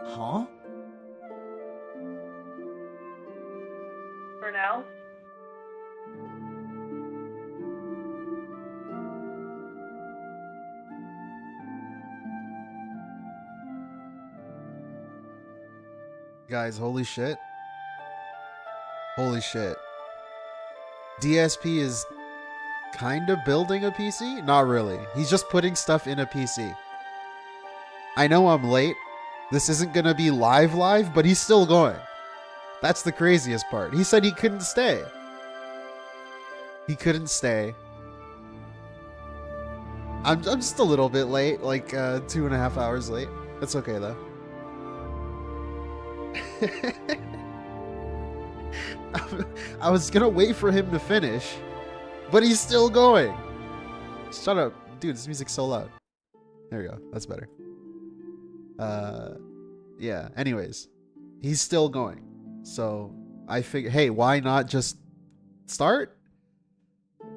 Huh? For now. Guys, holy shit. Holy shit. DSP is kind of building a PC? Not really. He's just putting stuff in a PC. I know I'm late. This isn't going to be live, but he's still going. That's the craziest part. He said he couldn't stay. He couldn't stay. I'm just a little bit late, like 2.5 hours late. That's okay though. I was gonna wait for him to finish, but he's still going. Shut up. Dude, this music's so loud. There you go. That's better. Yeah, anyways. He's still going. So, I figured, hey, why not just start?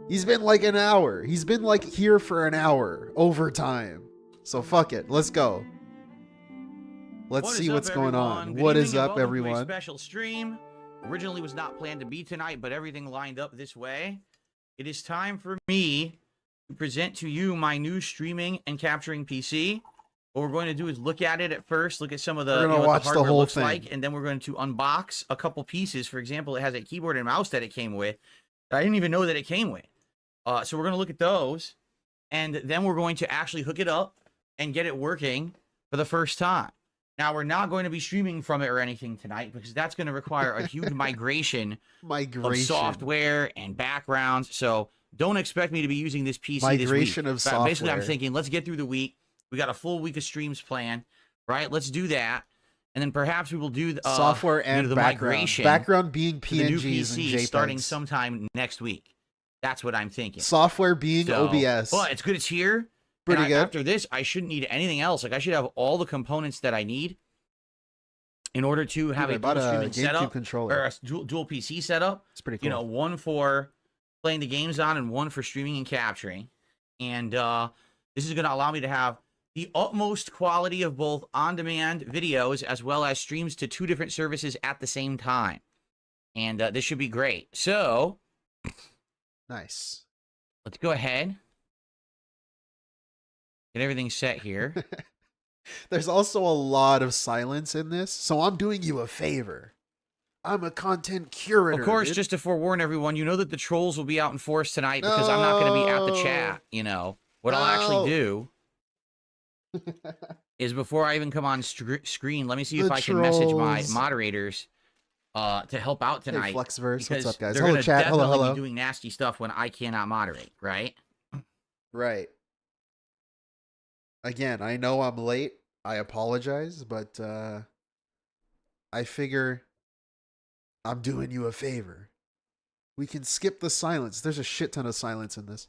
He's been like an hour. He's been like here for an hour overtime. So, fuck it. Let's go. Let's see what's going on. What is up, everyone? Special stream. Originally was not planned to be tonight, but everything lined up this way. It is time for me to present to you my new streaming and capturing PC. What we're going to do is look at it at first, look at some of the, what the hardware looks like, and then we're going to unbox a couple pieces. For example, it has a keyboard and mouse that it came with. I didn't even know that it came with. So we're going to look at those, and then we're going to actually hook it up and get it working for the first time. Now, we're not going to be streaming from it or anything tonight because that's going to require a huge migration of software and backgrounds. So don't expect me to be using this PC this week. Of software. Basically, I'm thinking, let's get through the week. We got a full week of streams planned, right? Let's do that. And then perhaps we will do software and the background. migration. Background being PNGs the new PC and JPEGs. starting sometime next week. That's what I'm thinking. Software being OBS. But it's good it's here. Pretty good. After this, I shouldn't need anything else. Like, I should have all the components that I need in order to have a dual streaming setup controller. or a dual PC setup. It's pretty cool. You know, one for playing the games on and one for streaming and capturing. And this is going to allow me to have the utmost quality of both on-demand videos as well as streams to 2 different services at the same time. And this should be great. So, nice. Let's go ahead. Get everything set here. There's also a lot of silence in this, so I'm doing you a favor. I'm a content curator. Of course, just to forewarn everyone, you know that the trolls will be out in force tonight because I'm not going to be at the chat, you know. What I'll actually do is before I even come on screen, let me see if I can message my moderators to help out tonight. Hey, Flexverse, what's up, guys? They're Hello, chat. Hello. Be doing nasty stuff when I cannot moderate, right? Right. Again, I know I'm late. I apologize, but I figure I'm doing you a favor. We can skip the silence. There's a shit ton of silence in this.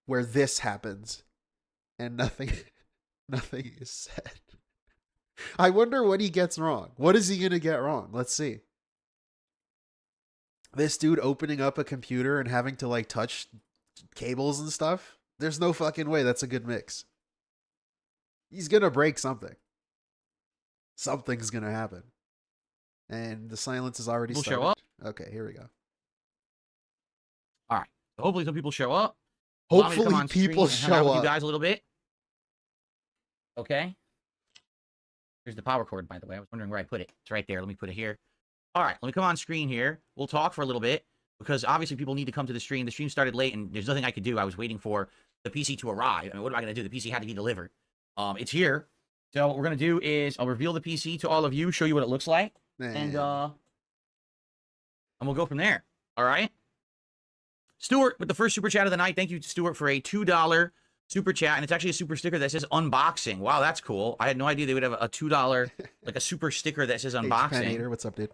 Where this happens and nothing is said. I wonder what he gets wrong. What is he going to get wrong? Let's see. This dude opening up a computer and having to like touch cables and stuff. There's no fucking way that's a good mix. He's going to break something. Something's going to happen. And the silence is already started. Show up. Okay, here we go. All right. So hopefully some people show up. Hopefully people show up. You guys a little bit. Okay. Here's the power cord, by the way. I was wondering where I put it. It's right there. Let me put it here. All right. Let me come on screen here. We'll talk for a little bit because obviously people need to come to the stream. The stream started late and there's nothing I could do. I was waiting for the PC to arrive. I mean, what am I going to do? The PC had to be delivered. It's here. So what we're going to do is I'll reveal the PC to all of you, show you what it looks like. Man. And we'll go from there. All right. Stuart with the first super chat of the night. Thank you, Stuart, for a $2 super chat. And it's actually a super sticker that says unboxing. Wow, that's cool. I had no idea they would have a $2, like a super sticker that says unboxing. What's up, dude?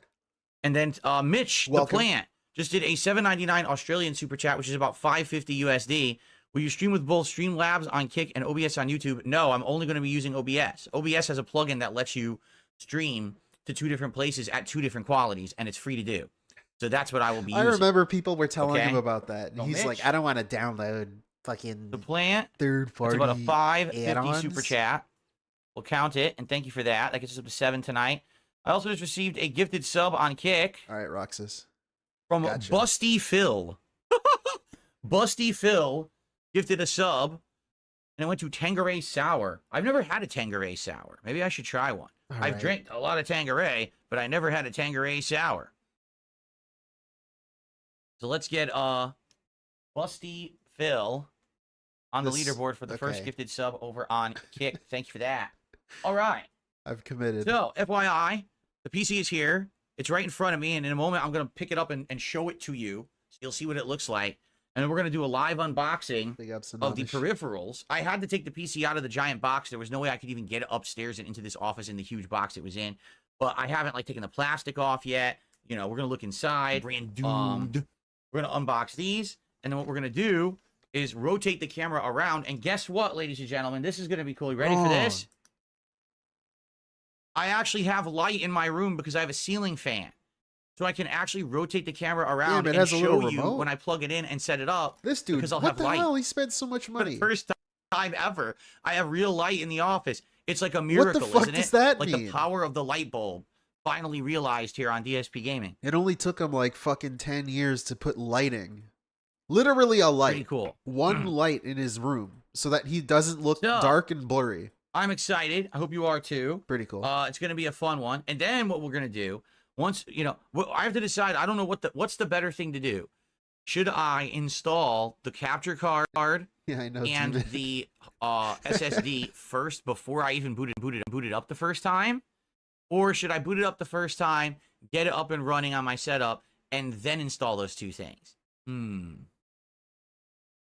And then Mitch, welcome. The plant, just did a $7.99 Australian super chat, which is about $5.50 USD. Will you stream with both Streamlabs on Kick and OBS on YouTube? No, I'm only going to be using OBS. OBS has a plugin that lets you stream to 2 different places at 2 different qualities, and it's free to do. So that's what I will be using. I remember people were telling him about that. And so he's Mitch, like, I don't want to download fucking the plant. third party. It's about a $5.50 super chat. We'll count it, and thank you for that. That gets us up to 7 tonight. I also just received a gifted sub on Kick. All right, Roxas. From Gotcha. Busty Phil. Busty Phil gifted a sub, and it went to Tanqueray Sour. I've never had a Tanqueray Sour. Maybe I should try one. I've drank a lot of Tanqueray, but I never had a Tanqueray Sour. So let's get Busty Phil on the leaderboard for the first gifted sub over on Kick. Thank you for that. All right. I've committed. So, FYI, the PC is here. It's right in front of me, and in a moment, I'm going to pick it up and show it to you. So you'll see what it looks like. And then we're going to do a live unboxing of the peripherals. I had to take the PC out of the giant box. There was no way I could even get it upstairs and into this office in the huge box it was in. But I haven't, like, taken the plastic off yet. You know, we're going to look inside. Brand doomed. We're going to unbox these. And then what we're going to do is rotate the camera around. And guess what, ladies and gentlemen? This is going to be cool. You ready for this? I actually have light in my room because I have a ceiling fan. So I can actually rotate the camera around and show you when I plug it in and set it up. This dude, because I'll what have the light. hell? He spent so much money. For the first time ever, I have real light in the office. It's like a miracle, what the fuck isn't does it? That like mean? the power of the light bulb finally realized here on DSP Gaming. It only took him like fucking 10 years to put lighting. Literally a light. Pretty cool. One light in his room so that he doesn't look dark and blurry. I'm excited. I hope you are too. Pretty cool. It's going to be a fun one. And then what we're going to do, once, you know, I have to decide, I don't know what's the better thing to do. Should I install the capture card and the SSD first before I even boot it up the first time? Or should I boot it up the first time, get it up and running on my setup, and then install those two things? I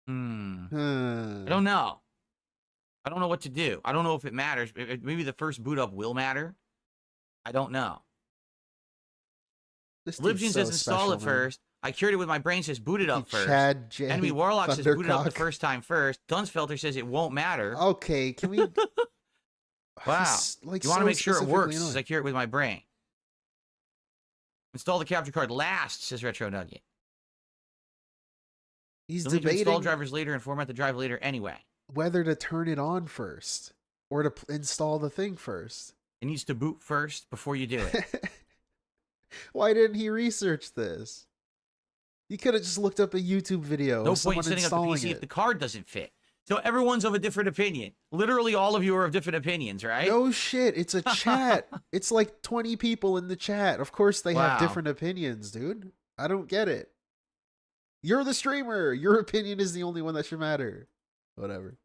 don't know. I don't know what to do. I don't know if it matters. Maybe the first boot up will matter. I don't know. Libgen says install it first. I cured it with my brain says boot it up first. Enemy Warlock says boot it up the first time first. Dunsfelter says it won't matter. Okay, can we... Wow. Like, you want to make sure it works as I cure it with my brain. Install the capture card last, says Retro Nugget. He's debating. Need to install drivers later and format the drive later anyway. Whether to turn it on first or to install the thing first. It needs to boot first before you do it. Why didn't he research this? He could have just looked up a YouTube video. No point in setting up the PC if the card doesn't fit. So everyone's of a different opinion. Literally all of you are of different opinions, right? No shit. It's a chat. It's like 20 people in the chat. Of course they have different opinions, dude. I don't get it. You're the streamer. Your opinion is the only one that should matter. Whatever.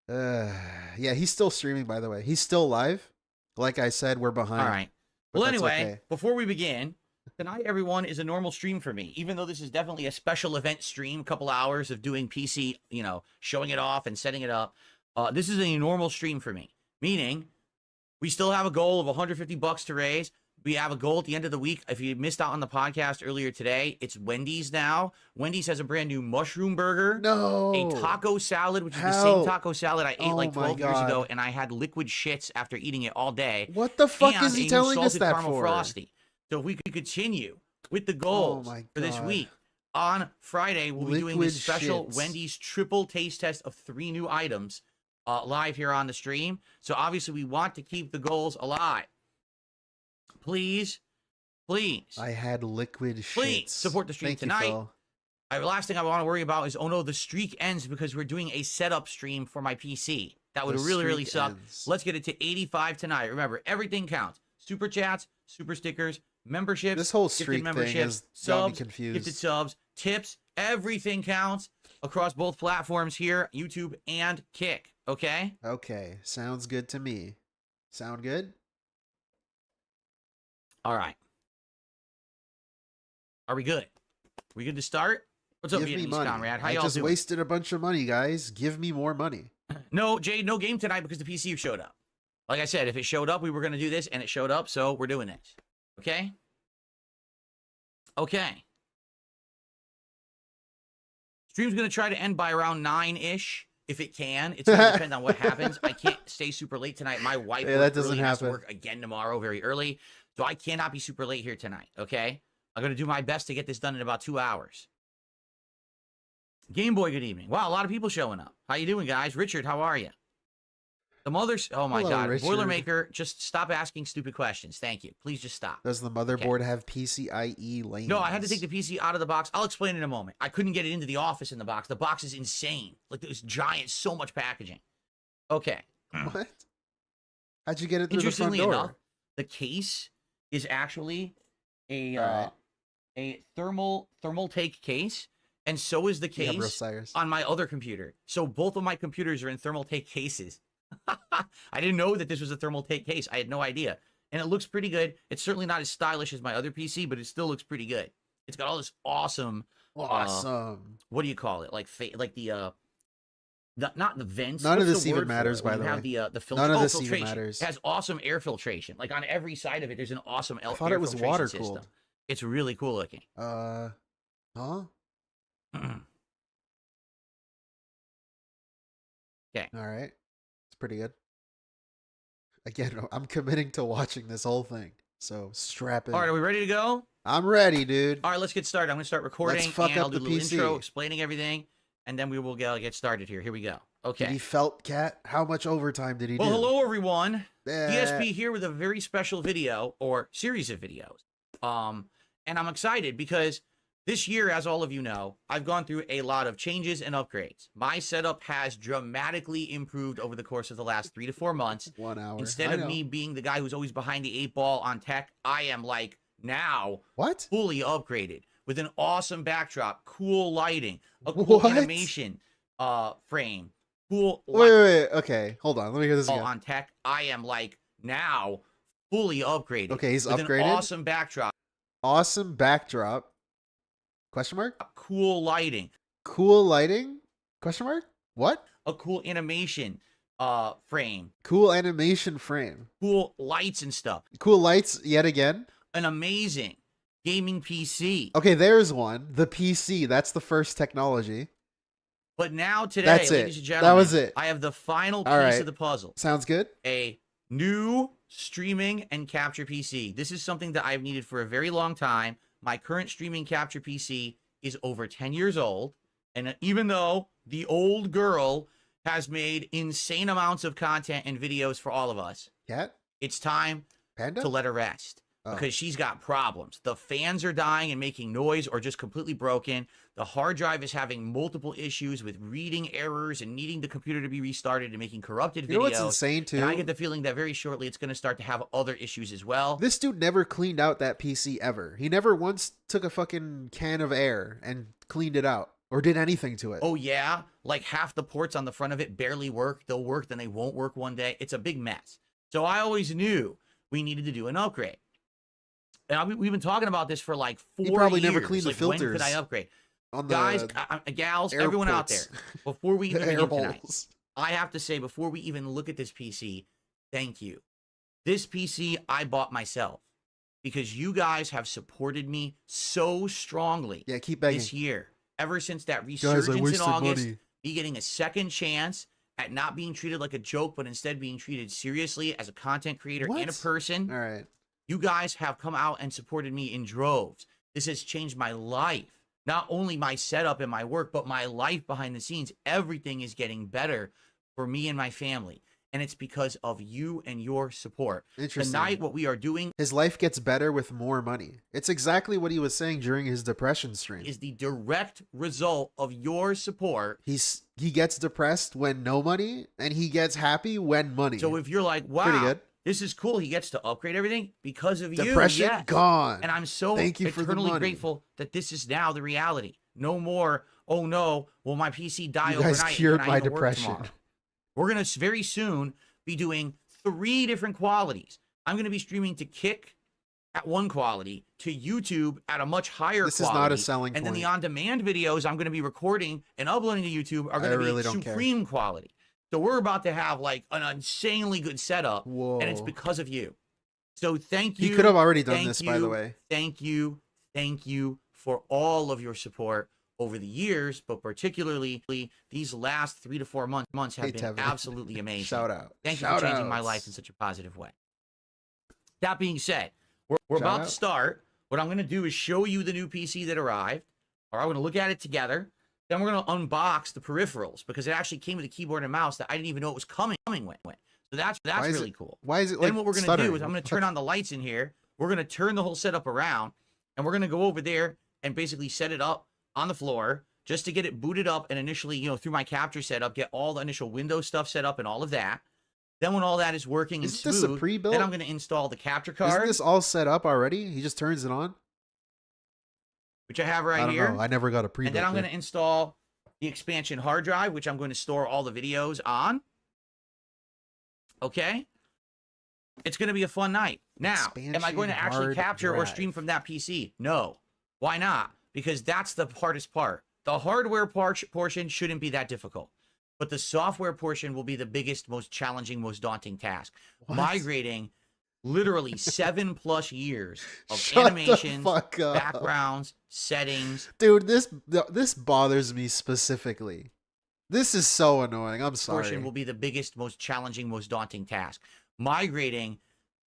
Yeah, he's still streaming, by the way. He's still live. Like I said, we're behind. All right. Well, anyway, before we begin, tonight, everyone, is a normal stream for me. Even though this is definitely a special event stream, a couple hours of doing PC, you know, showing it off and setting it up. This is a normal stream for me. Meaning, we still have a goal of $150 to raise. We have a goal at the end of the week. If you missed out on the podcast earlier today, it's Wendy's now. Wendy's has a brand new mushroom burger. No. A taco salad, which is the same taco salad I ate like 12 years ago, and I had liquid shits after eating it all day. What the fuck is he telling us that for? Frosty. So if we could continue with the goals for this week, on Friday, we'll be doing this special Wendy's triple taste test of 3 new items live here on the stream. So obviously, we want to keep the goals alive. Please, please. I had liquid shits. Please support the stream tonight. Last thing I want to worry about is, oh no, the streak ends because we're doing a setup stream for my PC. That would really suck. Let's get it to 85 tonight. Remember, everything counts. Super chats, super stickers, memberships. This whole streak thing has got me confused. Gifted subs, tips, everything counts across both platforms here, YouTube and Kick. Okay? Okay. Sounds good to me. Sound good? All right. Are we good? We good to start? What's up, Vietnamese comrade? How y'all doing? I just wasted a bunch of money, guys. Give me more money. No, Jade, no game tonight because the PC showed up. Like I said, if it showed up, we were going to do this, and it showed up, so we're doing this. Okay? Okay. Stream's going to try to end by around 9-ish, if it can. It's going to depend on what happens. I can't stay super late tonight. My wife has to work again tomorrow very early, so I cannot be super late here tonight, okay? I'm going to do my best to get this done in about 2 hours. Game Boy, good evening. Wow, a lot of people showing up. How you doing, guys? Richard, how are you? The mother's, oh my Hello, God. Richard. Boilermaker, just stop asking stupid questions. Thank you. Please just stop. Does the motherboard have PCIe lanes? No, I had to take the PC out of the box. I'll explain in a moment. I couldn't get it into the office in the box. The box is insane. Like, it was giant, so much packaging. Okay. What? How'd you get it through the front Interestingly door? enough, the case is actually a Alright. a thermal take case, and so is the Yeah, bro, case Cyrus. on my other computer. So both of my computers are in thermal take cases. I didn't know that this was a thermal take case. I had no idea. And it looks pretty good. It's certainly not as stylish as my other PC, but it still looks pretty good. It's got all this awesome, Awesome. what do you call it? Like not the vents. None of What's this the even word for matters, it? When by the you way. have the filter. None of Oh, this even filtration. matters. It has awesome air filtration. Like on every side of it, there's an awesome I thought it was filtration water system. cooled. It's really cool looking. Huh? Okay. All right. It's pretty good. Again, I'm committing to watching this whole thing. So strap in. All right, are we ready to go? I'm ready, dude. All right, let's get started. I'm going to start recording, fuck and I'll up do a the little PC. intro, explaining everything, and then we will get started here. Here we go. Did Okay. he felt cat? How much overtime did he Well, do? hello, everyone. Eh, DSP here with a very special video, or series of videos. And I'm excited because this year, as all of you know, I've gone through a lot of changes and upgrades. My setup has dramatically improved over the course of the last 3 to 4 months. 1 hour. Instead I of know. me being the guy who's always behind the 8-ball on tech, I am like now What? fully upgraded with an awesome backdrop, cool lighting, a cool What? animation frame, cool Wait. Okay, hold on. Let me hear this again. on tech. I am like now fully upgraded. Okay, he's with upgraded. An awesome backdrop, Awesome backdrop. Question mark? cool lighting, Cool lighting? Question mark? What? a cool animation frame, Cool animation frame. cool lights and stuff, Cool lights yet again. an amazing gaming PC. Okay, there's one. The PC. That's the first technology. But now today, That's ladies it. and That gentlemen, was it. I have the final All piece right. of the puzzle. Sounds good. A new streaming and capture PC. This is something that I've needed for a very long time. My current streaming capture PC is over 10 years old. And even though the old girl has made insane amounts of content and videos for all of us, Cat? it's time Panda? to let her rest. Oh. Because she's got problems. The fans are dying and making noise or just completely broken. The hard drive is having multiple issues with reading errors and needing the computer to be restarted and making corrupted videos. You know what's insane too? And I get the feeling that very shortly it's going to start to have other issues as well. This dude never cleaned out that PC ever. He never once took a fucking can of air and cleaned it out or did anything to it. Oh, yeah? Like half the ports on the front of it barely work. They'll work, then they won't work one day. It's a big mess. So I always knew we needed to do an upgrade. And we've been talking about this for like 4 years. He probably never cleaned the Like, when could filters I upgrade? on the Guys, gals, air everyone out there, ports. before we the even air begin tonight, bowls. I have to say, before we even look at this PC, thank you. This PC I bought myself because you guys have supported me so strongly Yeah, keep begging. this year. Ever since that Guys, resurgence I in wasted August, money. me getting a second chance at not being treated like a joke, but instead being treated seriously as a content creator and a What? person. All right. You guys have come out and supported me in droves. This has changed my life. Not only my setup and my work, but my life behind the scenes. Everything is getting better for me and my family. And it's because of you and your support. Interesting. Tonight, what we are doing His life gets better with more money. It's exactly what he was saying during his depression stream. is the direct result of your support. He gets depressed when no money, and he gets happy when money. So if you're like, wow, Pretty good. this is cool, he gets to upgrade everything because of you. Depression Yes. gone. And I'm so Thank you for the eternally money. grateful that this is now the reality. No more, oh no, will my PC die You guys overnight? cured Can I my even work depression. tomorrow? We're going to very soon be doing 3 different qualities. I'm going to be streaming to Kick at one quality, to YouTube at a much higher This is quality. not a selling And then the point. on-demand videos I'm going to be recording and uploading to YouTube are going to be really don't care. supreme quality. So we're about to have like an insanely good setup, Whoa. and it's because of you. So thank you. He could have already done Thank this, by the you. way. Thank you for all of your support over the years, but particularly these last 3 to 4 months have Hey, been Tevin. absolutely amazing. Shout out. Thank you Shout for changing my outs. life in such a positive way. That being said, we're Shout about out. to start. What I'm going to do is show you the new PC that arrived. All right, we're going to look at it together. Then we're going to unbox the peripherals because it actually came with a keyboard and mouse that I didn't even know it was coming with. So that's really cool. Why is it like Then what we're going to stuttering? do is I'm going to turn on the lights in here. We're going to turn the whole setup around, and we're going to go over there and basically set it up on the floor just to get it booted up and initially, you know, through my capture setup, get all the initial Windows stuff set up and all of that. Then when all that is working and smooth, this a pre-built? then I'm going to install the capture card. Isn't this all set up already? He just turns it on? Which I have right I don't here. know. I never got a pre-built. And then I'm going to install the expansion hard drive, which I'm going to store all the videos on. Okay? It's going to be a fun night. Now, am I going to actually capture or stream from that PC? No. Why not? Because that's the hardest part. The hardware portion shouldn't be that difficult. But the software portion will be the biggest, most challenging, most daunting task. What? Migrating literally 7+ years of animations, backgrounds, settings. Dude, this bothers me specifically. This is so annoying. I'm sorry. Portion will be the biggest, most challenging, most daunting task. Migrating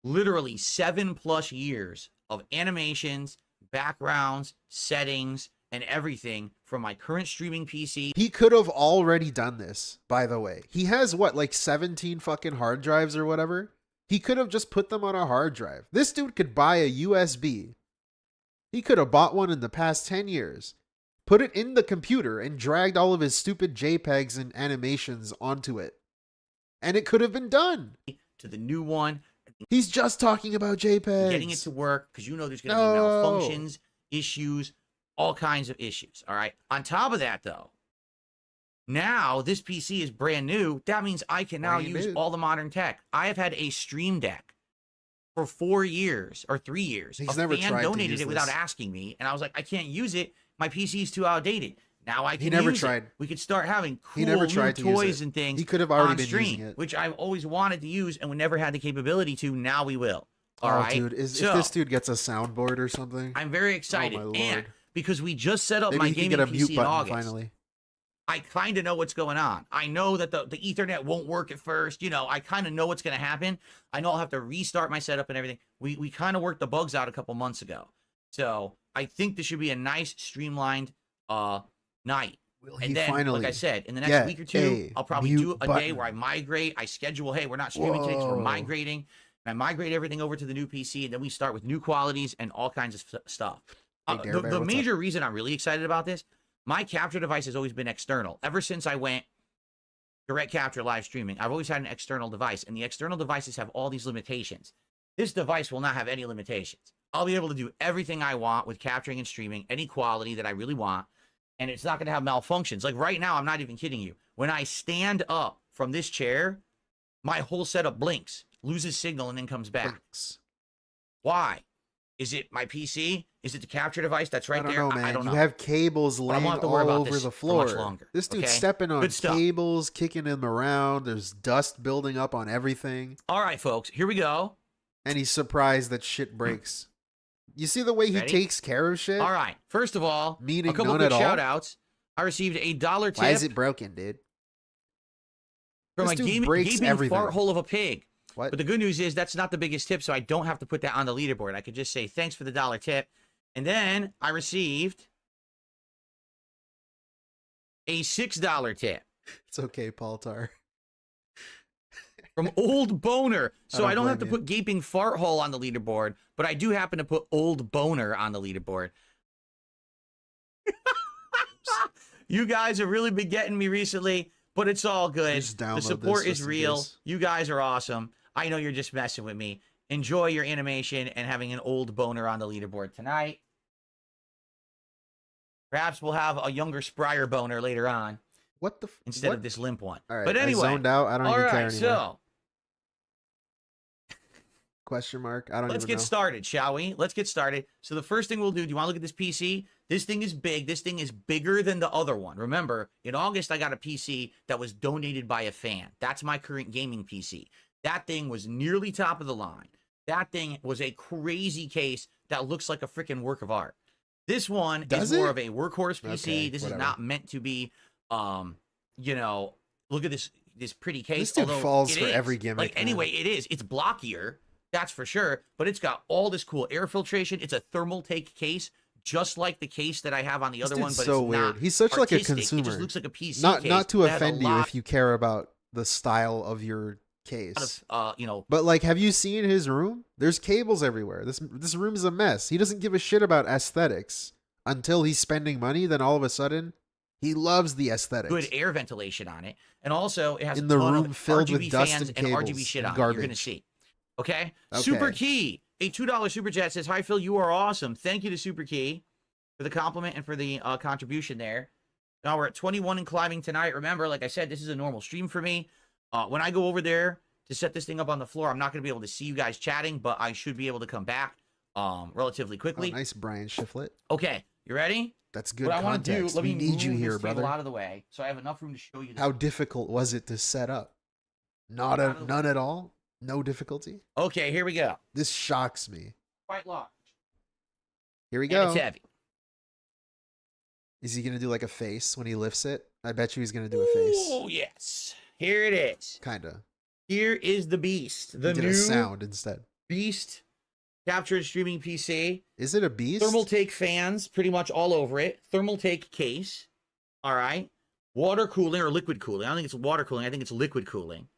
literally 7+ years of animations, backgrounds, settings, and everything from my current streaming PC. He could have already done this, by the way. He has what, like 17 fucking hard drives or whatever? He could have just put them on a hard drive. This dude could buy a USB. He could have bought one in the past 10 years, put it in the computer, and dragged all of his stupid JPEGs and animations onto it. And it could have been done. To the new one. He's just talking about JPEGs. Getting it to work, because you know there's going to be malfunctions, issues, all kinds of issues. All right. On top of that, though, now this PC is brand new. That means I can now use all the modern tech. I have had a Stream Deck for 4 years or 3 years. He's never tried to use donated it without asking me, and I was like, I can't use it. My PC is too outdated. Now I can He never use tried. it. We could start having cool He never new tried to toys use it. and things. He could have already on been stream, using it, which I've always wanted to use, and we never had the capability to. Now we will. All right, dude, if this dude gets a soundboard or something, I'm very excited. Oh, my Lord. And because we just set up maybe my he gaming can get a PC mute in button August, finally. I kind of know what's going on. I know that the Ethernet won't work at first. You know, I kind of know what's going to happen. I know I'll have to restart my setup and everything. We kind of worked the bugs out a couple months ago. So I think this should be a nice, streamlined night. And then, like I said, in the next week or two, I'll probably do a day where I migrate. I schedule, hey, we're not streaming today, so we're migrating. And I migrate everything over to the new PC, and then we start with new qualities and all kinds of stuff. The major reason I'm really excited about this, my capture device has always been external. Ever since I went direct capture live streaming, I've always had an external device, and the external devices have all these limitations. This device will not have any limitations. I'll be able to do everything I want with capturing and streaming, any quality that I really want, and it's not going to have malfunctions. Like right now, I'm not even kidding you. When I stand up from this chair, my whole setup blinks, loses signal, and then comes back. Why? Is it my PC? Is it the capture device that's right there? Man. I don't know. You have cables laying all over the floor. Much longer. This dude's stepping on cables, kicking them around. There's dust building up on everything. All right, folks, here we go. And he's surprised that shit breaks. You see the way he takes care of shit? All right. First of all, meaning a couple quick shout-outs. I received a $1 tip. Why is it broken, dude? From a gaping fart hole of a pig. What? But the good news is that's not the biggest tip, so I don't have to put that on the leaderboard. I could just say thanks for the $1 tip. And then I received a $6 tip. It's okay, Paul Tar. From Old Boner. So I don't have to put gaping fart hole on the leaderboard, but I do happen to put Old Boner on the leaderboard. You guys have really been getting me recently, but it's all good. The support is real. You guys are awesome. I know you're just messing with me. Enjoy your animation and having an Old Boner on the leaderboard tonight. Perhaps we'll have a younger Spryer Boner later on. What the instead of this limp one. All right, but anyway, I zoned out. I don't even care anymore. So question mark. I don't. Let's get started, shall we? Let's get started. So the first thing we'll do. Do you want to look at this PC? This thing is big. This thing is bigger than the other one. Remember, in August I got a PC that was donated by a fan. That's my current gaming PC. That thing was nearly top of the line. That thing was a crazy case that looks like a freaking work of art. This one is more of a workhorse PC. Okay, this is not meant to be. You know, look at this pretty case. This dude falls for every gimmick. Like, anyway, it is. It's blockier, that's for sure. But it's got all this cool air filtration. It's a thermal take case, just like the case that I have on the other one. But so it's weird. Not He's such artistic. like a consumer. It just looks like a PC not case. Not to offend you if you care about the style of your case. You know. But like, have you seen his room? There's cables everywhere. This room is a mess. He doesn't give a shit about aesthetics until he's spending money. Then all of a sudden, he loves the aesthetics. Good air ventilation on it, and also it has in a the ton room of filled RGB with dust fans and and cables RGB shit and on garbage. it. You're gonna see. Okay. Super Key, a $2 super chat says, "Hi Phil, you are awesome. Thank you to Super Key for the compliment and for the contribution there." Now we're at 21 and climbing tonight. Remember, like I said, this is a normal stream for me. When I go over there to set this thing up on the floor, I'm not going to be able to see you guys chatting, but I should be able to come back relatively quickly. Oh, nice, Brian Shiflet. Okay, you ready? That's good What I want to do, context. let me We need move you here, this table brother. out of the way so I have enough room to show you this. How difficult was it to set up? None at all? No difficulty? Okay, here we go. This shocks me. Quite large. Here we And go. it's heavy. Is he going to do like a face when he lifts it? I bet you he's going to do a face. Oh, yes. Here it is. Kinda. Here is the beast. The He did new a sound instead. beast captured streaming PC. Is it a beast? Thermal take fans pretty much all over it. Thermal take case. All right. Water cooling or liquid cooling. I don't think it's water cooling. I think it's liquid cooling.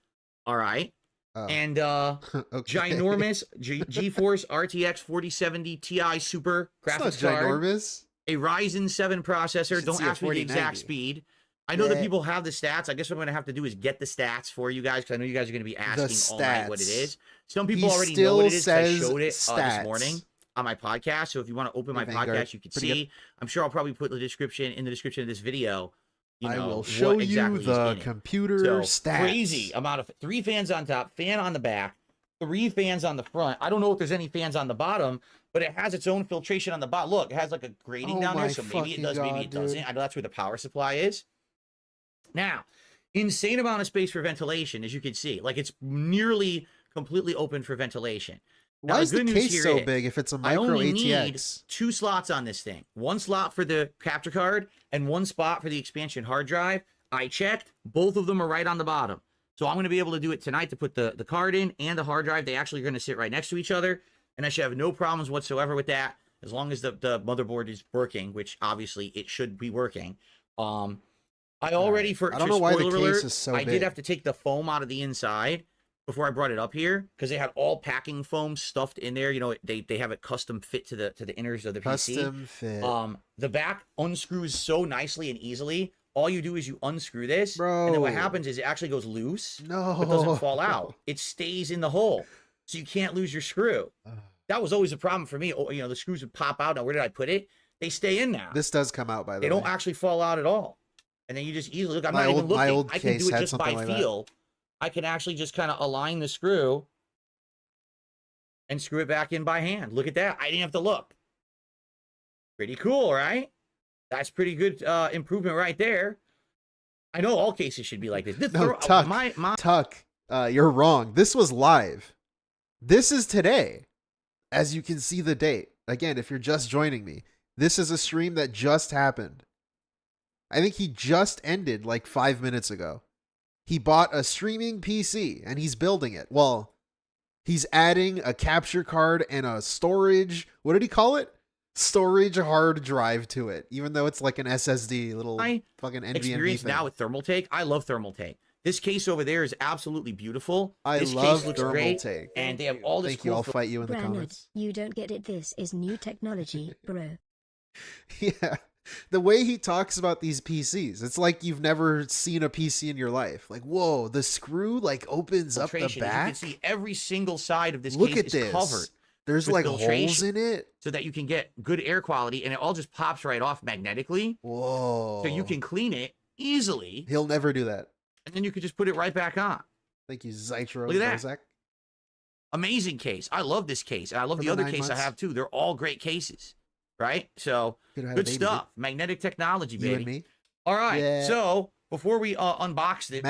All right. Oh. And Okay. ginormous GeForce RTX 4070 Ti Super It's not graphics card. ginormous. A Ryzen 7 processor. Should Don't see a ask me the exact 4090. speed. I know that Yeah. people have the stats. I guess what I'm going to have to do is get the stats for you guys because I know you guys are going to be asking all night what it stats. is. Some people He already know what it is. 'Cause I still showed it says this morning on my podcast. So if you want to open my Vanguard. podcast, you can Pretty see. I'm sure I'll probably put the description in the description of this video. You know, I will what show exactly you is the in it. computer So, stats. crazy amount of 3 fans on top, fan on the back, 3 fans on the front. I don't know if there's any fans on the bottom, but it has its own filtration on the bottom. Look, it has like a grating Oh down there, my so maybe it fucking does, maybe God, it doesn't. dude. I know that's where the power supply is. Now, insane amount of space for ventilation, as you can see. Like it's nearly completely open for ventilation. Now, Why is the good news case here so is, big if it's a I micro only need ATX? 2 slots on this thing. 1 slot for the capture card and 1 spot for the expansion hard drive. I checked. Both of them are right on the bottom. So I'm going to be able to do it tonight to put the card in and the hard drive. They actually are going to sit right next to each other. And I should have no problems whatsoever with that as long as the motherboard is working, which obviously it should be working. I already, I don't know why the spoiler case alert, is so I big. did have to take the foam out of the inside before I brought it up here because they had all packing foam stuffed in there. You know, they have it custom fit to the inners of the PC. Custom fit. The back unscrews so nicely and easily. All you do is you unscrew this, and then what Bro. happens is it actually goes loose, No. but doesn't fall out. It stays in the hole, so you can't lose your screw. That was always a problem for me. Oh, you know, the screws would pop out. Now, where did I put it? They stay in now. This does come out, by the They way. don't actually fall out at all. And then you just easily look. I'm My not even old- my looking. old I can case do it had just by something like that. feel. I can actually just kind of align the screw and screw it back in by hand. Look at that. I didn't have to look. Pretty cool, right? That's pretty good improvement right there. I know all cases should be like this. No, Tuck. Tuck, you're wrong. This was live. This is today. As you can see the date. Again, if you're just joining me, this is a stream that just happened. I think he just ended like 5 minutes ago. He bought a streaming PC and he's building it. Well, he's adding a capture card and a storage. What did he call it? Storage hard drive to it, even though it's like an SSD, little fucking NVMe experience thing. now with thermal take. I love thermal take. This case over there is absolutely beautiful. I this love case looks thermal great, take. and they have all this Thank you. cool I'll fight you in the Brandon, comments. you don't get it. This is new technology, bro. Yeah. The way he talks about these PCs, it's like you've never seen a PC in your life. Like, whoa, the screw like opens up the filtration. back. You can see every single side of this Look case at is this. covered There's with like holes filtration. in it. so that you can get good air quality, and it all just pops right off magnetically, Whoa. so you can clean it easily, He'll never do that. and then you can just put it right back on. Thank you, Zytro. Look at that. Bozak. Amazing case. I love this case, and I love For the the other 9 case I months. have too. They're all great cases, right? So Could have had a good baby, stuff. Magnetic technology, dude. You and baby. me. All right. Yeah. So before we unbox it,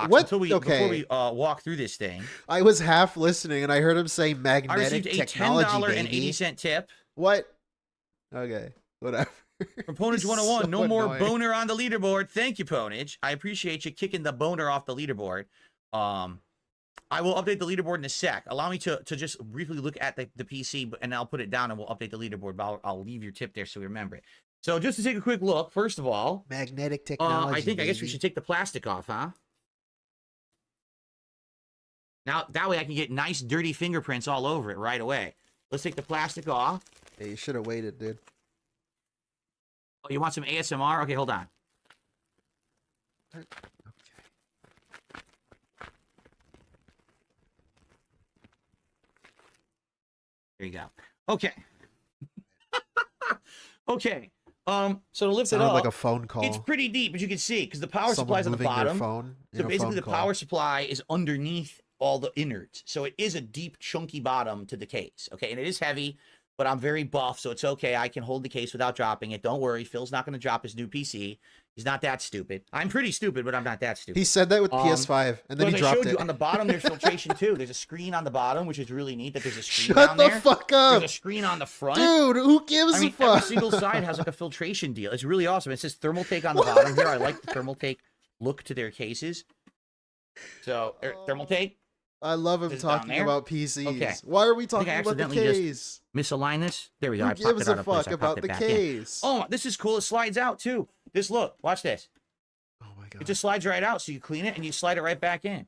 What? before we Okay. walk through this thing, I was half listening and I heard him say I magnetic received a technology, baby. $10.80 tip What? Okay. Whatever. from Ponage He's 101. so No more annoying. boner on the leaderboard. Thank you, Ponage. I appreciate you kicking the boner off the leaderboard. I will update the leaderboard in a sec. Allow me to just briefly look at the PC, and I'll put it down and we'll update the leaderboard. But I'll leave your tip there so we remember it. So just to take a quick look, first of all, Magnetic technology. I guess we baby. should take the plastic off, huh? Now, that way I can get nice dirty fingerprints all over it right away. Let's take the plastic off. Yeah, you should have waited, dude. Oh, you want some ASMR? Okay, hold on. Okay. There you go. Okay. Okay. So to lift it Sounded up, like a phone call. it's pretty deep, as you can see, because the power Someone supply's on the moving their bottom. phone in So a basically, phone the call. power supply is underneath all the innards. So it is a deep, chunky bottom to the case. Okay, and it is heavy, but I'm very buff, so it's okay. I can hold the case without dropping it. Don't worry. Phil's not going to drop his new PC. He's not that stupid. I'm pretty stupid, but I'm not that stupid. He said that with PS5, and then But he as I dropped showed it. you, on the bottom, there's filtration too. There's a screen on the bottom, which is really neat that there's a screen Shut down the there. fuck up! There's a screen on the front. Dude, who gives I mean, a fuck? every single side has like a filtration deal. It's really awesome. It says thermal take on the bottom here. I like the thermal take look to their cases. So, thermal take. I love him Is it down talking there? about PCs. Okay. Why are we I talking about the accidentally just case? Misalign this. There we go. Who I popped gives it out a of place. fuck I about popped the it back in. case? Oh, this is cool. It slides out too. This look. Watch this. Oh my god. It just slides right out. So you clean it and you slide it right back in.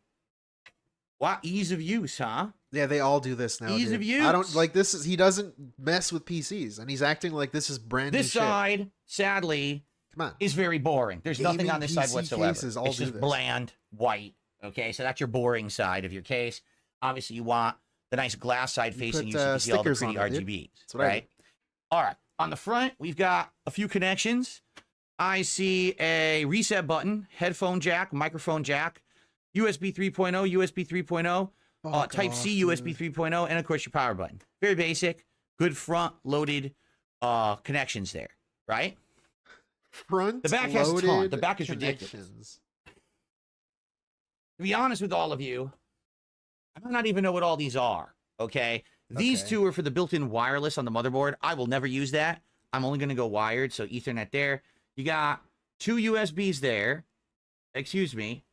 Wow, ease of use, huh? Yeah, they all do this now. Ease dude. of use. I don't like this. He doesn't mess with PCs, and he's acting like this is brand This new side, sadly, shit. Come on. is very boring. There's nothing Gaming on this side PC whatsoever. cases all It's do just this. bland, white. Okay, so that's your boring side of your case. Obviously, you want the nice glass side facing you, put, so you can see all the stickers pretty on it, dude. RGBs. That's what I Right? All right. On the front, we've got a few connections. I see a reset button, headphone jack, microphone jack, USB 3.0, USB 3.0, Fuck Type off, C, dude. USB 3.0, and of course your power button. Very basic, good front loaded connections there, right? Front The back has a ton. loaded The back is ridiculous. connections. To be honest with all of you, I might not even know what all these are, okay? These Okay. two are for the built-in wireless on the motherboard. I will never use that. I'm only going to go wired, so Ethernet there. You got two USBs there. Excuse me.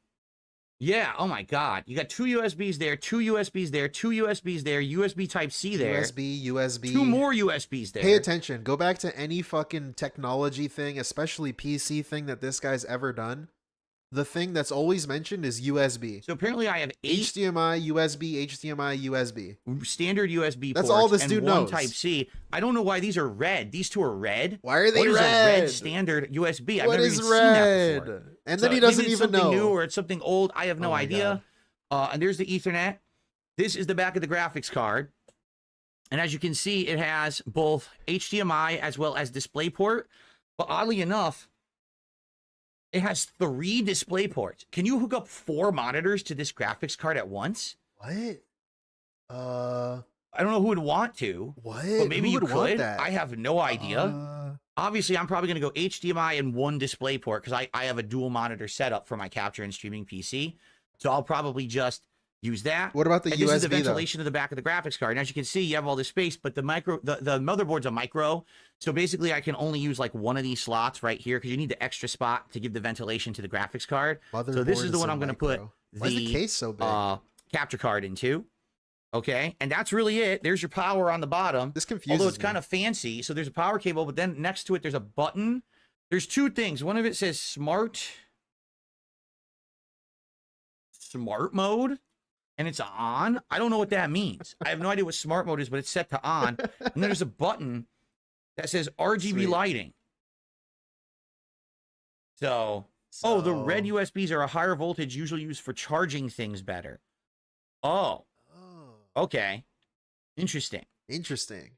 Yeah, oh my God. You got two USBs there, two USBs there, two USBs there, USB Type-C there. USB. Two more USBs there. Pay attention. Go back to any fucking technology thing, especially PC thing that this guy's ever done. The thing that's always mentioned is USB. So apparently I have 8 HDMI, USB, HDMI, USB. standard USB That's ports all this and dude one knows. Type-C. I don't know why these are red. These two are red. Why are they What is red? a red standard USB? I've What never is even seen that red? before. And So then he maybe doesn't it's even something know. new or it's something old. I have no Oh my idea. And there's the Ethernet. This is the back of the graphics card. And as you can see, it has both HDMI as well as DisplayPort. But oddly enough, it has 3 display ports. Can you hook up 4 monitors to this graphics card at once? What? I don't know who would want to. What? But maybe Who you would want could. that? I have no idea. Obviously, I'm probably going to go HDMI and 1 display port because I have a dual monitor setup for my capture and streaming PC. So I'll probably just use that. What about the And USB this is the though? ventilation of the back of the graphics card. And as you can see, you have all this space, but the motherboard's a micro. So basically, I can only use like one of these slots right here because you need the extra spot to give the ventilation to the graphics card. So this Motherboard is the one a I'm going to put micro. Why is the case so big? capture card into. Okay, and that's really it. There's your power on the bottom. This confuses Although it's me. kind of fancy. So there's a power cable, but then next to it, there's a button. There's 2 things. One of it says smart mode, and it's on. I don't know what that means. I have no idea what smart mode is, but it's set to on. And then there's a button that says RGB Sweet. lighting. So, oh, the red USBs are a higher voltage, usually used for charging things better. Oh, okay. Interesting. Interesting.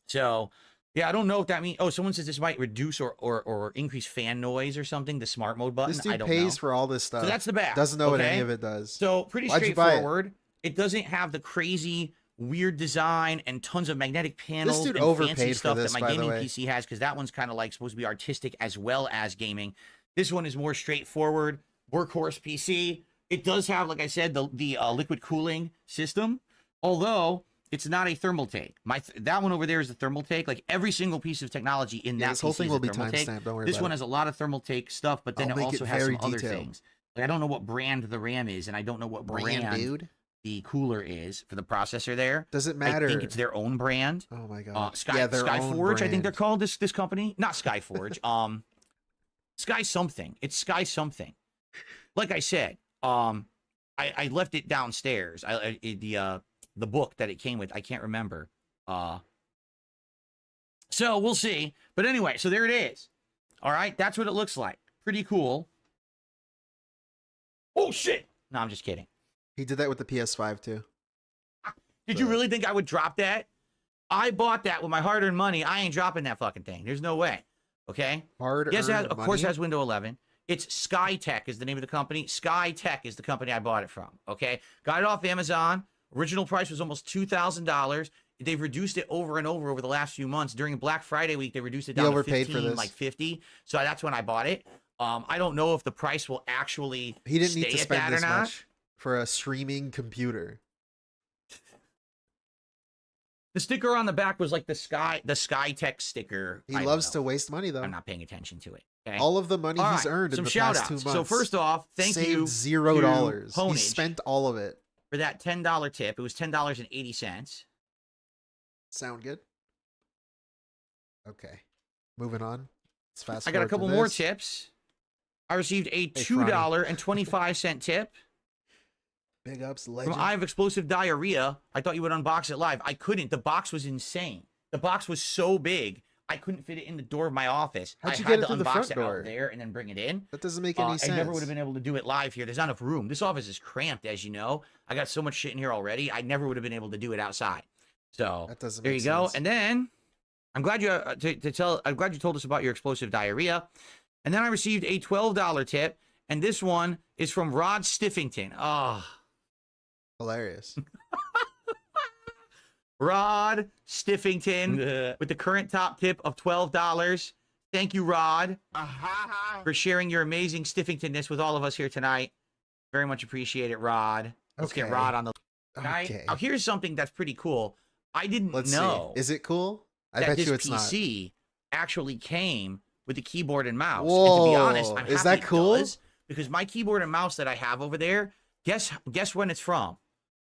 So, yeah, I don't know if that means. Oh, someone says this might reduce or increase fan noise or something. The smart mode button. This I dude don't pays know. for all this stuff. So that's the back. Doesn't know what okay? any of it does. So pretty Why'd you buy it? straightforward. It doesn't have the crazy weird design and tons of magnetic panels dude and overpaid fancy for stuff this, that by my the gaming way. PC has, because that one's kind of like supposed to be artistic as well as gaming. This one is more straightforward, workhorse PC. It does have, like I said, the liquid cooling system, although it's not a thermal take. That one over there is a thermal take. Like every single piece of technology in Yeah, that this whole PC thing is will a be thermal take. timestamped. Don't worry This about one it. has a lot of thermal take stuff, but then I'll it make also it has some very other detailed. things. Like I don't know what brand the RAM is, and I don't know what brand dude. the cooler is for the processor there. Does it matter? I think it's their own brand. Oh my god. Skyforge, I think they're called this company. Not Skyforge. Sky something. It's Sky something. Like I said, I I left it downstairs. The book that it came with, I can't remember. So we'll see. But anyway, so there it is. All right, that's what it looks like. Pretty cool. Oh shit! No, I'm just kidding. He did that with the PS5 too. Did you really think I would drop that? I bought that with my hard-earned money. I ain't dropping that fucking thing. There's no way. Okay? Hard-earned money? Of course, it has Windows 11. It's SkyTech is the name of the company. SkyTech is the company I bought it from. Okay? Got it off Amazon. Original price was almost $2,000. They've reduced it over and over the last few months. During Black Friday week, they reduced it down to 15, like 50. So that's when I bought it. I don't know if the price will actually He didn't stay need to at spend that this or not. much for a streaming computer. The sticker on the back was like the SkyTech sticker. He loves to waste money though. I'm not paying attention to it. Okay? All of the money All he's right, earned in some the shout past 2 outs. months. So first off, thank saved you $0. He Honage spent all of it. for that $10 tip. It was $10.80. Sound good? Okay. Moving on. Let's fast I got a forward to couple more this. tips. I received a Hey, Franny. $2.25 tip Big ups, from legend. I Have Explosive Diarrhea. I thought you would unbox it live. I couldn't. The box was insane. The box was so big, I couldn't fit it in the door of my office. How'd you I get had it to through the unbox front it door? out there and then bring it in. That doesn't make any sense. I never would have been able to do it live here. There's not enough room. This office is cramped, as you know. I got so much shit in here already. I never would have been able to do it outside. So That doesn't there make you go. sense. And then I'm glad you I'm glad you told us about your explosive diarrhea. And then I received a $12 tip, and this one is from Rod Stiffington. Oh, Hilarious. Rod Stiffington with the current top tip of $12. Thank you, Rod, for sharing your amazing Stiffingtonness with all of us here tonight. Very much appreciate it, Rod. Let's get Okay. Rod on the Okay. Now, here's something that's pretty cool. I didn't Let's know see. Is it cool? I that bet this you it's not. PC actually came with the keyboard and mouse. And to Whoa, be honest, I'm is happy that it cool? does, because my keyboard and mouse that I have over there, guess when it's from?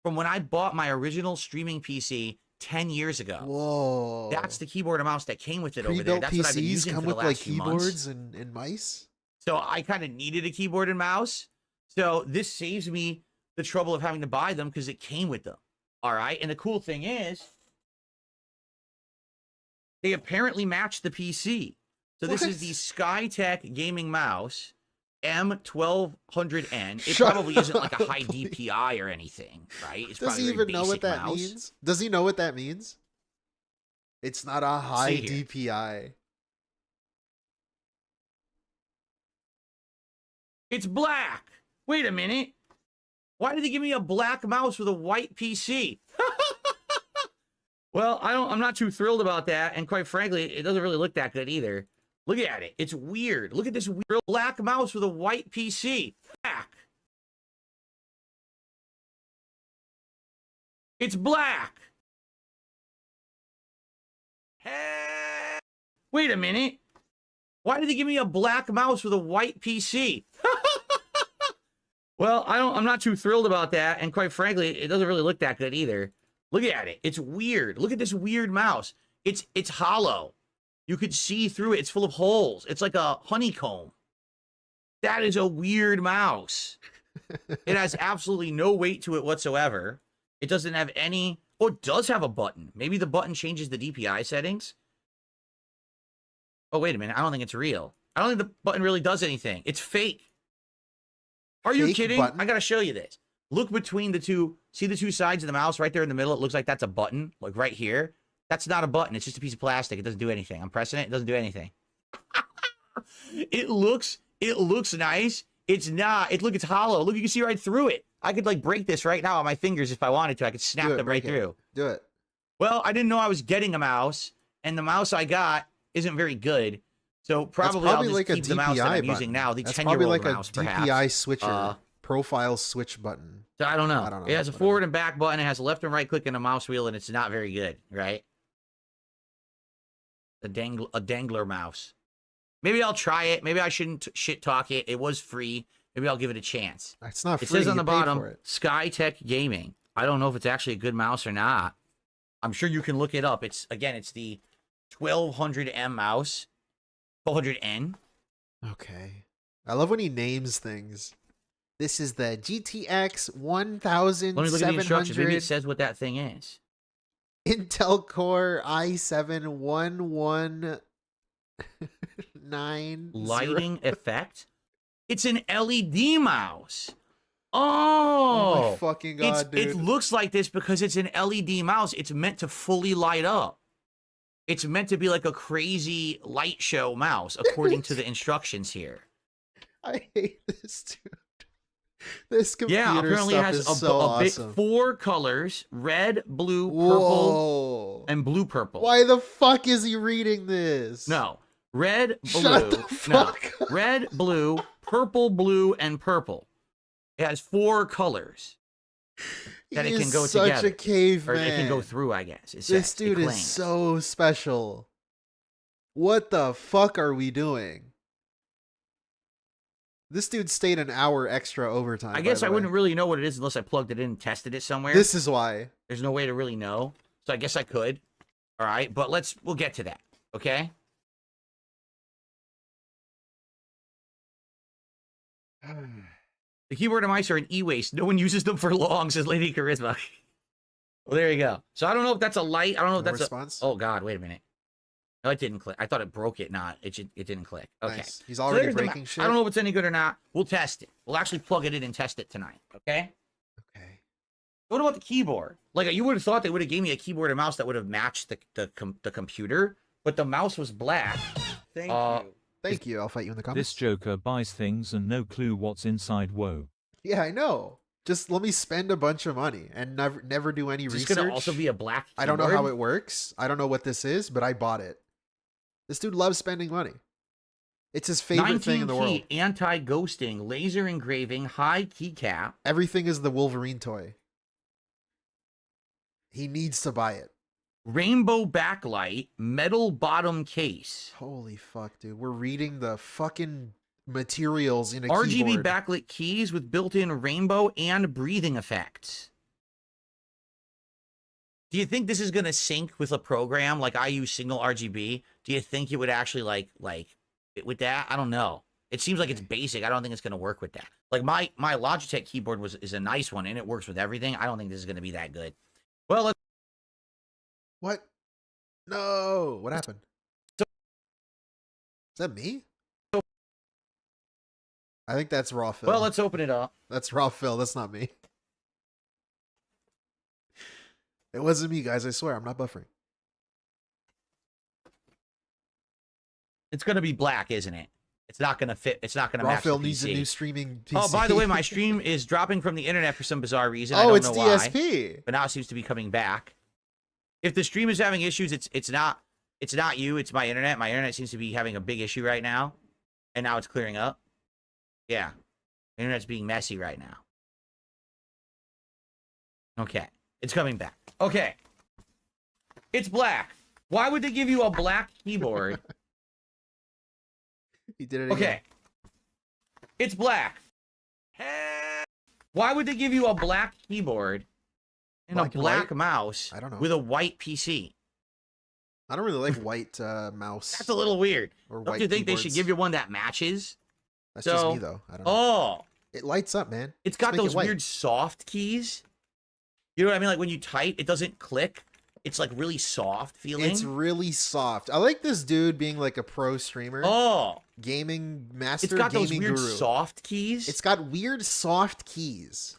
From when I bought my original streaming PC 10 years ago. Whoa. That's the keyboard and mouse that came with it over there. Pre-built That's what I've been PCs using come for the with last like few months. keyboards and mice? So I kind of needed a keyboard and mouse. So this saves me the trouble of having to buy them because it came with them. All right. And the cool thing is, they apparently match the PC. So this is the SkyTech gaming mouse M1200N. It Shut probably isn't like a up, high please. DPI or anything, right? It's Does probably he a very even know what basic that mouse. means? Does he know what that means? It's not a high see here. DPI. It's black. Wait a minute. Why did they give me a black mouse with a white PC? Well, I'm not too thrilled about that, and quite frankly, it doesn't really look that good either. Look at it. It's weird. Look at this weird black mouse with a white PC. Black. It's black. Hey. Wait a minute. Why did they give me a black mouse with a white PC? Well, I'm not too thrilled about that, and quite frankly, it doesn't really look that good either. Look at it. It's weird. Look at this weird mouse. It's hollow. You could see through it. It's full of holes. It's like a honeycomb. That is a weird mouse. It has absolutely no weight to it whatsoever. It doesn't have any... Oh, it does have a button. Maybe the button changes the DPI settings. Oh, wait a minute. I don't think it's real. I don't think the button really does anything. It's fake. Are you Fake kidding? button? I gotta show you this. Look between the two. See the two sides of the mouse right there in the middle? It looks like that's a button. Like right here. That's not a button. It's just a piece of plastic. It doesn't do anything. I'm pressing it. It doesn't do anything. It looks nice. It's not. Look, it's hollow. Look, you can see right through it. I could like break this right now on my fingers if I wanted to. I could snap Do it, them right break it. through. Do it. Well, I didn't know I was getting a mouse, and the mouse I got isn't very good. So probably I'll just like a keep the mouse that I'm DPI using button. now, the That's 10-year-old probably like mouse, a perhaps. DPI switcher, Uh, profile switch button. So I don't know. I don't know, It has a whatever. forward and back button. It has a left and right click and a mouse wheel, and it's not very good, right? A dangler mouse. Maybe I'll try it. Maybe I shouldn't shit talk it. It was free. Maybe I'll give it a chance. It's not It free. says on you the paid bottom, for it. SkyTech Gaming. I don't know if it's actually a good mouse or not. I'm sure you can look it up. It's the 1200M mouse. 1200N. Okay. I love when he names things. This is the GTX Let me look at the instructions. Maybe it 1700 says what that thing is. Intel Core i7 1190. Lighting effect. It's an LED mouse. Oh my Oh, fucking god, dude. it looks like this because it's an LED mouse. It's meant to fully light up. It's meant to be like a crazy light show mouse, according to the instructions here. I hate this, dude. This computer Yeah, apparently it stuff has is a, so a bit awesome. 4 colors: red, blue, purple, Whoa. and blue purple. Why the fuck is he reading this? No, red, blue, Shut the fuck up. red, blue, blue, and purple. It has 4 colors that He it can is go such together, a caveman. or it can go through. I guess it This says. dude It is claims. so special. What the fuck are we doing? This dude stayed an hour extra overtime. I guess by I the way. wouldn't really know what it is unless I plugged it in and tested it somewhere. This is why. There's no way to really know, so I guess I could. All right, but we'll get to that. Okay. The keyboard and mice are an e-waste. No one uses them for long, says Lady Charisma. Well, there you go. So I don't know if that's a light. I don't know if No that's response? a. Oh God, wait a minute. No, it didn't click. I thought it broke it. Not it. It didn't click. Okay. Nice. He's So already there's the breaking mouse. shit. I don't know if it's any good or not. We'll test it. We'll actually plug it in and test it tonight. Okay. Okay. What about the keyboard? Like you would have thought they would have gave me a keyboard and mouse that would have matched the computer, but the mouse was black. Thank Uh, you. Thank you. I'll fight you in the comments. This joker buys things and no clue what's inside. Whoa. Yeah, I know. Just let me spend a bunch of money and never do any Is this research. gonna also be a black keyboard? I don't know how it works. I don't know what this is, but I bought it. This dude loves spending money. It's his favorite thing in the world. key, anti-ghosting, laser engraving, high keycap. Everything is the Wolverine toy. He needs to buy it. Rainbow backlight, metal bottom case. Holy fuck, dude. We're reading the fucking materials in a RGB keyboard. backlit keys with built-in rainbow and breathing effects. Do you think this is going to sync with a program like I use Signal RGB? Do you think it would actually like fit with that? I don't know. It seems like it's basic. I don't think it's going to work with that. Like my Logitech keyboard is a nice one and it works with everything. I don't think this is going to be that good. Well, let's What? No. What happened? So- Is that me? I think that's raw Phil. well, let's open it up. That's raw Phil. That's not me. It wasn't me, guys. I swear. I'm not buffering. It's going to be black, isn't it? It's not going to fit. It's not going to Raw match Phil the needs a PC. new streaming PC. Oh, by the way, my stream is dropping from the internet for some bizarre reason. I Oh, don't it's know why, DSP. but now it seems to be coming back. If the stream is having issues, it's not you. It's my internet. My internet seems to be having a big issue right now, and now it's clearing up. Yeah, internet's being messy right now. Okay, it's coming back. Okay, it's black. Why would they give you a black keyboard? He did it again. Okay. It's black. Why would they give you a black keyboard and Black a and black white? mouse I don't know. with a white PC? I don't really like white mouse. That's a little weird. Or Don't white you think they should keyboards. give you one that matches? That's just so- me, though. I don't know. Oh, It lights up, man. it's got make it those white. weird soft keys. You know what I mean? Like when you type, it doesn't click. It's like really soft feeling. It's really soft. I like this dude being like a pro streamer. Oh, Gaming master, it's got those gaming weird guru. soft keys. It's got weird soft keys.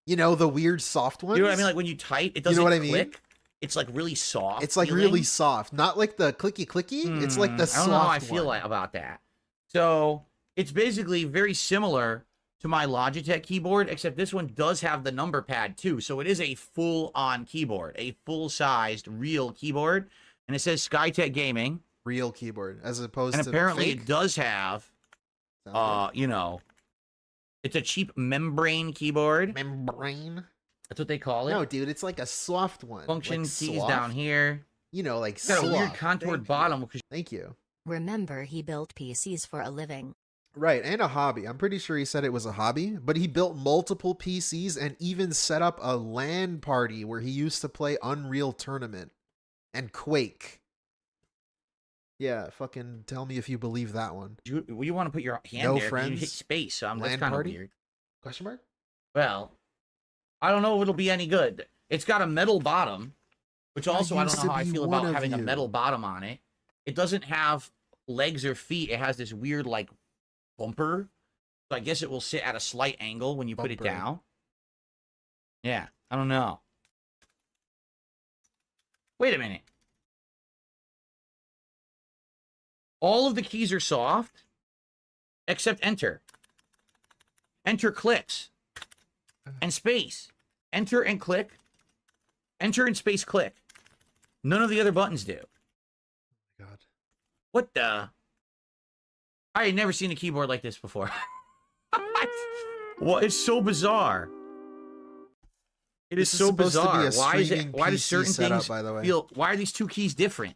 You know, the weird soft ones? You know what I mean? Like when you type, it doesn't know what I mean? click. It's like really soft. It's like feeling. really soft. Not like the clicky clicky. It's like the I soft don't know how I feel one. like about that. So it's basically very similar to my Logitech keyboard, except this one does have the number pad too. So it is a full-on keyboard, a full-sized real keyboard, and it says Skytech Gaming. Real keyboard, as opposed And to apparently fake. it does have, Sound you know, it's a cheap membrane keyboard. good. Membrane. That's what they call it. No, dude, it's like a soft one. Function like keys soft. down here. You know, like It's got a weird soft. contoured bottom. Because Thank you. Remember, he built PCs for a living. Right, and a hobby. I'm pretty sure he said it was a hobby, but he built multiple PCs and even set up a LAN party where he used to play Unreal Tournament and Quake. Yeah, fucking tell me if you believe that one. you want to put your hand No there, 'cause you hit friends? space. So that's LAN kind of party? weird. Question mark? Well, I don't know if it'll be any good. It's got a metal bottom, which also I don't know how I feel about having a metal bottom on it. It doesn't have legs or feet. It has this weird, like, bumper. So I guess it will sit at a slight angle when you put it down. Yeah, I don't know. Wait a minute. All of the keys are soft, except enter. Enter clicks. And space. Enter and click. Enter and space click. None of the other buttons do. God. What the? I had never seen a keyboard like this before. Well, it's so bizarre. It is so bizarre. Why is it? Why do certain things feel? Why are these two keys different?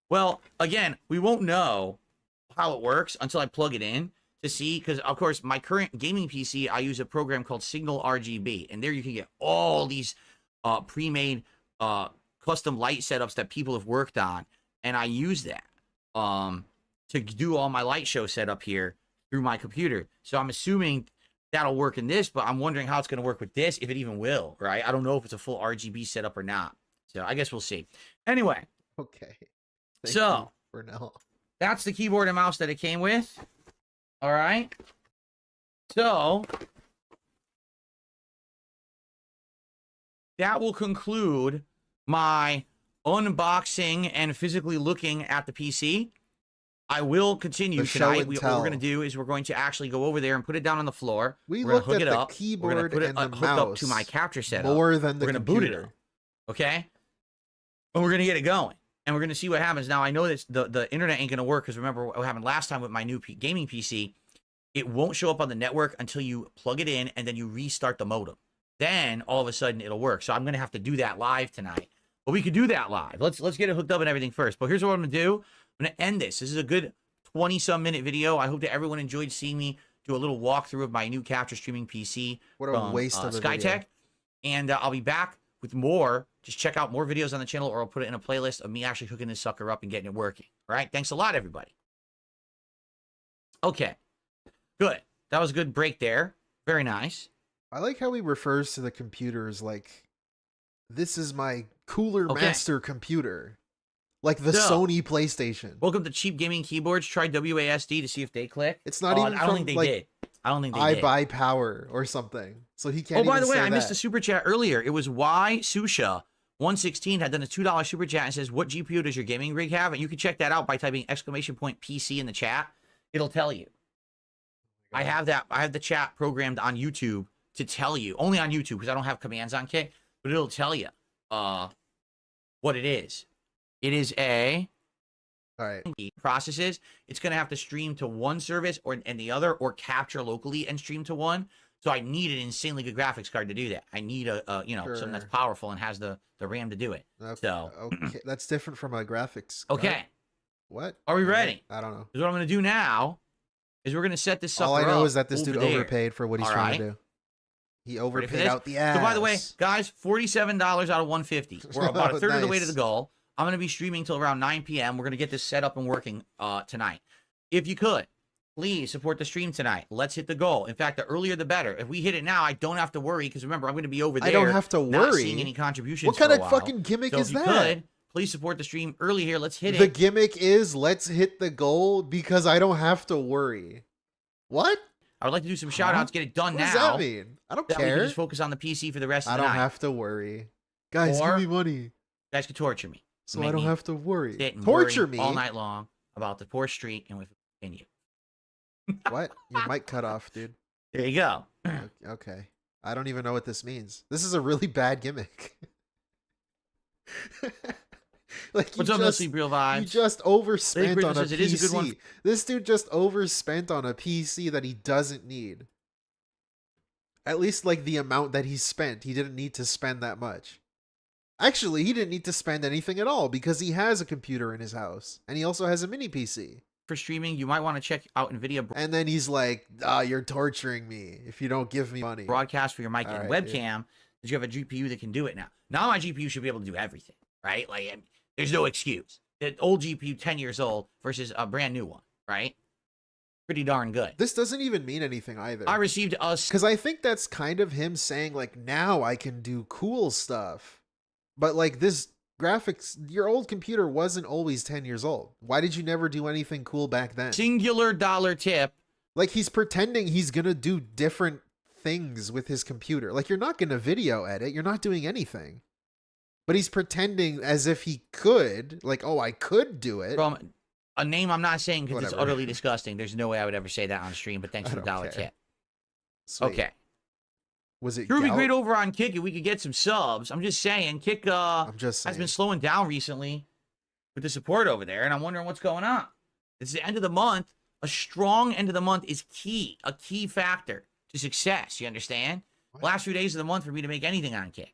Well, again, we won't know how it works until I plug it in to see. Because of course, my current gaming PC, I use a program called Signal RGB, and there you can get all these pre-made custom light setups that people have worked on, and I use that to do all my light show setup here through my computer. So I'm assuming that'll work in this, but I'm wondering how it's going to work with this, if it even will, right? I don't know if it's a full RGB setup or not. So I guess we'll see. Anyway. Okay. So for now, that's the keyboard and mouse that it came with. All right. So that will conclude my unboxing and physically looking at the PC. I will continue tonight. What we're going to do is we're going to actually go over there and put it down on the floor. We we're looked hook at it the up. keyboard we're going to put and it the hooked mouse up to my capture setup. More than the we're going to boot it up. Okay? And we're going to get it going. And we're going to see what happens. Now, I know that the internet ain't going to work because remember what happened last time with my new gaming PC. It won't show up on the network until you plug it in and then you restart the modem. Then, all of a sudden, it'll work. So I'm going to have to do that live tonight. But we could do that live. Let's get it hooked up and everything first. But here's what I'm going to do. I'm going to end this. This is a good 20-some minute video. I hope that everyone enjoyed seeing me do a little walkthrough of my new capture streaming PC. What a waste of a Skytech. video. And I'll be back with more. Just check out more videos on the channel, or I'll put it in a playlist of me actually hooking this sucker up and getting it working. All right? Thanks a lot, everybody. Okay. Good. That was a good break there. Very nice. I like how he refers to the computer as like, this is my cooler master computer. Like the Sony PlayStation. Welcome to Cheap Gaming Keyboards. Try WASD to see if they click. It's not even I don't think they did. I don't think they did. I buy power or something. So he can't. Oh, by the way, I missed a a super chat earlier. It was Y Susha 116 had done a $2 super chat and says, "What GPU does your gaming rig have?" And you can check that out by typing !PC in the chat. It'll tell you. I have that. I have the chat programmed on YouTube to tell you. Only on YouTube because I don't have commands on Kick, but it'll tell you what it is. It is a processes. It's going to have to stream to one service and the other, or capture locally and stream to one. So I need an insanely good graphics card to do that. I need a something that's powerful and has the RAM to do it. Okay. So okay, that's different from a graphics card. Okay. What? Are we ready? I don't know. Because what I'm going to do now is we're going to set this sucker up. All I know is that this dude overpaid for what he's trying to do. He Ready overpaid out the ass. So by the way, guys, $47 out of 150. We're about a third of the way to the goal. I'm going to be streaming till around 9 p.m. We're going to get this set up and working tonight. If you could, please support the stream tonight. Let's hit the goal. In fact, the earlier the better. If we hit it now, I don't have to worry because remember, I'm going to be over there. I don't have to worry. Not seeing any contributions. What kind of fucking gimmick is that? Could, please support the stream early here. Let's hit it. The gimmick is let's hit the goal because I don't have to worry. What? I would like to do some shout outs, get it done now. What does that mean? I don't care. We can just focus on the PC for the rest of the night. I don't have to worry. Guys, give me money. You guys can torture me. So I don't have to worry. Torture me all night long about the poor street and we continue. What? Your mic cut off, dude. There you go. Okay. I don't even know what this means. This is a really bad gimmick. Like what's up, Sleep Real Vibes? You just overspent on a PC. It is a good one. This dude just overspent on a PC that he doesn't need. At least like the amount that he spent. He didn't need to spend that much. Actually, he didn't need to spend anything at all because he has a computer in his house. And he also has a mini PC. For streaming, you might want to check out NVIDIA. And then he's like, you're torturing me if you don't give me money. Broadcast for your mic and webcam. That you have a GPU that can do it now. Now my GPU should be able to do everything, right? Like, there's no excuse. The old GPU, 10 years old, versus a brand new one, right? pretty darn good. This doesn't even mean anything either. I received us Because I think that's kind of him saying, like, now I can do cool stuff. But, like, this graphics, your old computer wasn't always 10 years old. Why did you never do anything cool back then? singular dollar tip. Like, he's pretending he's going to do different things with his computer. Like, you're not going to video edit. You're not doing anything. But he's pretending as if he could. Like, oh, I could do it. From a name I'm not saying because it's Whatever. utterly disgusting. There's no way I would ever say that on stream, but thanks I for the don't dollar care. tip. Sweet. Okay. Was it It would be gout? great over on Kick if we could get some subs. I'm just saying, Kick I'm just saying. has been slowing down recently with the support over there, and I'm wondering what's going on. It's the end of the month. A strong end of the month is key, a key factor to success. You understand? What? Last few days of the month for me to make anything on Kick.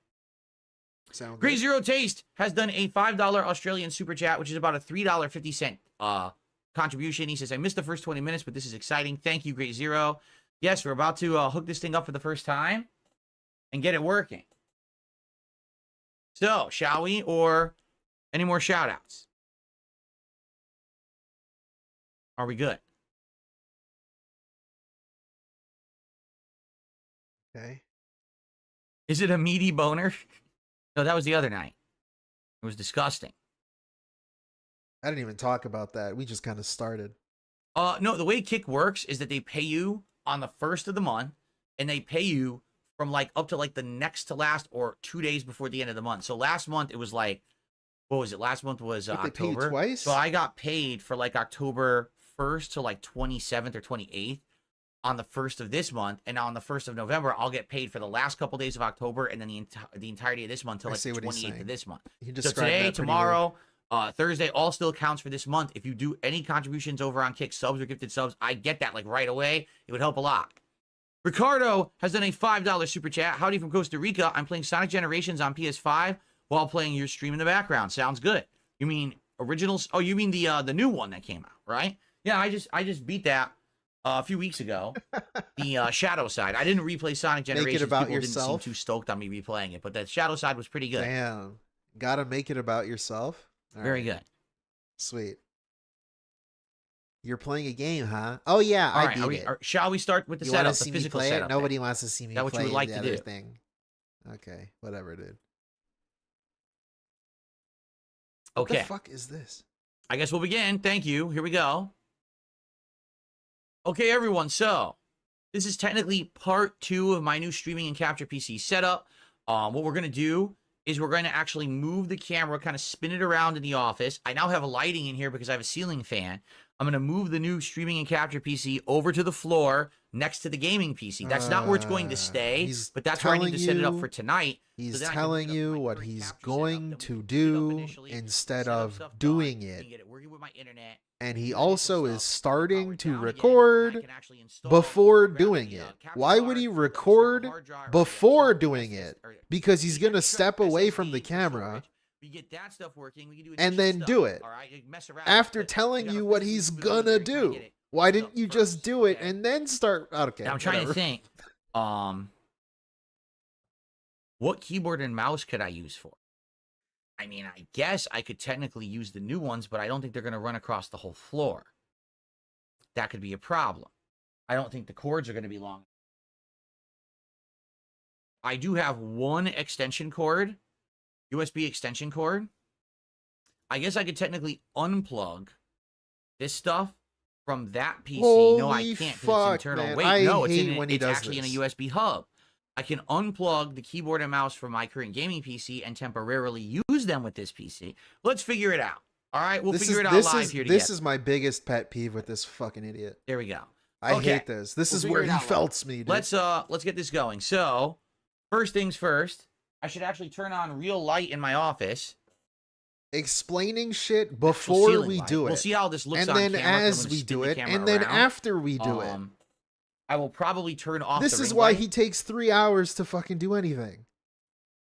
Sound Great good? Zero Taste has done a $5 Australian super chat, which is about a $3.50 contribution. He says, I missed the first 20 minutes, but this is exciting. Thank you, Great Zero. Yes, we're about to hook this thing up for the first time and get it working. So, shall we? Or any more shout outs? Are we good? Okay. Is it a meaty boner? No, that was the other night. It was disgusting. I didn't even talk about that. We just kind of started. No, the way Kick works is that they pay you on the first of the month, and they pay you from like up to like the next to last or 2 days before the end of the month. So last month it was like, what was it? Last month was But they pay you October. twice? So I got paid for like October 1st to like 27th or 28th on the 1st of this month, and on the 1st of November I'll get paid for the last couple days of October and then the entirety of this month till I like see the what he's 28th saying. of this month. You So described today, that pretty tomorrow, Thursday, all still counts for this month. If you do any contributions over on Kick, subs or gifted subs, I get that like right away. It would help a lot. Ricardo has done a $5 super chat. Howdy from Costa Rica. I'm playing Sonic Generations on PS5 while playing your stream in the background. Sounds good. You mean originals? Oh, you mean the new one that came out, right? Yeah, I just beat that a few weeks ago. The Shadow side. I didn't replay Sonic Make it Generations. about People yourself? didn't seem too stoked on me replaying it, but the Shadow side was pretty good. Damn. Gotta make it about yourself. All Very right. good. Sweet. You're playing a game, huh? Oh yeah, All I right, beat it. shall we start with the You want setup, to the see me physical play setup? it? Nobody wants to see me Is that what you play would like the to other do? thing. Okay, whatever, dude. What Okay. the fuck is this? I guess we'll begin. Thank you. Here we go. Okay, everyone. So, this is technically part 2 of my new streaming and capture PC setup. What we're going to do is we're going to actually move the camera, kind of spin it around in the office. I now have lighting in here because I have a ceiling fan. I'm going to move the new streaming and capture PC over to the floor next to the gaming PC. That's not where it's going to stay, He's but that's where I need to set it up telling for tonight. He's then I can telling hook up you my what current he's capture setup going that to we put up do initially, instead set up of stuff doing done, it. and get it working with my internet. And he Get also some is stuff starting powered to down again, record and I can actually install, before grab doing the, it. capture Why card, would he external record hard drive, or the before external doing SS it? or Because he's the going to extra step away from the SSD for camera storage. We get that stuff working. We can do and additional then stuff, do it. all right? You mess around after with it. telling We gotta you what physically he's move it over there gonna and kinda do. get it Why hooked didn't up you just first, do it okay? and then start? Okay, Now I'm trying to whatever. think. What keyboard and mouse could I use for? I mean, I guess I could technically use the new ones, but I don't think they're going to run across the whole floor. That could be a problem. I don't think the cords are going to be long. I do have one extension cord, USB extension cord. I guess I could technically unplug this stuff from that PC. No, I Holy can't because fuck, it's internal. man. Wait, I no, it's hate in when he it's does actually this. in a USB hub. I can unplug the keyboard and mouse from my current gaming PC and temporarily use them with this PC. Let's figure it out. All right, we'll figure it out live here together. This is my biggest pet peeve with this fucking idiot. There we go. I Okay. hate this. This We'll is figure where it he out live. felts me, dude. Let's get this going. So, first things first, I should actually turn on real light in my office. Explaining shit Actual before ceiling we light. do it. We'll see how this looks and on then camera, 'cause I'm as gonna we spin do the it, camera and then around. after we do it. I will probably turn off This the is ring why light. he takes 3 hours to fucking do anything.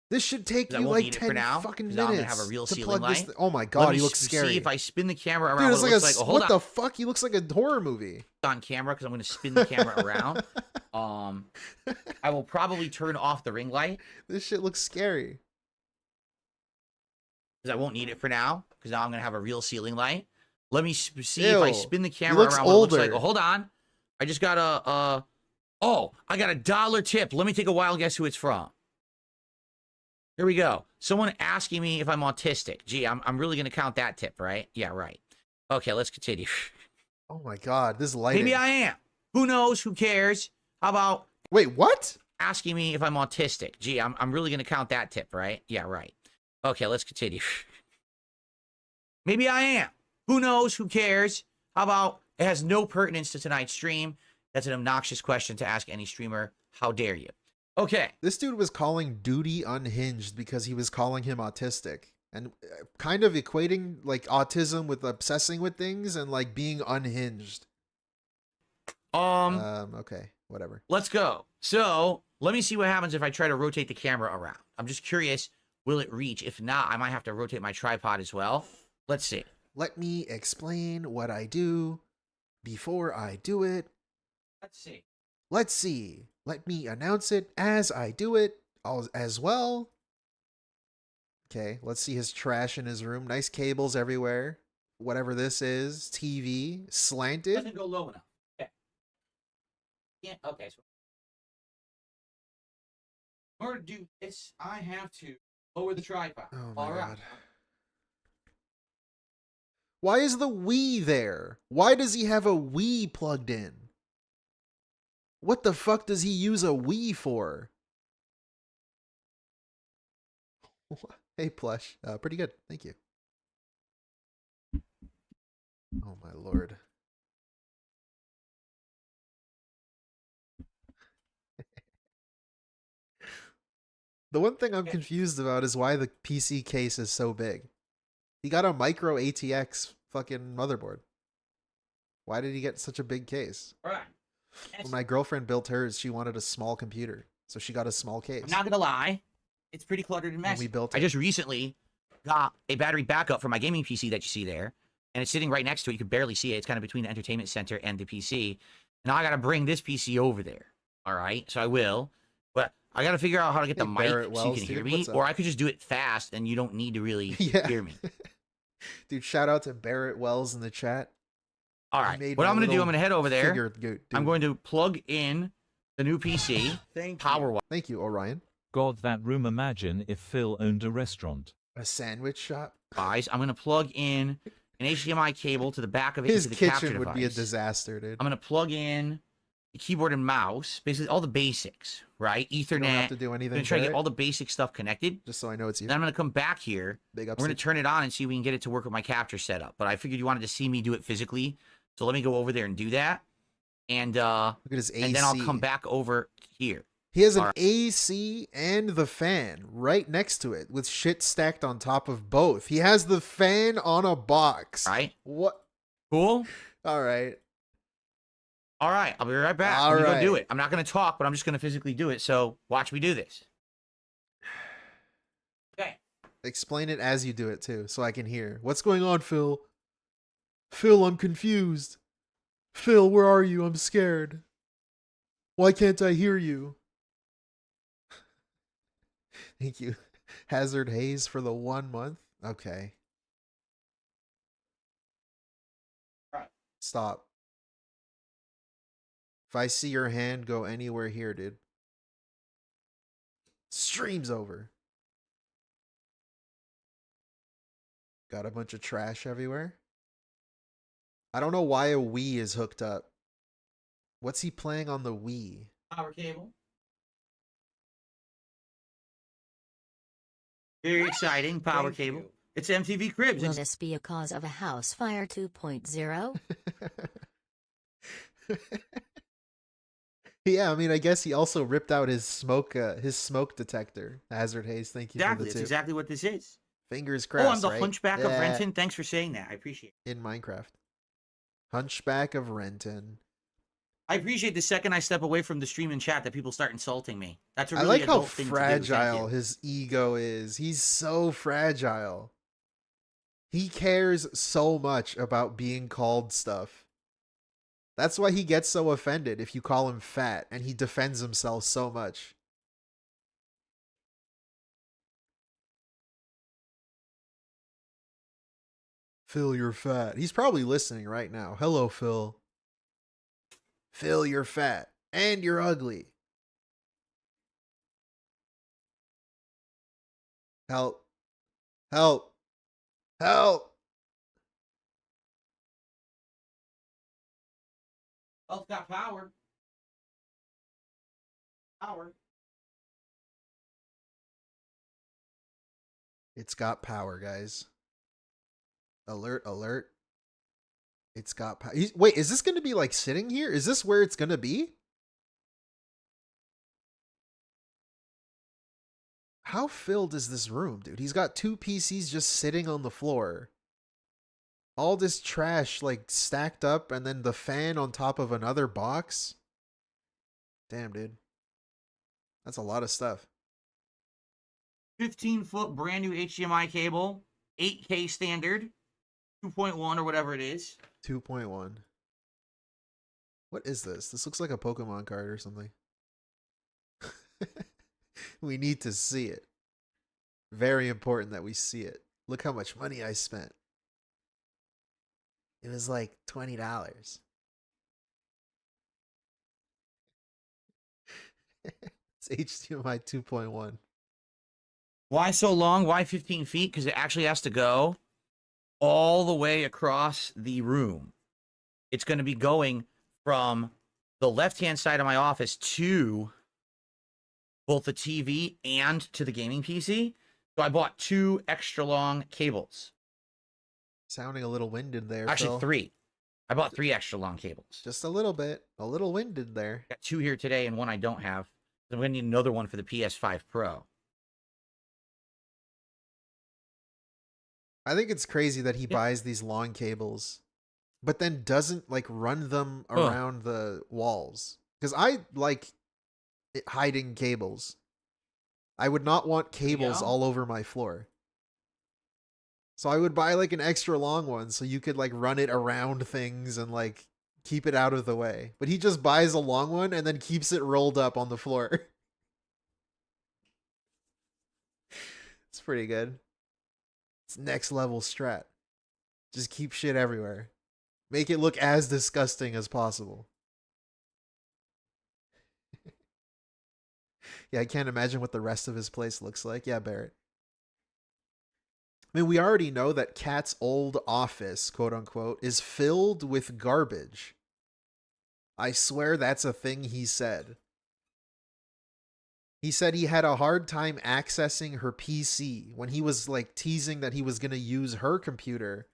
This should take 'Cause I you won't like need it for 10 now, fucking 'cause minutes I'm gonna have a real to ceiling plug this. light. Oh my Let god, me he looks see scary. if I spin the camera around. Dude, what it's it like looks like. Oh, hold what on. the fuck? He looks like a horror movie. On camera because I'm going to spin the camera around. I will probably turn off the ring light This shit looks scary. because I won't need it for now because now I'm going to have a real ceiling light. Let me see if I Ew. spin the He camera looks around what it looks like. older. Oh, hold on. I just got oh, I got $1 tip. Let me take a wild guess who it's from. Here we go. Someone asking me if I'm autistic. Gee, I'm really going to count that tip, right? Yeah, right. Okay, let's continue. Oh my god, this lighting. Maybe I am. Who knows? Who cares? How about Wait, what? asking me if I'm autistic? Gee, I'm really going to count that tip, right? Yeah, right. Okay, let's continue. Maybe I am. Who knows? Who cares? How about it has no pertinence to tonight's stream? That's an obnoxious question to ask any streamer. How dare you? Okay. This dude was calling Duty unhinged because he was calling him autistic. And kind of equating like autism with obsessing with things and like being unhinged. Okay, whatever. Let's go. So let me see what happens if I try to rotate the camera around. I'm just curious, will it reach? If not, I might have to rotate my tripod as well. Let's see. Let me explain what I do before I do it. Let's see. Let's see. Let me announce it as I do it as well. Okay, let's see his trash in his room. Nice cables everywhere. Whatever this is. TV. Slanted. Doesn't go low enough. Okay. Yeah, okay. So in order to do this, I have to lower the tripod. Oh my All right. god. Why is the Wii there? Why does he have a Wii plugged in? What the fuck does he use a Wii for? Hey, Plush. Pretty good. Thank you. Oh, my lord. The one thing I'm confused about is why the PC case is so big. He got a micro ATX fucking motherboard. Why did he get such a big case? All right. When my girlfriend built hers, she wanted a small computer. So she got a small case. I'm not going to lie. It's pretty cluttered and When messy. we built it. I just recently got a battery backup for my gaming PC that you see there. And it's sitting right next to it. You can barely see it. It's kind of between the entertainment center and the PC. Now I got to bring this PC over there. All right. So I will. But I got to figure out how to get the mic Barrett so you Wells, can hear dude, me. what's up? Or I could just do it fast and you don't need to really Yeah. hear me. Dude, shout out to Barrett Wells in the chat. All He right. made What my I'm going to do, little I'm going to head over there. figure dude. I'm going to plug in the new PC. Power wise. Thank you, Orion. God, that room. Imagine if Phil owned a restaurant. A sandwich shop. I'm going to plug in an HDMI cable to the back of it His into the capture kitchen would be a device. disaster, dude. I'm going to plug in the keyboard and mouse, basically all the basics, right? You Ethernet. don't have to do I'm anything. going to try to get Barrett, all the basic stuff connected. just so I know it's you. Then I'm going to come back here. Big We're ups. going to turn it on and see if we can get it to work with my capture setup. But I figured you wanted to see me do it physically. So let me go over there and do that. And Look at his AC. and then I'll come back over here. He has an Alright. AC and the fan right next to it with shit stacked on top of both. He has the fan on a box. Right? What? Cool? All right. All right. I'll be right back. All I'm going to go do right. it. I'm not going to talk, but I'm just going to physically do it. So watch me do this. Okay. Explain it as you do it too, so I can hear. What's going on, Phil? Phil, I'm confused. Phil, where are you? I'm scared. Why can't I hear you? Thank you. Hazard Haze for the 1 month. Okay. Right. Stop. If I see your hand go anywhere here, dude. Stream's over. Got a bunch of trash everywhere. I don't know why a Wii is hooked up. What's he playing on the Wii? Power cable. Very exciting. Power Thank cable. you. It's MTV Cribs. Will It's this be a cause of a house fire 2.0? Yeah, I mean, I guess he also ripped out his smoke detector. Hazard Haze, thank you exactly. for the That's tip. exactly what this is. Fingers Oh, I'm crossed, the right? Hunchback of Yeah, Renton. Thanks for saying that. I appreciate it. in Minecraft. Hunchback of Renton. I appreciate the second I step away from the stream and chat that people start insulting me. That's a I really like how adult thing to do. Thank fragile you. his ego is. He's so fragile. He cares so much about being called stuff. That's why he gets so offended if you call him fat, and he defends himself so much. Phil, you're fat. He's probably listening right now. Hello, Phil. Phil, you're fat and you're ugly. Help. Help. Help. Oh, it's got power. Power. It's got power, guys. Alert, alert. It's got power. Wait, is this going to be like sitting here? Is this where it's going to be? How filled is this room, dude? He's got 2 PCs just sitting on the floor. All this trash like stacked up and then the fan on top of another box. Damn, dude. That's a lot of stuff. 15-foot brand new HDMI cable, 8K standard, 2.1 or whatever it is. 2.1. What is this? This looks like a Pokemon card or something. We need to see it. Very important that we see it. Look how much money I spent. It was like $20. It's HDMI 2.1. Why so long? Why 15 feet? Because it actually has to go all the way across the room. It's going to be going from the left-hand side of my office to both the TV and to the gaming PC. So I bought 2 extra long cables. Sounding a little winded there, Actually, Phil. 3. I bought 3 extra long cables. Just a little bit. A little winded there. Got 2 here today and 1 I don't have. I'm going to need another one for the PS5 Pro. I think it's crazy that he buys these long cables, but then doesn't like run them around the walls. Because I like hiding cables. I would not want cables all over my floor. So I would buy like an extra long one so you could like run it around things and like keep it out of the way. But he just buys a long one and then keeps it rolled up on the floor. It's pretty good. It's next level strat. Just keep shit everywhere. Make it look as disgusting as possible. Yeah, I can't imagine what the rest of his place looks like. Yeah, Barrett. I mean, we already know that Kat's old office, quote unquote, is filled with garbage. I swear that's a thing he said. He said he had a hard time accessing her PC when he was like teasing that he was going to use her computer.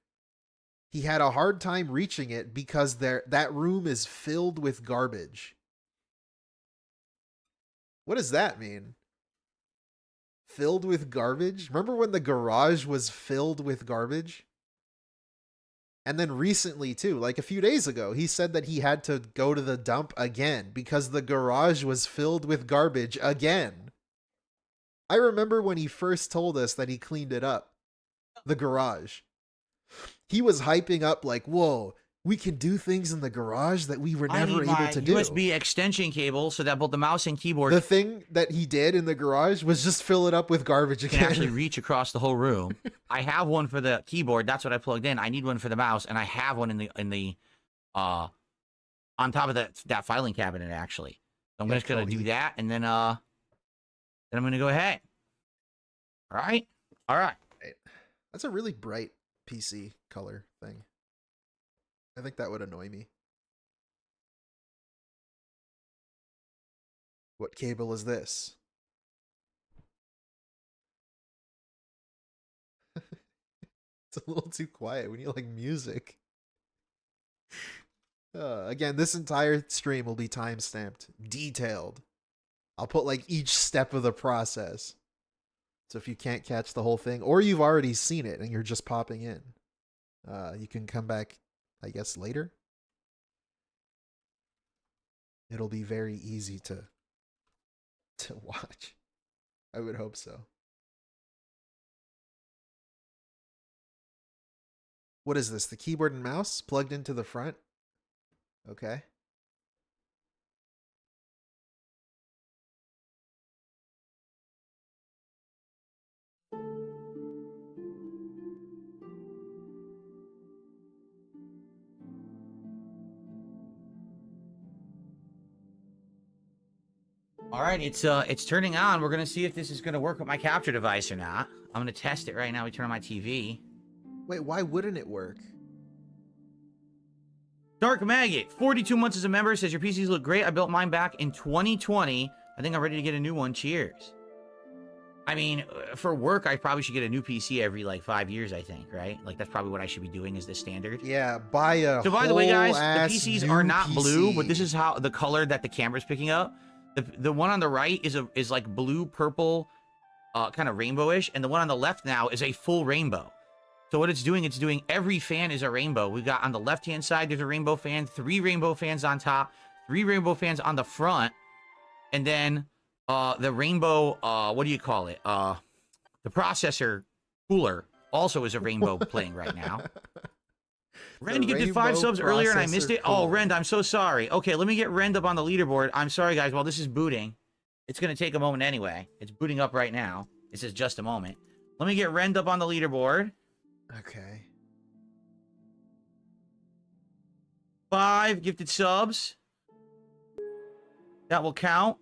He had a hard time reaching it because that room is filled with garbage. What does that mean? Filled with garbage? Remember when the garage was filled with garbage? And then recently too, like a few days ago, he said that he had to go to the dump again because the garage was filled with garbage again. I remember when he first told us that he cleaned it up, the garage. He was hyping up like, whoa, we can do things in the garage that we were never able to do. USB extension cable so that both the mouse and keyboard The thing that he did in the garage was just fill it up with garbage again. can actually reach across the whole room. I have one for the keyboard. That's what I plugged in. I need one for the mouse, and I have one in the on top of that filing cabinet actually. So I'm just gonna do that, and then I'm gonna go ahead. All right. That's a really bright PC color thing. I think that would annoy me. What cable is this? It's a little too quiet. We need like music. Again, this entire stream will be time-stamped, detailed. I'll put like each step of the process. So if you can't catch the whole thing, or you've already seen it and you're just popping in, you can come back, I guess, later. It'll be very easy to watch. I would hope so. What is this? The keyboard and mouse plugged into the front? Okay. All right, it's turning on. We're gonna see if this is gonna work with my capture device or not. I'm gonna test it right now. We turn on my TV. Wait, why wouldn't it work? Dark Maggot, 42 months as a member, says your PCs look great. I built mine back in 2020. I think I'm ready to get a new one. Cheers. I mean, for work, I probably should get a new PC every like 5 years, I think, right? Like that's probably what I should be doing is the standard. Yeah, buy a So by the way, guys, the PCs new are not PC. blue, but this is how the color that the camera's picking up. The one on the right is like blue, purple, kind of rainbowish, and the one on the left now is a full rainbow. So what it's doing every fan is a rainbow. We've got on the left-hand side, there's a rainbow fan, 3 rainbow fans on top, 3 rainbow fans on the front, and then the rainbow, what do you call it? The processor cooler also is a rainbow playing right now. Rend, you did 5 subs earlier and I missed it. Oh, Rend, I'm so sorry. Okay, let me get Rend up on the leaderboard. I'm sorry, guys. While this is booting, it's going to take a moment anyway. It's booting up right now. It says just a moment. Let me get Rend up on the leaderboard. Okay. 5 gifted subs. That will count.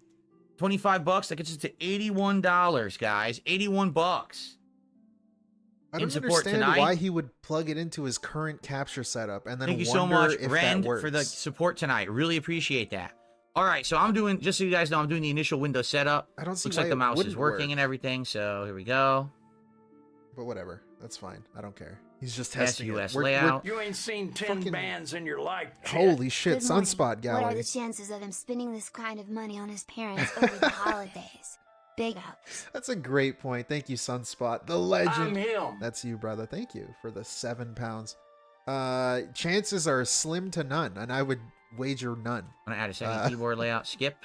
25 bucks. That gets us to $81, guys. 81 bucks. I don't understand why he would plug it into his current capture setup and then Thank you wonder so much, if Rand, that works. for the support tonight. Really appreciate that. All right, so I'm doing, just so you guys know, I'm doing the initial Windows setup. I don't see Looks why like the it mouse is wouldn't working work. and everything, so here we go. But whatever, that's fine. I don't care. He's just testing SUS it. layout. You ain't seen 10 fucking- bands in your life. Holy shit, Good morning. Sunspot What are Gallery. the chances of him spending this kind of money on his parents over the holidays? Big ups. That's a great point. Thank you, Sunspot, the I'm legend. him. That's you, brother. Thank you for the £7. Chances are slim to none, and I would wager none. I'm gonna add a second keyboard layout. Skip.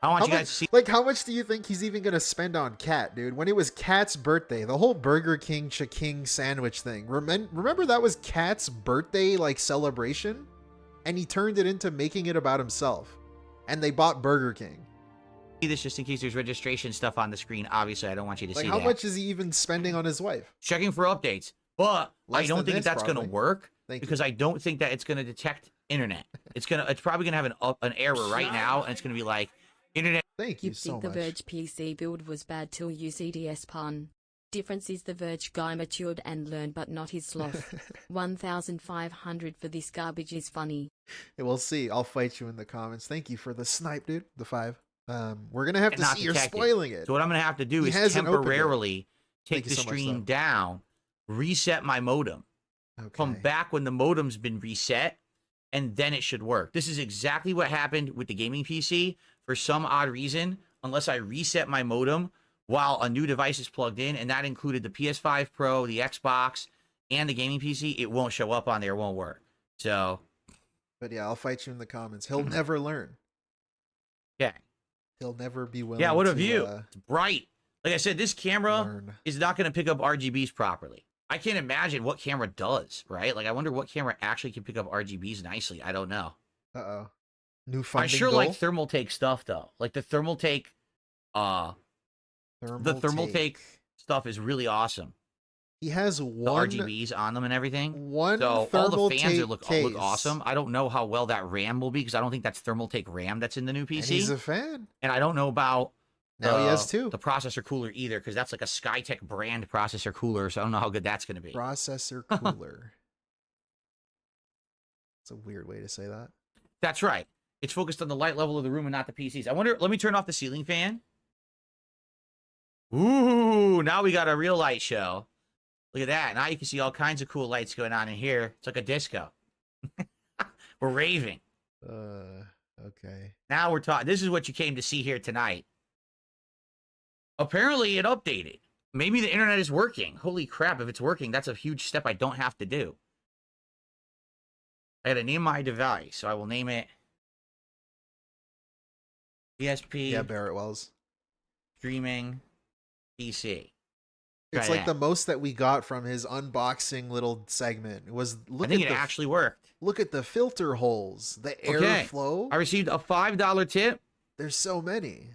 I want you guys to see. Like, how much do you think he's even gonna spend on Cat, dude? When it was Cat's birthday, the whole Burger King Cha-King sandwich thing. Remember that was Cat's birthday like celebration, and he turned it into making it about himself, and they bought Burger King. this just in case there's registration stuff on the screen. Obviously, I don't want you to Like, see how that. much is he even spending on his wife? Checking for updates, but Less I don't than think this, that's going to probably. work Thank you. because I don't think that it's going to detect internet. It's probably going to have an error right now, and it's going to be like internet. Thank you You so think the much. Verge PC build was bad till you see DS pun. Difference is the Verge guy matured and learned but not his sloth. 1,500 for this garbage is funny. We'll see. I'll fight you in the comments. Thank you for the snipe, dude. The 5. We're gonna have to Not see you're detected. spoiling it. So what I'm going to have to do He is hasn't opened it. temporarily take Thank you the so much, stream though. down, reset my modem, come back when the modem's been reset, and then it should work. This is exactly what happened with the gaming PC. For some odd reason, unless I reset my modem while a new device is plugged in, and that included the PS5 Pro, the Xbox, and the gaming PC, it won't show up on there, it won't work. So, But yeah, I'll fight you in the comments. He'll never learn. yeah. He'll never be willing. Yeah, what a to, view. It's bright. Like I said, this camera learn. is not going to pick up RGBs properly. I can't imagine what camera does, right? Like, I wonder what camera actually can pick up RGBs nicely. I don't know. Uh-oh. New funding I sure goal? like thermal take stuff, though. Like, the thermal take, the thermal take stuff is really awesome. He has The one RGBs on them and everything. one So all thermal the fans take are look case. awesome. I don't know how well that RAM will be because I don't think that's thermal take RAM that's in the new And PC. he's a fan. And I don't know about Now he has 2. the processor cooler either because that's like a Skytech brand processor cooler. So I don't know how good that's going to be. Processor cooler. It's a weird way to say that. That's right. It's focused on the light level of the room and not the PCs. I wonder, let me turn off the ceiling fan. Ooh, now we got a real light show. Look at that. Now you can see all kinds of cool lights going on in here. It's like a disco. We're raving. Okay. Now we're talking. This is what you came to see here tonight. Apparently it updated. Maybe the internet is working. Holy crap, if it's working, that's a huge step I don't have to do. I gotta name my device, so I will name it DSP Yeah, Barrett Wells. Streaming PC. It's Try like that. the most that we got from his unboxing little segment. It was I think it actually worked. look at the filter holes, the Okay. airflow. I received a $5 tip There's so many.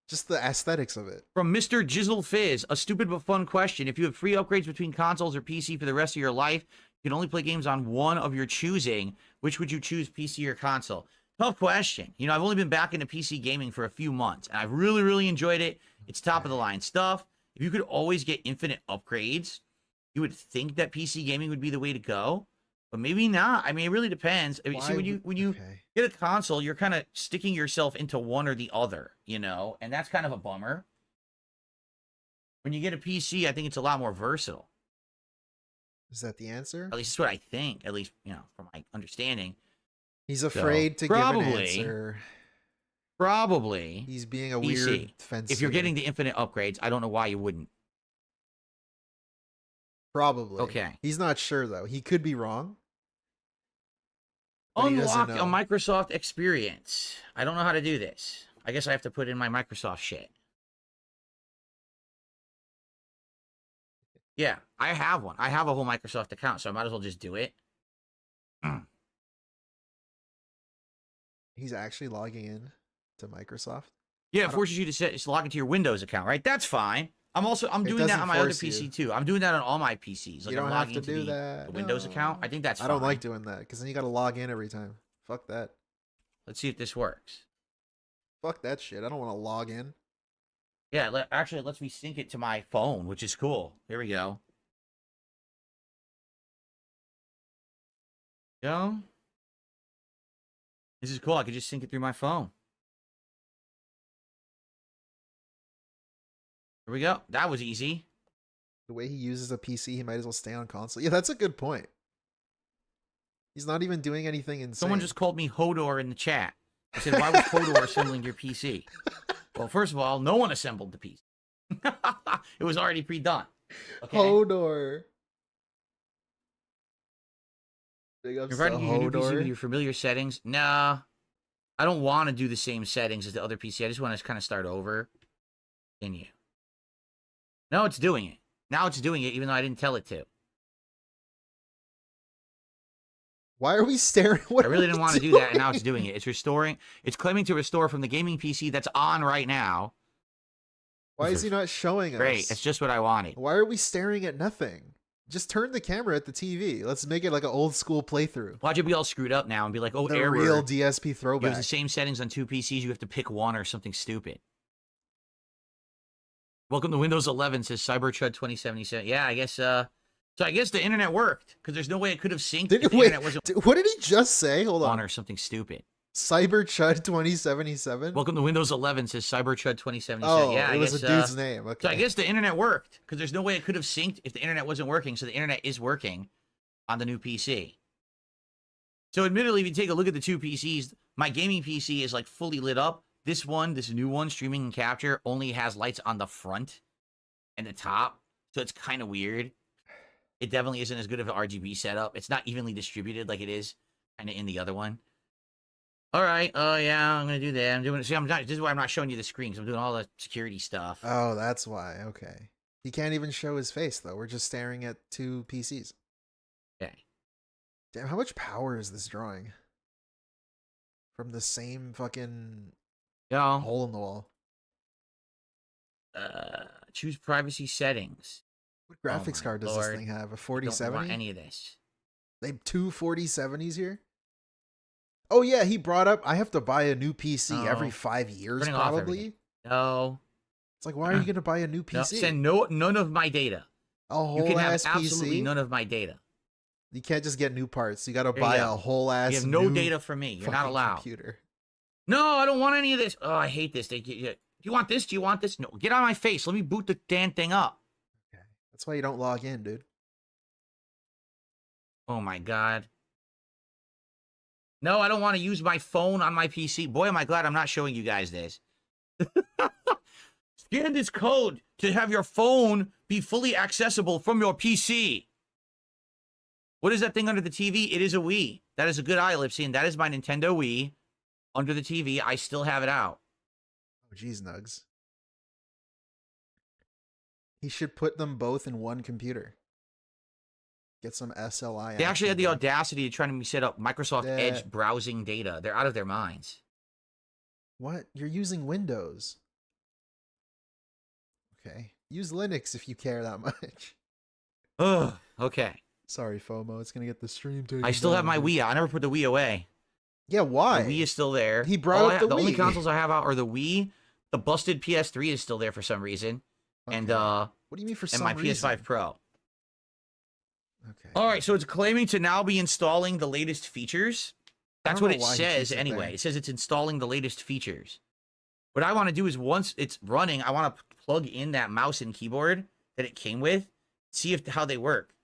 Just the aesthetics of it. from Mr. Jizzle Fizz. A stupid but fun question. If you have free upgrades between consoles or PC for the rest of your life, you can only play games on one of your choosing. Which would you choose, PC or console? Tough question. You know, I've only been back into PC gaming for a few months, and I've really, really enjoyed it. It's top of the line stuff. If you could always get infinite upgrades, you would think that PC gaming would be the way to go, but maybe not. I mean, it really depends. I mean, see, when you get a console, you're kind of sticking yourself into one or the other, you know, and that's kind of a bummer. When you get a PC, I think it's a lot more versatile. Is that the answer? At least that's what I think. At least, you know, from my understanding. He's afraid to give an answer. Probably. He's being a PC. weird fence. If you're getting the infinite upgrades, I don't know why you wouldn't. Probably. Okay. He's not sure though. He could be wrong. But he doesn't Unlock know. a Microsoft experience. I don't know how to do this. I guess I have to put in my Microsoft shit. Yeah, I have one. I have a whole Microsoft account, so I might as well just do it. He's actually logging in to Microsoft. Yeah, it forces you to log into your Windows account, right? That's fine. I'm doing that doesn't on my other force you. PC too. I'm doing that on all my PCs. Like You don't I'm have logging to into do the that. Windows No. account. I think that's I fine. don't like doing that because then you got to log in every time. Fuck that. Let's see if this works. Fuck that shit. I don't want to log in. Yeah, actually, it lets me sync it to my phone, which is cool. Here we go. Go. This is cool. I could just sync it through my phone. Here we go. That was easy. The way he uses a PC, he might as well stay on console. Yeah, that's a good point. He's not even doing anything insane. Someone just called me Hodor in the chat. I said, why was Hodor assembling your PC? Well, first of all, no one assembled the PC. It was already pre-done. Okay? Hodor. Big ups You're to running your new PC with Hodor. your familiar settings. Nah. I don't want to do the same settings as the other PC. I just want to kind of start over. Continue. No, it's doing it. Now it's doing it, even though I didn't tell it to. Why are we staring? I really didn't want to do that, and now it's doing it. It's restoring. It's claiming to restore from the gaming PC that's on right now. Why is he not showing us? Great. It's just what I wanted. Why are we staring at nothing? Just turn the camera at the TV. Let's make it like an old school playthrough. Watch it be all screwed up now and be like, oh, The error. real DSP You have throwback. the same settings on two PCs. You have to pick one or something stupid. Welcome to Windows 11, says CyberChud 2077. Yeah, I guess, so I guess the internet worked, because there's no way it could have synced if the internet wasn't What did he just say? Hold on on. or something stupid. CyberChud 2077? Welcome to Windows 11, says CyberChud 2077. Oh, yeah, it I was guess, a dude's name. Okay. So I guess the internet worked, because there's no way it could have synced if the internet wasn't working, so the internet is working on the new PC. So admittedly, if you take a look at the two PCs, my gaming PC is like fully lit up. This new one, Streaming and Capture, only has lights on the front and the top, so it's kind of weird. It definitely isn't as good of an RGB setup. It's not evenly distributed like it is kind of in the other one. All right. Oh, yeah, I'm going to do that. I'm doing it. See, this is why I'm not showing you the screens. I'm doing all the security stuff. Oh, that's why. Okay. He can't even show his face, though. We're just staring at two PCs. Okay. Damn, how much power is this drawing? From the same fucking Go. hole in the wall. Choose privacy settings. What graphics card does this thing have? A I don't 4070? want any of this. They have two 4070s here? Oh, yeah, he brought up I have to buy a new PC every 5 years, Turning off probably. everything. No. It's like, why are you going to buy a new No. PC? Send none of my data. A You can whole have ass absolutely PC? none of my data. You can't just get new parts. You got to There you buy go. a whole ass You have no new data for me. You're not fucking allowed. computer. No, I don't want any of this. Oh, I hate this. Do you want this? Do you want this? No, get out of my face. Let me boot the damn thing up. Okay. That's why you don't log in, dude. Oh my God. No, I don't want to use my phone on my PC. Boy, am I glad I'm not showing you guys this. Scan this code to have your phone be fully accessible from your PC. What is that thing under the TV? It is a Wii. That is a good eye-lipsy, and that is my Nintendo Wii under the TV. I still have it out. Oh, geez, Nugs. He should put them both in one computer. Get some SLI. They actually had the action audacity to try to set up Microsoft Yeah. Edge browsing data. They're out of their minds. going. What? You're using Windows. Okay. Use Linux if you care that much. Ugh. Okay. Sorry, FOMO. It's going to get the stream taken I still have down, my dude. Wii out. I never put the Wii away. Yeah, why? The Wii is still there. He brought up the the only Wii. consoles I have out are the Wii, the busted PS3 is still there for some reason, and What do you mean for and some my reason? PS5 Pro. Okay. All right, so it's claiming to now be installing the latest features. That's don't what know it why he says keeps it anyway. there. It says it's installing the latest features. What I want to do is once it's running, I want to plug in that mouse and keyboard that it came with, see how they work.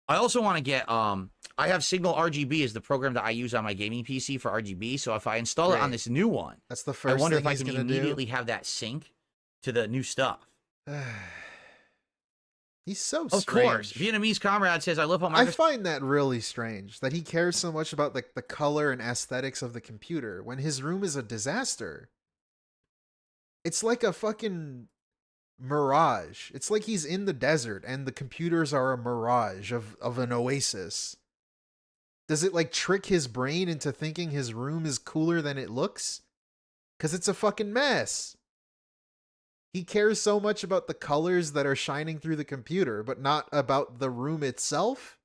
I also want to get I have Signal RGB as the program that I use on my gaming PC for RGB. So if I install it on Great. this new one, That's the I first wonder thing if I he's can gonna immediately have that sync to the new stuff. do. He's so Of strange. course, Vietnamese comrade says, "I love how I Microsoft." find that really strange that he cares so much about the color and aesthetics of the computer when his room is a disaster. It's like a fucking mirage. It's like he's in the desert and the computers are a mirage of an oasis. Does it like trick his brain into thinking his room is cooler than it looks? Because it's a fucking mess. He cares so much about the colors that are shining through the computer, but not about the room itself.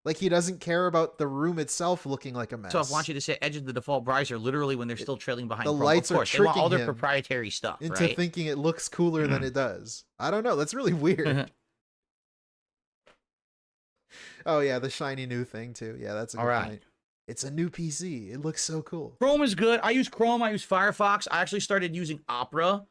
Like he doesn't care about the room itself looking like a mess. So I want you to set edge of the default browser literally when they're still trailing behind the Chrome. lights of are course, they want all tricking their him proprietary stuff, into right? thinking it looks cooler than it does. I don't know. That's really weird. Oh yeah, the shiny new thing too. Yeah, that's a good All right. point. It's a new PC. It looks so cool. Chrome is good. I use Chrome. I use Firefox. I actually started using Opera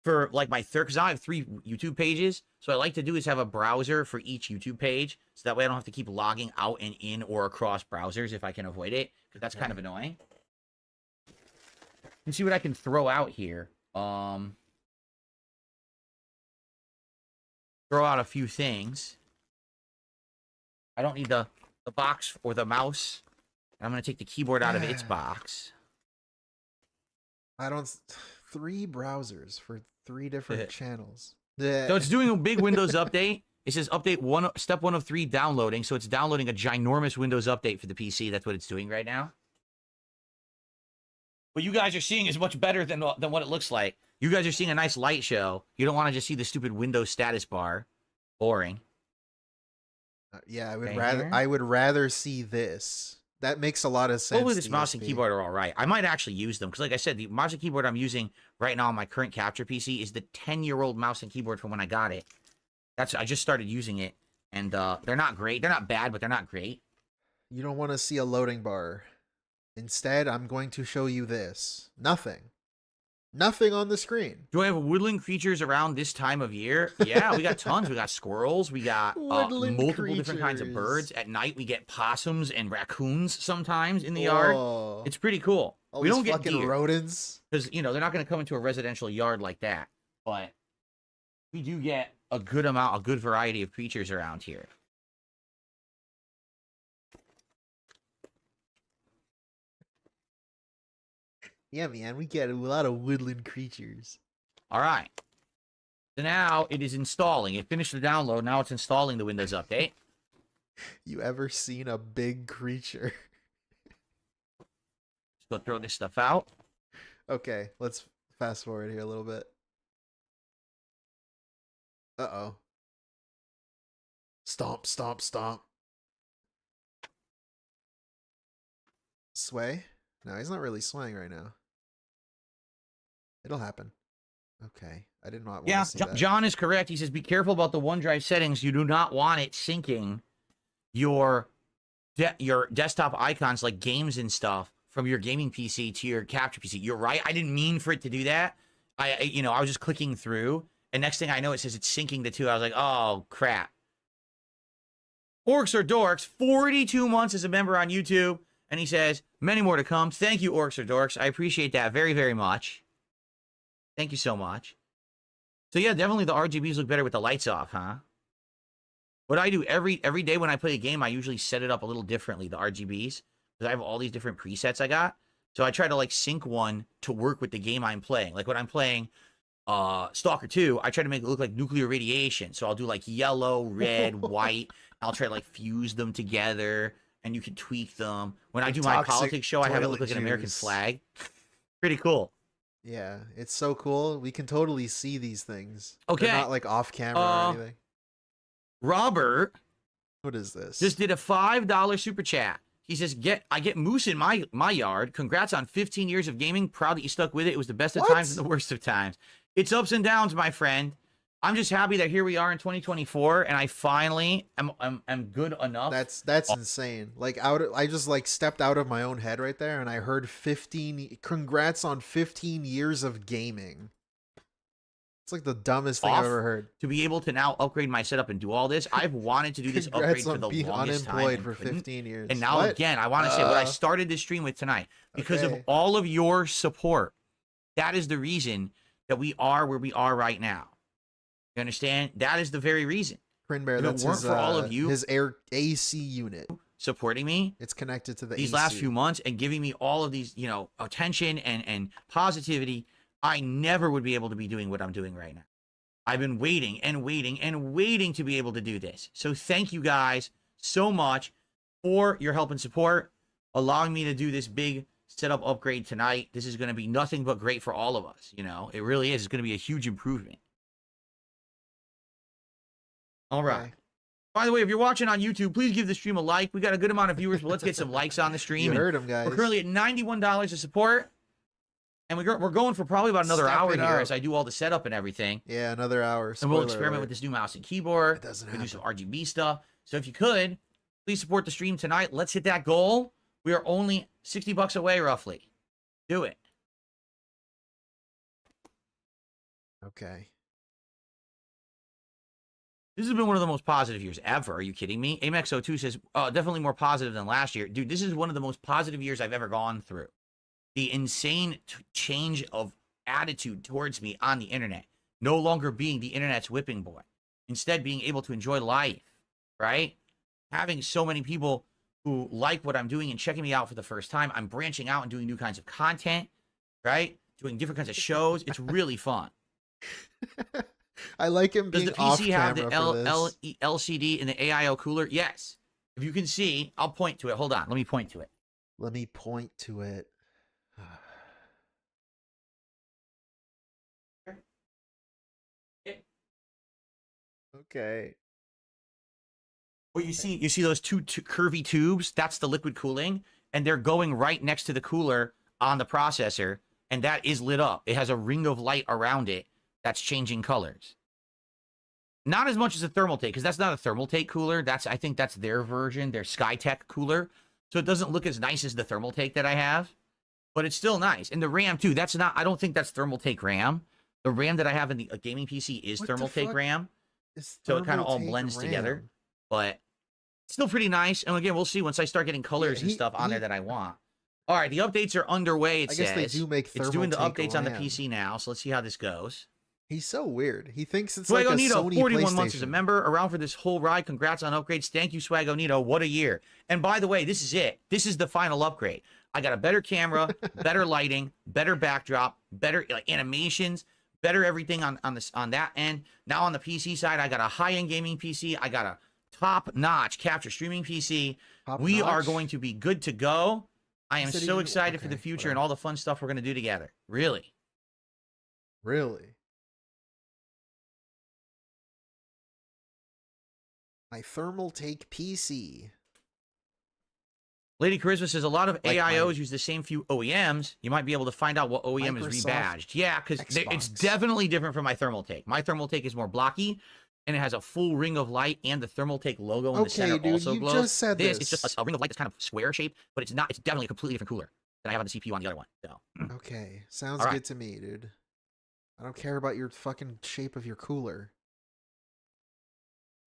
for like my third, because I have 3 YouTube pages. So what I like to do is have a browser for each YouTube page. So that way I don't have to keep logging out and in or across browsers if I can avoid it. Because that's kind of annoying. Let's see what I can throw out here. Throw out a few things. I don't need the box or the mouse. I'm going to take the keyboard out of its box. I don't. 3 browsers for 3 different channels. So it's doing a big Windows update. It says update step 1 of 3 downloading. So it's downloading a ginormous Windows update for the PC. That's what it's doing right now. What you guys are seeing is much better than what it looks like. You guys are seeing a nice light show. You don't want to just see the stupid Windows status bar. Boring. Yeah, Okay, I would rather see this. That makes a lot of sense. Hopefully this mouse and DSP. keyboard are all right. I might actually use them because, like I said, the mouse and keyboard I'm using right now on my current capture PC is the 10-year-old mouse and keyboard from when I got it. I just started using it, and they're not great. They're not bad, but they're not great. You don't want to see a loading bar. Instead, I'm going to show you this. Nothing. Nothing on the screen. Do I have woodland creatures around this time of year? Yeah, we got tons. We got squirrels. We got Woodland multiple different kinds of creatures. birds. At night, we get possums and raccoons sometimes in the yard. Whoa. It's pretty cool. All We these don't get fucking deer rodents. because, they're not going to come into a residential yard like that. But we do get a good variety of creatures around here. Yeah, man, we get a lot of woodland creatures. All right. So now it is installing. It finished the download. Now it's installing the Windows Update. You ever seen a big creature? Let's go throw this stuff out. Okay, let's fast forward here a little bit. Uh-oh. Stomp, stomp, stomp. Sway? No, he's not really swaying right now. It'll happen. Okay. I did not want Yeah, to see that. John is correct. He says, be careful about the OneDrive settings. You do not want it syncing your desktop icons like games and stuff from your gaming PC to your capture PC. You're right. I didn't mean for it to do that. I was just clicking through, and next thing I know, it says it's syncing the two. I was like, oh, crap. Orcs or Dorks, 42 months as a member on YouTube, and he says, many more to come. Thank you, Orcs or Dorks. I appreciate that very, very much. Thank you so much. So yeah, definitely the RGBs look better with the lights off, huh? What I do every day when I play a game, I usually set it up a little differently, the RGBs, because I have all these different presets I got. So I try to like sync one to work with the game I'm playing. Like when I'm playing Stalker 2, I try to make it look like nuclear radiation. So I'll do like yellow, red, white. I'll try to like fuse them together, and you can tweak them. When I do my Toxic politics show, I have it look toilet like an American juice. flag. Pretty cool. Yeah, it's so cool. We can totally see these things. Okay. They're not like off camera or anything. Robert What is this? just did a $5 super chat. He says, I get moose in my yard. Congrats on 15 years of gaming. Proud that you stuck with it. It was the best of What? times and the worst of times. It's ups and downs, my friend. I'm just happy that here we are in 2024, and I finally am good enough. That's insane. Like I just like stepped out of my own head right there, and I heard 15. Congrats on 15 years of gaming. It's like the dumbest thing I've ever heard. To be able to now upgrade my setup and do all this, I've wanted to do this upgrade for the being longest time. unemployed for 15 years. And now again, I want to say what I started this stream with tonight because of all of your support. That is the reason that we are where we are right now. You understand? That is the very reason. Bear, if that's it weren't his, for all of you his air AC unit supporting me, it's connected to the these AC. last few months and giving me all of these, you know, attention and positivity, I never would be able to be doing what I'm doing right now. I've been waiting and waiting and waiting to be able to do this. So thank you guys so much for your help and support, allowing me to do this big setup upgrade tonight. This is going to be nothing but great for all of us. You know, it really is. It's going to be a huge improvement. All right. Okay. By the way, if you're watching on YouTube, please give the stream a like. We got a good amount of viewers, but let's get some likes on the stream. You heard him, guys. We're currently at $91 of support. And we're going for probably about another hour here as I do all the setup and everything. Yeah, another hour. And we'll experiment with this new mouse and keyboard. It doesn't We'll do happen. some RGB stuff. So if you could, please support the stream tonight. Let's hit that goal. We are only $60 away, roughly. Do it. Okay. This has been one of the most positive years ever. Are you kidding me? AMX02 says, definitely more positive than last year. Dude, this is one of the most positive years I've ever gone through. The insane change of attitude towards me on the internet. No longer being the internet's whipping boy. Instead, being able to enjoy life, right? Having so many people who like what I'm doing and checking me out for the first time. I'm branching out and doing new kinds of content, right? Doing different kinds of shows. It's really fun. I like him Does being the off PC have camera the for this. LCD in the AIO cooler? Yes. If you can see, I'll point to it. Hold on. Let me point to it. Let me point to it. Okay. Well, you see those two curvy tubes? That's the liquid cooling, and they're going right next to the cooler on the processor, and that is lit up. It has a ring of light around it that's changing colors. Not as much as a Thermaltake, because that's not a Thermaltake cooler. I think that's their version, their Skytech cooler. So it doesn't look as nice as the Thermaltake that I have, but it's still nice. And the RAM too. I don't think that's Thermaltake RAM. The RAM that I have in the gaming PC is What the Thermaltake fuck RAM. It's So it kind of all Thermaltake blends together. RAM. But still pretty nice. And again, we'll see once I start getting colors and stuff on there that I want. All right, the updates are underway, it I guess says. they do make It's doing the Thermaltake updates on the RAM. PC now, so let's see how this goes. He's so weird. He thinks it's like a Swagonito, Sony 41 PlayStation. months as a member, around for this whole ride. Congrats on upgrades. Thank you, Swagonito. What a year. And by the way, this is it. This is the final upgrade. I got a better camera, better lighting, better backdrop, better animations, better everything on that end. Now on the PC side, I got a high-end gaming PC. I got a top-notch capture streaming PC. We are going to be good to go. I am so excited for the future and all the fun stuff we're going to do together. Really. Really? My Thermaltake PC. Lady Charisma says a lot of Like AIOs use the same few OEMs. You might be able to find out what OEM is Microsoft, rebadged. Yeah, because it's Xbox. definitely different from my Thermaltake. My Thermaltake is more blocky, and it has a full ring of light, and the Thermaltake logo in the center dude, also you glows. just said It's this. just a ring of light that's kind of square shaped, but it's not. It's definitely a completely different cooler than I have on the CPU on the other one. So. Okay, sounds All right. good to me, dude. I don't care about your fucking shape of your cooler.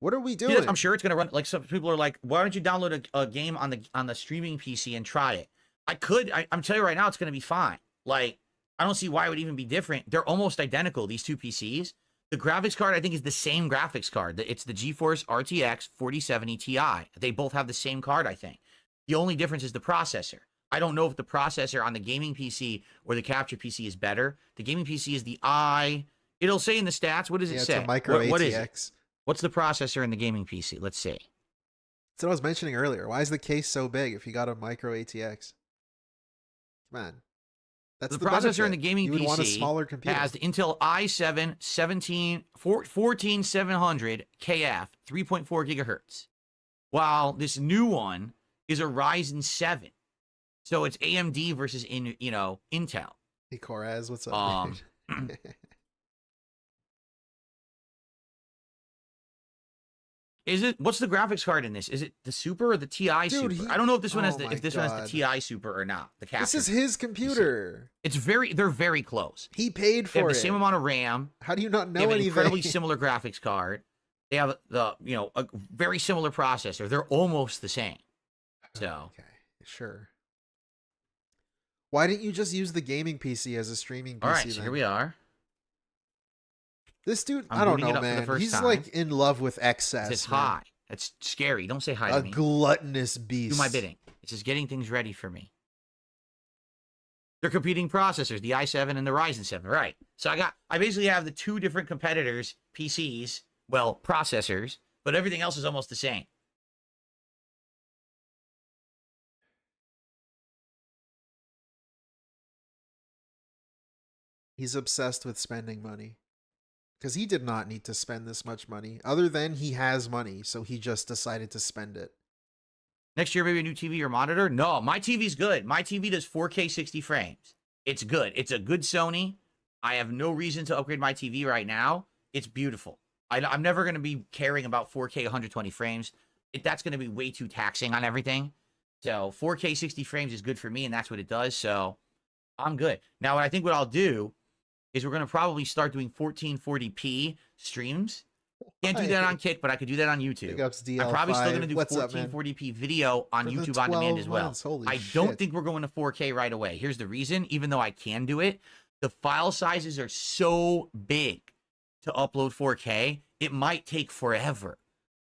What are we doing? Yeah, I'm sure it's gonna run. Like some people are like, why don't you download a game on the streaming PC and try it? I could. I'm telling you right now, it's gonna be fine. Like I don't see why it would even be different. They're almost identical. These two PCs. The graphics card I think is the same graphics card. It's the GeForce RTX 4070 Ti. They both have the same card. I think the only difference is the processor. I don't know if the processor on the gaming PC or the capture PC is better. The gaming PC is the i. It'll say in the stats. What does it say? It's a micro What is ATX. it? What's the processor in the gaming PC? Let's see. That's what I was mentioning earlier. Why is the case so big if you got a micro ATX? Come on. That's The processor in the benefit. gaming you would PC want a smaller computer. has the Intel i7 14700 KF 3.4 gigahertz. While this new one is a Ryzen 7. So it's AMD versus Intel. Hey, Coraz, what's up? dude? What's the graphics card in this? Is it the Super or the TI Dude, Super? I don't know if this one has oh if this one has the TI Super or not. The capture. This is his computer. They're very close. He paid They have for the it. same amount of RAM. How do you not They know have an anything? incredibly similar graphics card. They have a very similar processor. They're almost the same. So okay, sure. Why didn't you just use the gaming PC as a streaming PC? all right, so then? here we are. This dude, I'm I don't booting it know, up for the man. first He's time. like in love with excess. It's man. high. That's scary. Don't say hi to A me. gluttonous beast. Do my bidding. It's just getting things ready for me. They're competing processors, the i7 and the Ryzen 7, right? So I basically have the two different competitors' PCs, well, processors, but everything else is almost the same. He's obsessed with spending money. Because he did not need to spend this much money. Other than he has money, so he just decided to spend it. Next year, maybe a new TV or monitor? No, my TV's good. My TV does 4K 60 frames. It's good. It's a good Sony. I have no reason to upgrade my TV right now. It's beautiful. I'm never going to be caring about 4K 120 frames. That's going to be way too taxing on everything. So 4K 60 frames is good for me, and that's what it does. So I'm good. Now, I think what I'll do is we're going to probably start doing 1440p streams. Can't do that on Kick, but I could do that on YouTube. Big ups, I'm probably still going to do What's up, man? 1440p video on For the YouTube on demand 12 as well. months, holy I shit. don't think we're going to 4K right away. Here's the reason. Even though I can do it, the file sizes are so big to upload 4K, it might take forever.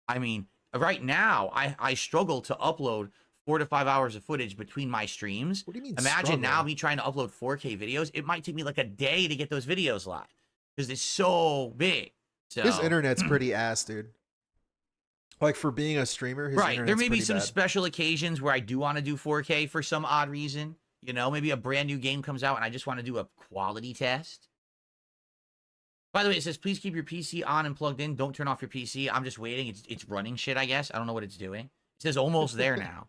I mean, right now, I struggle to upload 4 to 5 hours of footage between my streams. What do you mean Imagine now struggle? me trying to upload 4K videos. It might take me like a day to get those videos live because it's so big. So, His internet's pretty ass, dude. Like for being a streamer, his right. internet's There may be pretty some bad. special occasions where I do want to do 4K for some odd reason. You know, maybe a brand new game comes out and I just want to do a quality test. By the way, it says, please keep your PC on and plugged in. Don't turn off your PC. I'm just waiting. It's running shit, I guess. I don't know what it's doing. It says almost there now.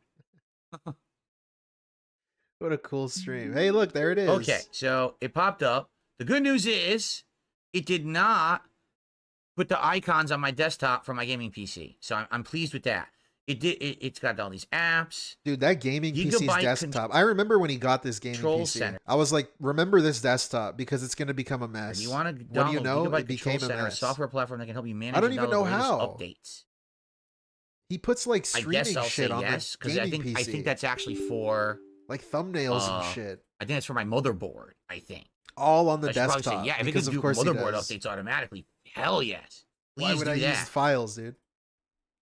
What a cool stream. Hey, look, there it is. Okay, so it popped up. The good news is it did not put the icons on my desktop for my gaming PC. So I'm pleased with that. It did. It's got all these apps. Dude, that gaming PC's Gigabyte desktop. I remember when he got this gaming Control PC. Center. I was like, remember this desktop because it's going to become a mess. If you want to download What do you know? Gigabyte It became Control a Center, a mess. software platform that can help you manage I don't and even download know the latest how. updates. He puts like I streaming guess I'll shit say on yes the because gaming I PC. think that's actually for like thumbnails and shit. I think that's for my motherboard. I think All on the I should probably desktop. say, yeah. If it because can of do course he motherboard does. updates automatically, hell yes. Why Please would do I that. use files, dude?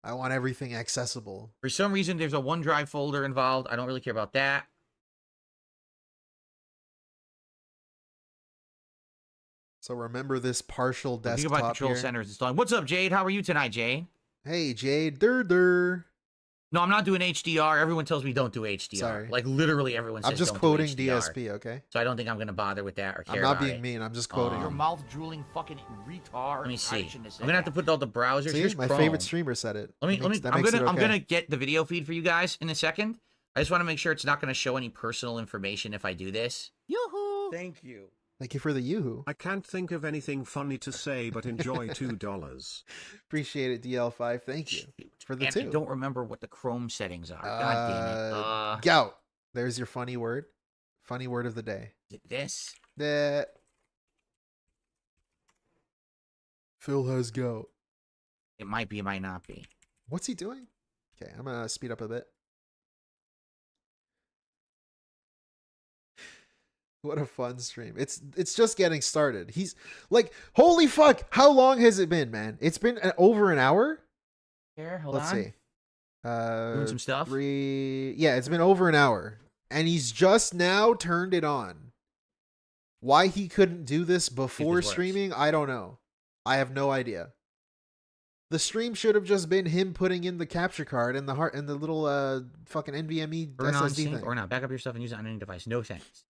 I want everything accessible. For some reason, there's a OneDrive folder involved. I don't really care about that. So remember this partial The Gigabyte desktop Control here. Center is installing. What's up, Jade? How are you tonight, Jade? Hey, Jade. Dur. No, I'm not doing HDR. Everyone tells me don't do HDR. Sorry. Like literally everyone says I'm just don't quoting do HDR. DSP, okay? So I don't think I'm going to bother with that or care I'm not about being it. mean. I'm just quoting Your him. mouth drooling fucking retard. Let me see. I'm gonna have to put all the browsers. See, Here's my Chrome. favorite streamer said it. I'm I'm gonna get the video feed for you guys in a second. I just want to make sure it's not gonna show any personal information if I do this. Yoo-hoo! Thank you. Thank you for the yoo-hoo. I can't think of anything funny to say but enjoy $2. Appreciate it, DL5. Thank you for the And two. I don't remember what the Chrome settings are. God damn it. Gout. There's your funny word. Funny word of the day. Is it this? That Phil has gout. It might be. It might not be. What's he doing? Okay, I'm gonna speed up a bit. What a fun stream. It's just getting started. He's like, holy fuck, how long has it been, man? It's been over an hour? Here, hold Let's on. see. Doing some stuff. Yeah, it's been over an hour. And he's just now turned it on. Why he couldn't do this before works. streaming, I don't know. I have no idea. The stream should have just been him putting in the capture card and the little fucking NVMe Turn on SSD sync thing. or not. Back up your stuff and use it on any device. No thanks.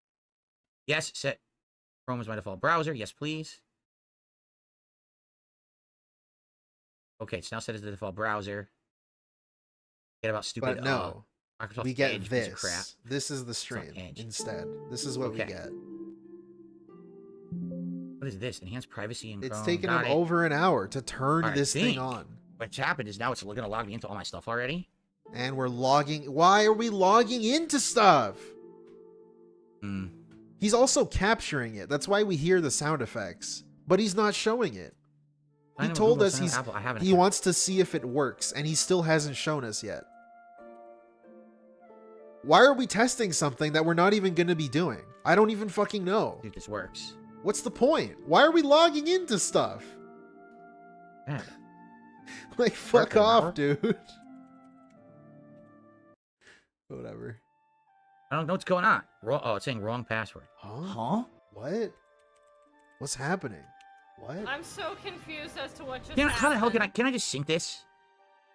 Yes, set Chrome is my default browser. Yes, please. Okay, it's now set as the default browser. Get about stupid. But no. Microsoft we get Edge piece of crap. this. This is the stream Edge. instead. This is what we Okay. get. What is this? Enhanced privacy and It's Chrome. taken him Got it. over an hour to turn Alright, this thing think. on. What's happened is now it's going to log me into all my stuff already. And we're logging. Why are we logging into stuff? Hmm. He's also capturing it. That's why we hear the sound effects. But he's not showing it. He told us he wants to see if it works, and he still hasn't shown us yet. Why are we testing something that we're not even going to be doing? I don't even fucking know. See if this works. What's the point? Why are we logging into stuff? Yeah. Like, fuck Working, off, huh? dude. Whatever. I don't know what's going on. Oh, it's saying wrong password. Huh? What? What's happening? What? I'm so confused as to what just How the hell happened. can I just sync this?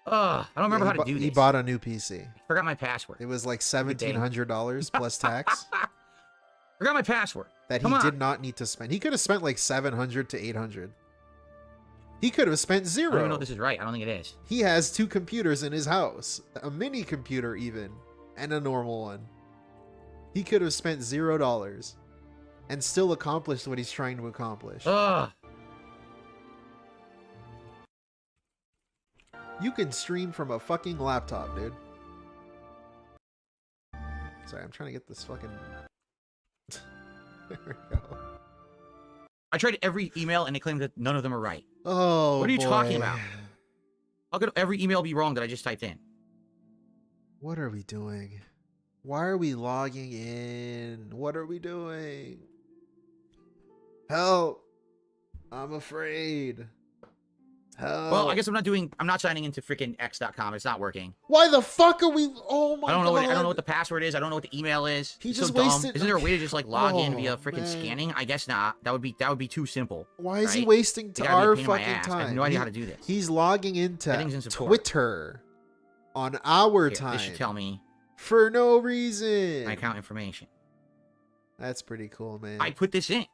Ugh, I don't remember how to do this. He bought a new PC. Forgot my password. It was like $1,700 plus tax Forgot my password. that Come he on. did not need to spend. He could have spent like 700 to 800. He could have spent I don't zero. even know if this is right. I don't think it is. He has 2 computers in his house, a mini computer even, and a normal one. He could have spent $0 and still accomplished what he's trying to accomplish. Ugh. You can stream from a fucking laptop, dude. Sorry, I'm trying to get this fucking... There we go. I tried every email and they claimed that none of them are right. Oh, What are you talking boy. about? How could every email be wrong that I just typed in? What are we doing? Why are we logging in? What are we doing? Help! I'm afraid. Help. Well, I guess I'm not signing into freaking x.com. It's not working. Why the fuck are we? Oh my I don't know god! what the password is. I don't know what the email is. He It's just so dumb. wasted- Isn't there a way to just like log in Oh, via freaking man. scanning? I guess not. That would be too simple. Why is he right? wasting They gotta be a our pain in my fucking ass. time? I have no idea how to do this. He's logging into Settings and support. Twitter on our Here, time this should tell me for no reason. my account information. That's pretty cool, man. I put this in.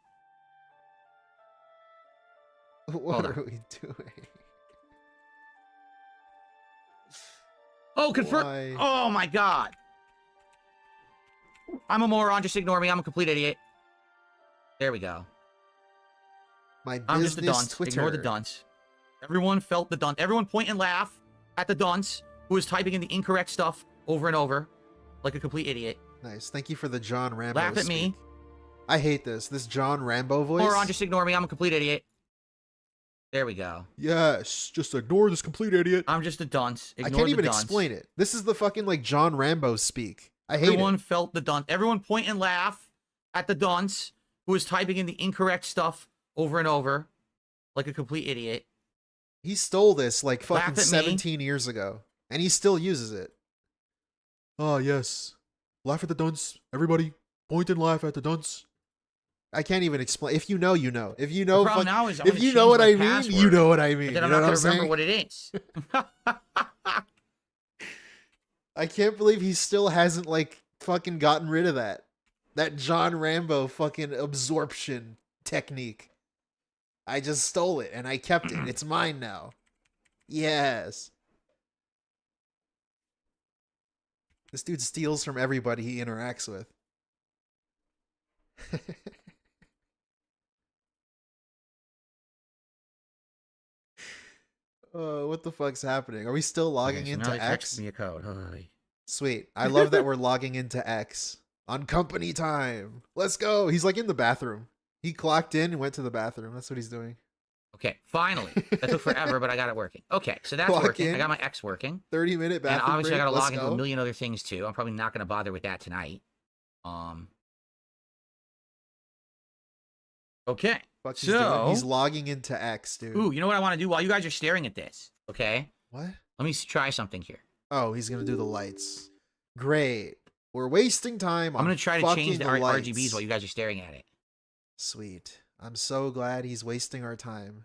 What Hold are on. we doing? Oh, confirm. Why? Oh my god. I'm a moron. Just ignore me. I'm a complete idiot. There we go. My I'm just a business dunce. Twitter. Ignore the dunce. Everyone felt the dunce. Everyone point and laugh at the dunce who was typing in the incorrect stuff over and over like a complete idiot. Nice. Thank you for the John Rambo. Laugh at me. speak. I hate this. This John Rambo voice. Moron, just ignore me. I'm a complete idiot. There we go. Yes, just ignore this complete idiot. I'm just a dunce. Ignore I can't the even dunce. explain it. This is the fucking like John Rambo speak. I hate Everyone it. felt the dunce. Everyone point and laugh at the dunce who was typing in the incorrect stuff over and over like a complete idiot. He stole this like Laugh fucking at me. 17 years ago, and he still uses it. Oh yes, laugh at the dunce. Everybody, point and laugh at the dunce. I can't even explain. If you know, you know. If you know, The problem fuck- now is I'm if gonna you know change what my I mean, password, you know what I mean. But then You I'm know not what going I'm to remember saying? what it is. I can't believe he still hasn't like fucking gotten rid of that. That John Rambo fucking absorption technique. I just stole it and I kept it. It's mine now. Yes. This dude steals from everybody he interacts with. What the fuck's happening? Are we still logging Okay, so now into they X? texted me a code. Oy. Sweet. I love that we're logging into X on company time. Let's go. He's like in the bathroom. He clocked in and went to the bathroom. That's what he's doing. Okay, finally. That took forever, but I got it working. Okay, so that's Clock working. in. I got my X working. 30-minute And bathroom obviously break. I gotta Let's log into go. a million other things too. I'm probably not gonna bother with that tonight. Okay. Fuck he's doing. So He's logging into X, dude. ooh, you know what I want to do while you guys are staring at this? Okay. What? Let me try something here. Oh, he's gonna do the lights. Great. We're wasting time on I'm gonna try to change fucking the lights. RGBs while you guys are staring at it. Sweet. I'm so glad he's wasting our time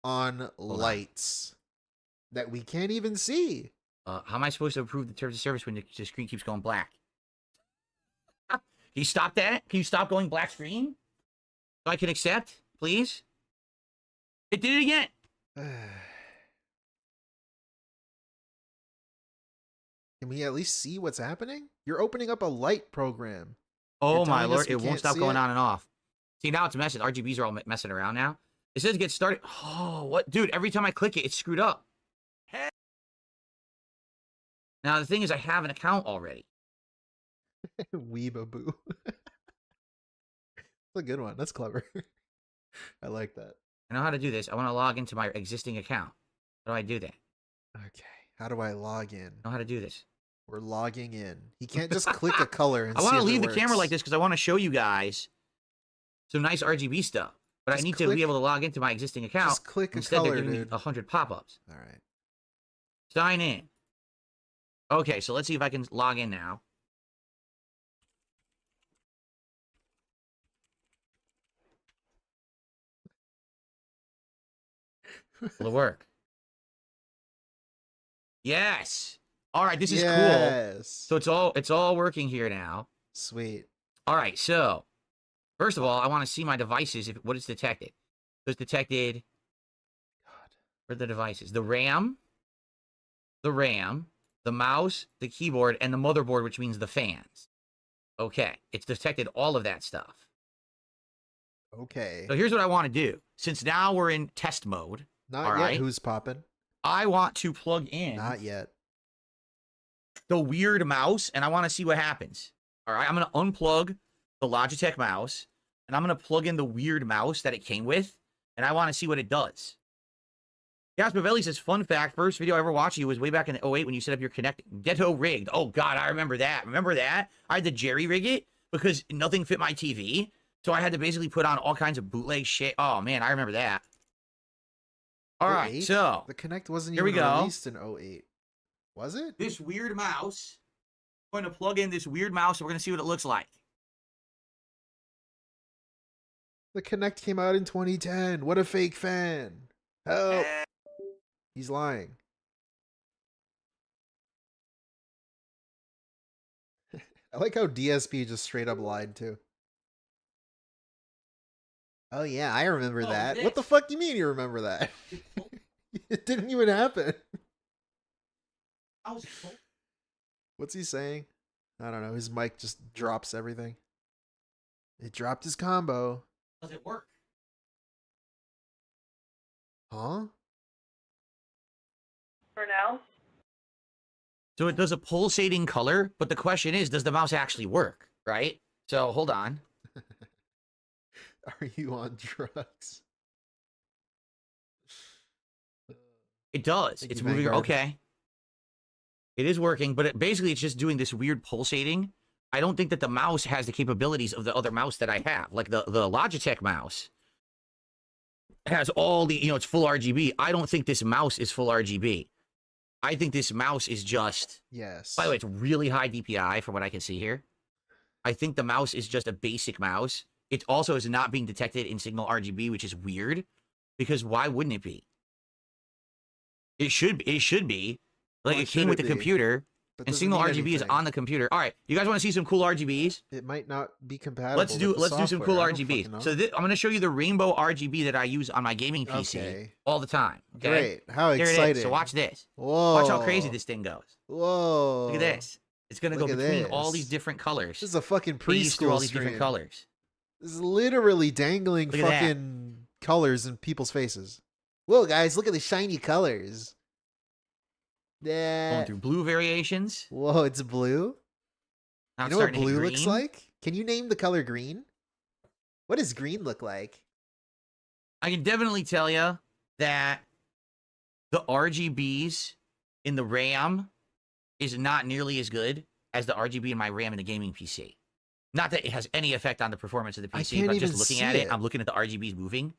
on lights that we can't even see. How am I supposed to approve the terms of service when the screen keeps going black? Can you stop that? Can you stop going black screen? So I can accept, please? It did it again. Can we at least see what's happening? You're opening up a light program. Oh You're my telling us lord, we it won't can't stop see going it? on and off. See, now it's messing. RGBs are all messing around now. It says get started. Oh, what? Dude, every time I click it, it's screwed up. Now, the thing is, I have an account already. Weebaboo. That's a good one. That's clever. I like that. I know how to do this. I want to log into my existing account. How do I do that? Okay. How do I log in? I know how to do this. We're logging in. He can't just click a color and I see want to if it leave the camera works. like this because I want to show you guys some nice RGB stuff. But Just I need to click- be able to log into my existing account. Just click a Instead, color, they're giving me dude. 100 pop-ups. All right. Sign in. Okay, so let's see if I can log in now. Will it work? Yes. All right, this is cool. Yes. So it's all working here now. Sweet. All right, so first of all, I want to see my devices. If what is detected? So it's detected. God. Where are the devices? The RAM, the mouse, the keyboard, and the motherboard, which means the fans. Okay, it's detected all of that stuff. Okay. So here's what I want to do. Since now we're in test mode, Not all yet. right. Who's popping? I want to plug in Not yet. the weird mouse, and I want to see what happens. All right, I'm going to unplug the Logitech mouse, and I'm going to plug in the weird mouse that it came with, and I want to see what it does. Gas Bavelli says, fun fact, first video I ever watched you was way back in 08 when you set up your Connect Ghetto rigged. Oh, God, I remember that. Remember that? I had to jerry rig it because nothing fit my TV, so I had to basically put on all kinds of bootleg shit. Oh, man, I remember that. All right, 08? so The Connect wasn't here we even go. released in 08. Was it? This weird mouse, I'm going to plug in this weird mouse, and we're going to see what it looks like. The Connect came out in 2010. What a fake fan. Help. He's lying. I like how DSP just straight up lied too. Oh yeah, I remember Oh, that. this. What the fuck do you mean you remember that? It didn't even happen. What's he saying? I don't know. His mic just drops everything. It dropped his combo. Does it work? Huh? For now. So it does a pulsating color, but the question is, does the mouse actually work, right? So hold on. Are you on drugs? It does. Thank It's you, moving. Vanguard. Okay. It is working, but basically it's just doing this weird pulsating. I don't think that the mouse has the capabilities of the other mouse that I have. Like the Logitech mouse has all the, it's full RGB. I don't think this mouse is full RGB. I think this mouse is just, Yes. by the way, it's really high DPI from what I can see here. I think the mouse is just a basic mouse. It also is not being detected in signal RGB, which is weird, because why wouldn't it be? It should be. Like, Why it came should with it the be? computer, But and doesn't signal mean RGB is anything. on the computer. All right, you guys want to see some cool RGBs? It might not be compatible. Let's do with the some cool software. I don't RGBs. fucking know. So I'm going to show you the rainbow RGB that I use on my gaming PC Okay. all the time. Okay? Great. How Here exciting. it is. So watch this. Whoa. Watch how crazy this thing goes. Whoa. Look at this. It's going to go Look at between all this. these different colors. This is a fucking Phase through all preschool these different stream. colors. This is literally dangling Look at that. fucking colors in people's faces. Whoa, guys, look at the shiny colors. Going Yeah. through blue variations. Whoa, it's blue? Now You it's know what starting to hit blue looks green. like? Can you name the color green? What does green look like? I can definitely tell you that the RGBs in the RAM is not nearly as good as the RGB in my RAM in the gaming PC. Not that it has any effect on the performance of the I PC, can't but just even looking see at it, it. I'm looking at the RGBs moving,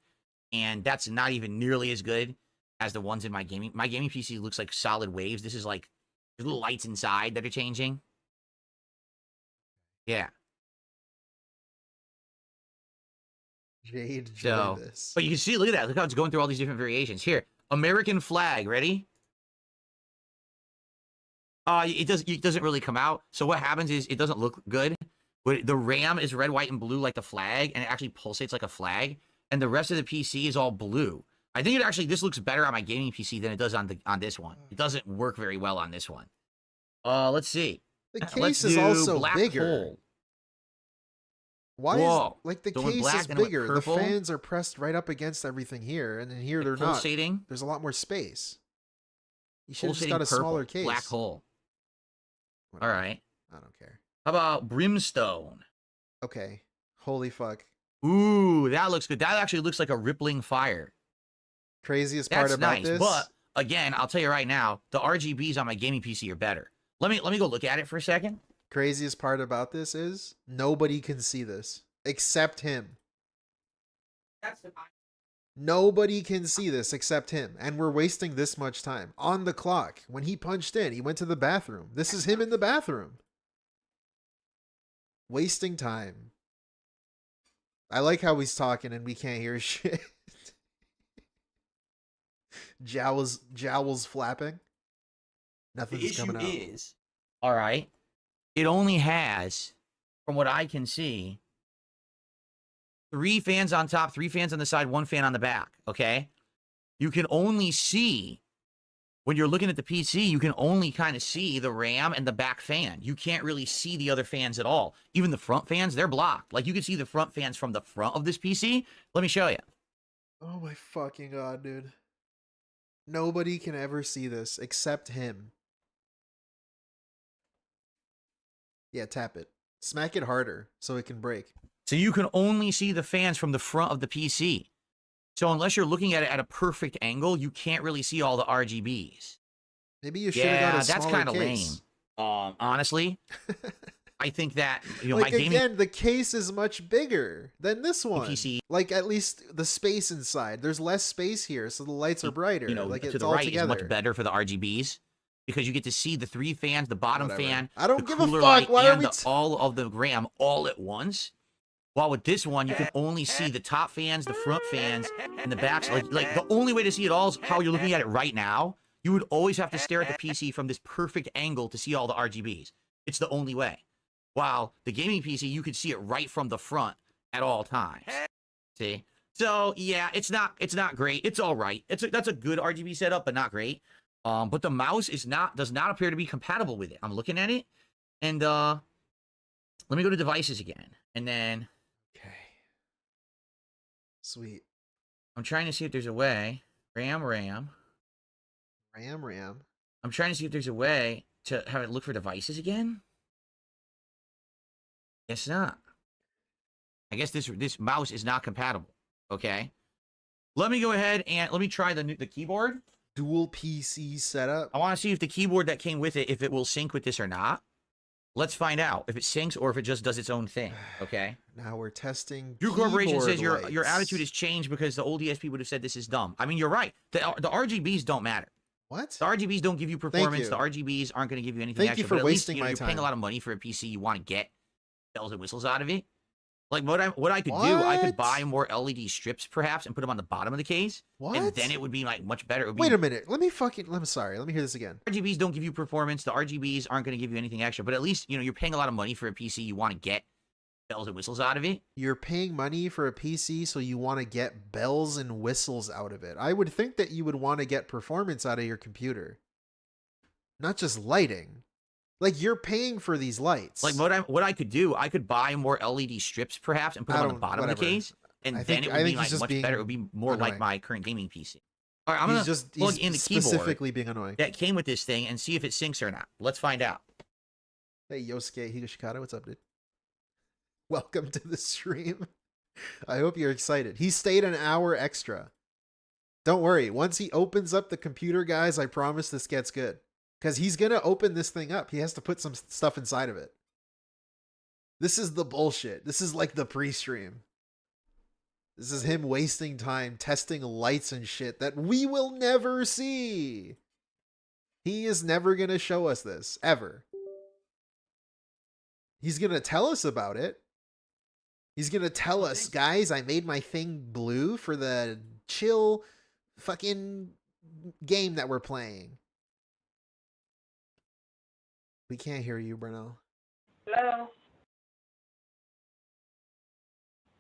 and that's not even nearly as good as the ones in my gaming. My gaming PC looks like solid waves. This is like there's little lights inside that are changing. Yeah. Jade, So, join this. but you can see, look at that. Look how it's going through all these different variations. Here, American flag. Ready? It doesn't really come out. So what happens is it doesn't look good. But the RAM is red, white, and blue like the flag, and it actually pulsates like a flag. And the rest of the PC is all blue. I think this looks better on my gaming PC than it does on this one. It doesn't work very well on this one. Let's see. The Let's case is do also black bigger. hole. Why Whoa. is like the So it went case black is and it went bigger? The purple? fans are pressed right up against everything here, and then here they're not. Pulsating. There's a lot more space. You should have just Pulsating got a purple. smaller case. Black hole. Whatever. All right. I don't care. How about brimstone? Okay. Holy fuck. Ooh, that looks good. That actually looks like a rippling fire. Craziest part That's about nice. this. But again, I'll tell you right now, the RGBs on my gaming PC are better. Let me go look at it for a second. Craziest part about this is nobody can see this except him. Nobody can see this except him, and we're wasting this much time on the clock. When he punched in, he went to the bathroom. This is him in the bathroom. Wasting time. I like how he's talking and we can't hear shit. Jowls flapping. Nothing's coming out. The issue is, all right, it only has, from what I can see, 3 fans on top, 3 fans on the side, 1 fan on the back, okay? You can only see, when you're looking at the PC, you can only kind of see the RAM and the back fan. You can't really see the other fans at all. Even the front fans, they're blocked. Like, you can see the front fans from the front of this PC. Let me show you. Oh my fucking god, dude. Nobody can ever see this except him. Yeah, tap it. Smack it harder so it can break. So you can only see the fans from the front of the PC. So unless you're looking at it at a perfect angle, you can't really see all the RGBs. Maybe you should have got a that's smaller kind of lame. case. Honestly, I think that, you know, Like, my gaming again, the case is much bigger than this one. PC, Like, at least the space inside. There's less space here, so the lights are brighter. you know, like, to it's the all right together. is much better for the RGBs because you get to see the 3 fans, the bottom Whatever. fan, I don't the give a cooler fuck. light, Why are and we all of the RAM all at once. While with this one, you can only see the top fans, the front fans, and the backs. Like the only way to see it all is how you're looking at it right now. You would always have to stare at the PC from this perfect angle to see all the RGBs. It's the only way. While the gaming PC, you could see it right from the front at all times. See? So yeah, it's not great. It's all right. That's a good RGB setup, but not great. But the mouse does not appear to be compatible with it. I'm looking at it, and let me go to devices again, and then. Okay. Sweet. I'm trying to see if there's a way. RAM. RAM. I'm trying to see if there's a way to have it look for devices again. Guess not. I guess this mouse is not compatible. Okay. Let me go ahead and let me try the keyboard. Dual PC setup. I want to see if the keyboard that came with it, if it will sync with this or not. Let's find out if it syncs or if it just does its own thing. Okay. Now we're testing. Drew Corporation says your lights. attitude has changed because the old DSP would have said this is dumb. I mean, you're right. The RGBs don't matter. What? The RGBs don't give you performance. you. The RGBs aren't going to give you anything Thank you extra. for but at least, wasting you know, my you're paying time. a lot of money for a PC. You want to get bells and whistles out of it. Like what I could do, I could What? buy more LED strips perhaps and put them on the bottom of the case. What? And then it would be like much better. It would Wait be, a minute. I'm sorry. Let me hear this again. RGBs don't give you performance. The RGBs aren't going to give you anything extra. But at least, you know, you're paying a lot of money for a PC. You want to get bells and whistles out of it. You're paying money for a PC, so you want to get bells and whistles out of it. I would think that you would want to get performance out of your computer, not just lighting. Like, you're paying for these lights. Like what I could do, I could buy more LED strips perhaps and put them on the bottom of the case. And then it would be like much better. It would be more like my current gaming PC. All right, I'm going to plug in the keyboard specifically being annoying. that came with this thing and see if it syncs or not. Let's find out. Hey, Yosuke Higashikata, what's up, dude? Welcome to the stream. I hope you're excited. He stayed an hour extra. Don't worry. Once he opens up the computer, guys, I promise this gets good. Because he's going to open this thing up. He has to put some stuff inside of it. This is the bullshit. This is like the pre-stream. This is him wasting time testing lights and shit that we will never see. He is never going to show us this, ever. He's going to tell us about it. He's going to tell us, guys, I made my thing blue for the chill fucking game that we're playing. We can't hear you, Brunel. Hello?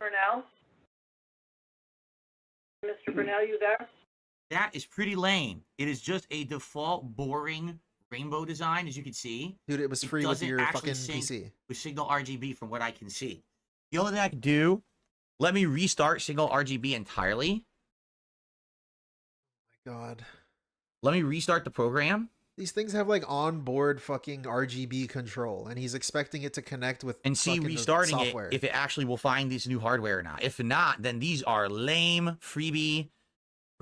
Brunel? Mr. Brunel, you there? That is pretty lame. It is just a default boring rainbow design, as you can see. Dude, it was It free with doesn't your actually fucking sync PC. with Signal RGB from what I can see. The only thing I can do, let me restart Signal RGB entirely. God. Let me restart the program. These things have like onboard fucking RGB control, and he's expecting it to connect with And see fucking the restarting it software. if it actually will find this new hardware or not. If not, then these are lame freebie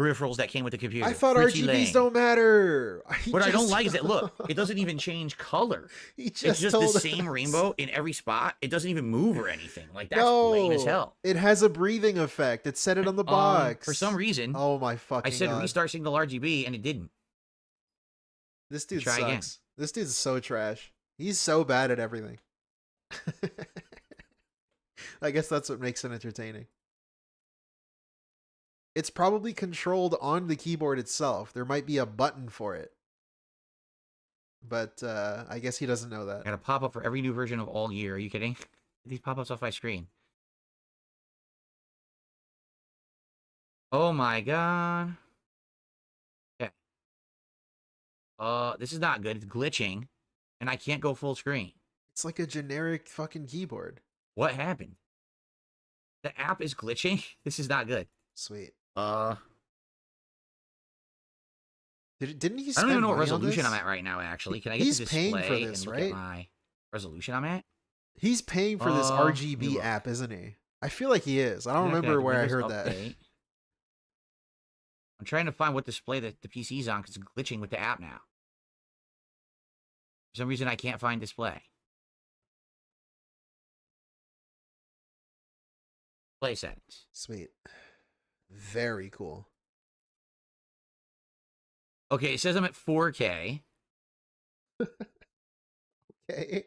peripherals that came with the computer. I thought Pretty RGBs lame. don't matter. What I don't like is that, look, it doesn't even change color. It's just the same rainbow in every spot. It doesn't even move or anything. Like, that's lame as hell. It has a breathing effect. It said it on the box. For some reason, oh my fucking I said God. restart Signal RGB, and it didn't. This dude Try sucks. again. This dude's so trash. He's so bad at everything. I guess that's what makes it entertaining. It's probably controlled on the keyboard itself. There might be a button for it. But I guess he doesn't know that. I got a pop-up for every new version of all year. Are you kidding? Get these pop-ups off my screen. Oh my God. Okay. This is not good. It's glitching, and I can't go full screen. It's like a generic fucking keyboard. What happened? The app is glitching? This is not good. Sweet. Didn't he I spend don't even know what money on resolution this? I'm at right now, actually. Can I get He's the paying display for this, and look right? at my resolution I'm at? He's paying for this let me RGB look. app, isn't he? I feel like he is. I don't Okay, remember where I Windows heard that. Update. I'm trying to find what display that the PC's on because it's glitching with the app now. For some reason, I can't find display. Display settings. Sweet. Very cool. Okay, it says I'm at 4K, Okay.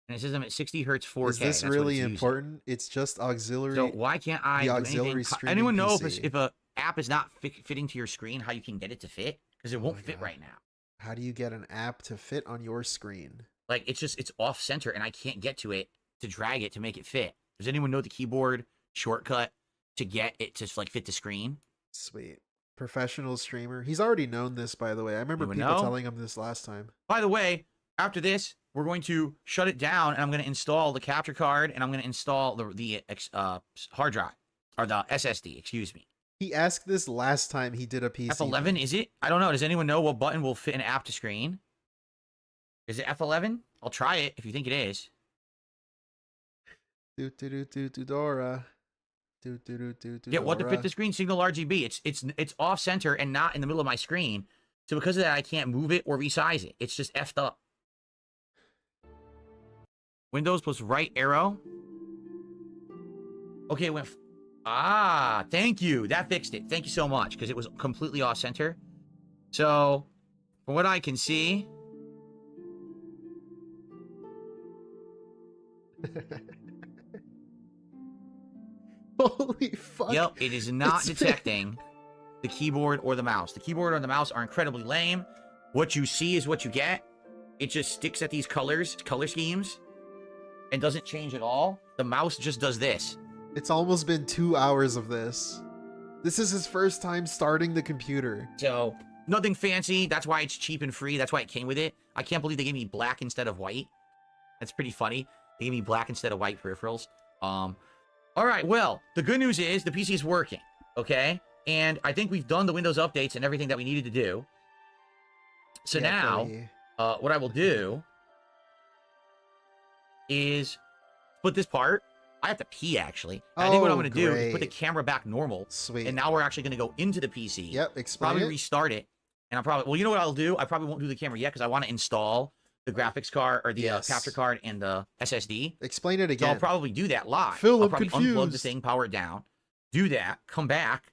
and it says I'm at 60 hertz 4K. Is this That's what really it's using. important? It's just auxiliary. So why can't I the do auxiliary anything? streaming Anyone know PC. if a app is not fitting to your screen, how you can get it to fit? Because it won't my fit God. right now. How do you get an app to fit on your screen? Like, it's off center, and I can't get to it to drag it to make it fit. Does anyone know the keyboard shortcut to get it to like fit the screen? Sweet. Professional streamer. He's already known this, by the way. I remember Anyone people know? telling him this last time. By the way, after this, we're going to shut it down, and I'm going to install the capture card, and I'm going to install the hard drive, or the SSD, excuse me. He asked this last time he did a PC. F11, is it? I don't know. Does anyone know what button will fit an app to screen? Is it F11? I'll try it if you think it is. Dora. Yeah, what to fit the screen? Signal RGB. It's off center and not in the middle of my screen. So because of that, I can't move it or resize it. It's just effed up. Windows plus right arrow. Okay, it went. Thank you. That fixed it. Thank you so much, because it was completely off center. So, from what I can see. Holy fuck. Yep, it is not It's detecting the keyboard or the mouse. The keyboard or the mouse are incredibly lame. What you see is what you get. It just sticks at these color schemes, and doesn't change at all. The mouse just does this. It's almost been 2 hours of this. This is his first time starting the computer. So, nothing fancy. That's why it's cheap and free. That's why it came with it. I can't believe they gave me black instead of white. That's pretty funny. They gave me black instead of white peripherals. All right, well, the good news is the PC is working, okay? And I think we've done the Windows updates and everything that we needed to do. So Yeah, now, buddy. what I will do is split this part. I have to pee, actually. I think what I'm Oh, going to do is put the great. camera back normal. Sweet. And now we're actually going to go into the PC. Yep, explain Probably it. restart it. And I'll probably, well, you know what I'll do? I probably won't do the camera yet because I want to install the graphics card or the Yes. capture card and the SSD. Explain it So again. I'll probably do that live. Phil, I'll I'm probably unplug the confused. thing, power it down, do that, come back,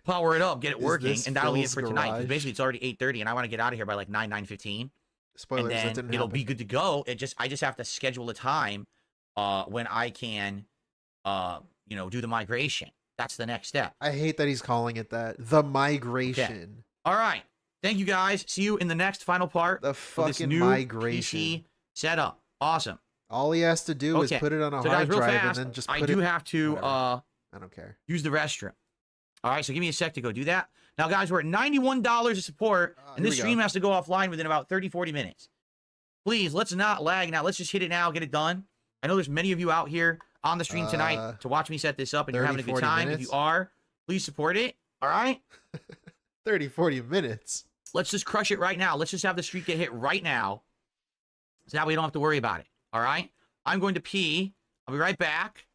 power it up, get it Is working, this and that'll be it Phil's for tonight. 'Cause garage? basically, it's already 8:30, and I want to get out of here by like 9:15, Spoilers, and that then didn't it'll happen. be good to go. I just have to schedule a time when I can do the migration. That's the next step. I hate that he's calling it that. The migration. All right. Thank you guys. See you in the next final part The of this fucking new migration. PC setup. Awesome. All he has to do is Okay. put it on a So guys, hard real drive fast, and then just I put do it. have to whatever. I don't care. use the restroom. All right, so give me a sec to go do that. Now, guys, we're at $91 of support, and here this we go. stream has to go offline within about 30, 40 minutes. Please, let's not lag now. Let's just hit it now, get it done. I know there's many of you out here on the stream tonight to watch me set this up, and you're 30, having a good 40 time. minutes? If you are, please support it. All right? 30, 40 minutes. Let's just crush it right now. Let's just have the streak get hit right now. So that way we don't have to worry about it. All right? I'm going to pee. I'll be right back.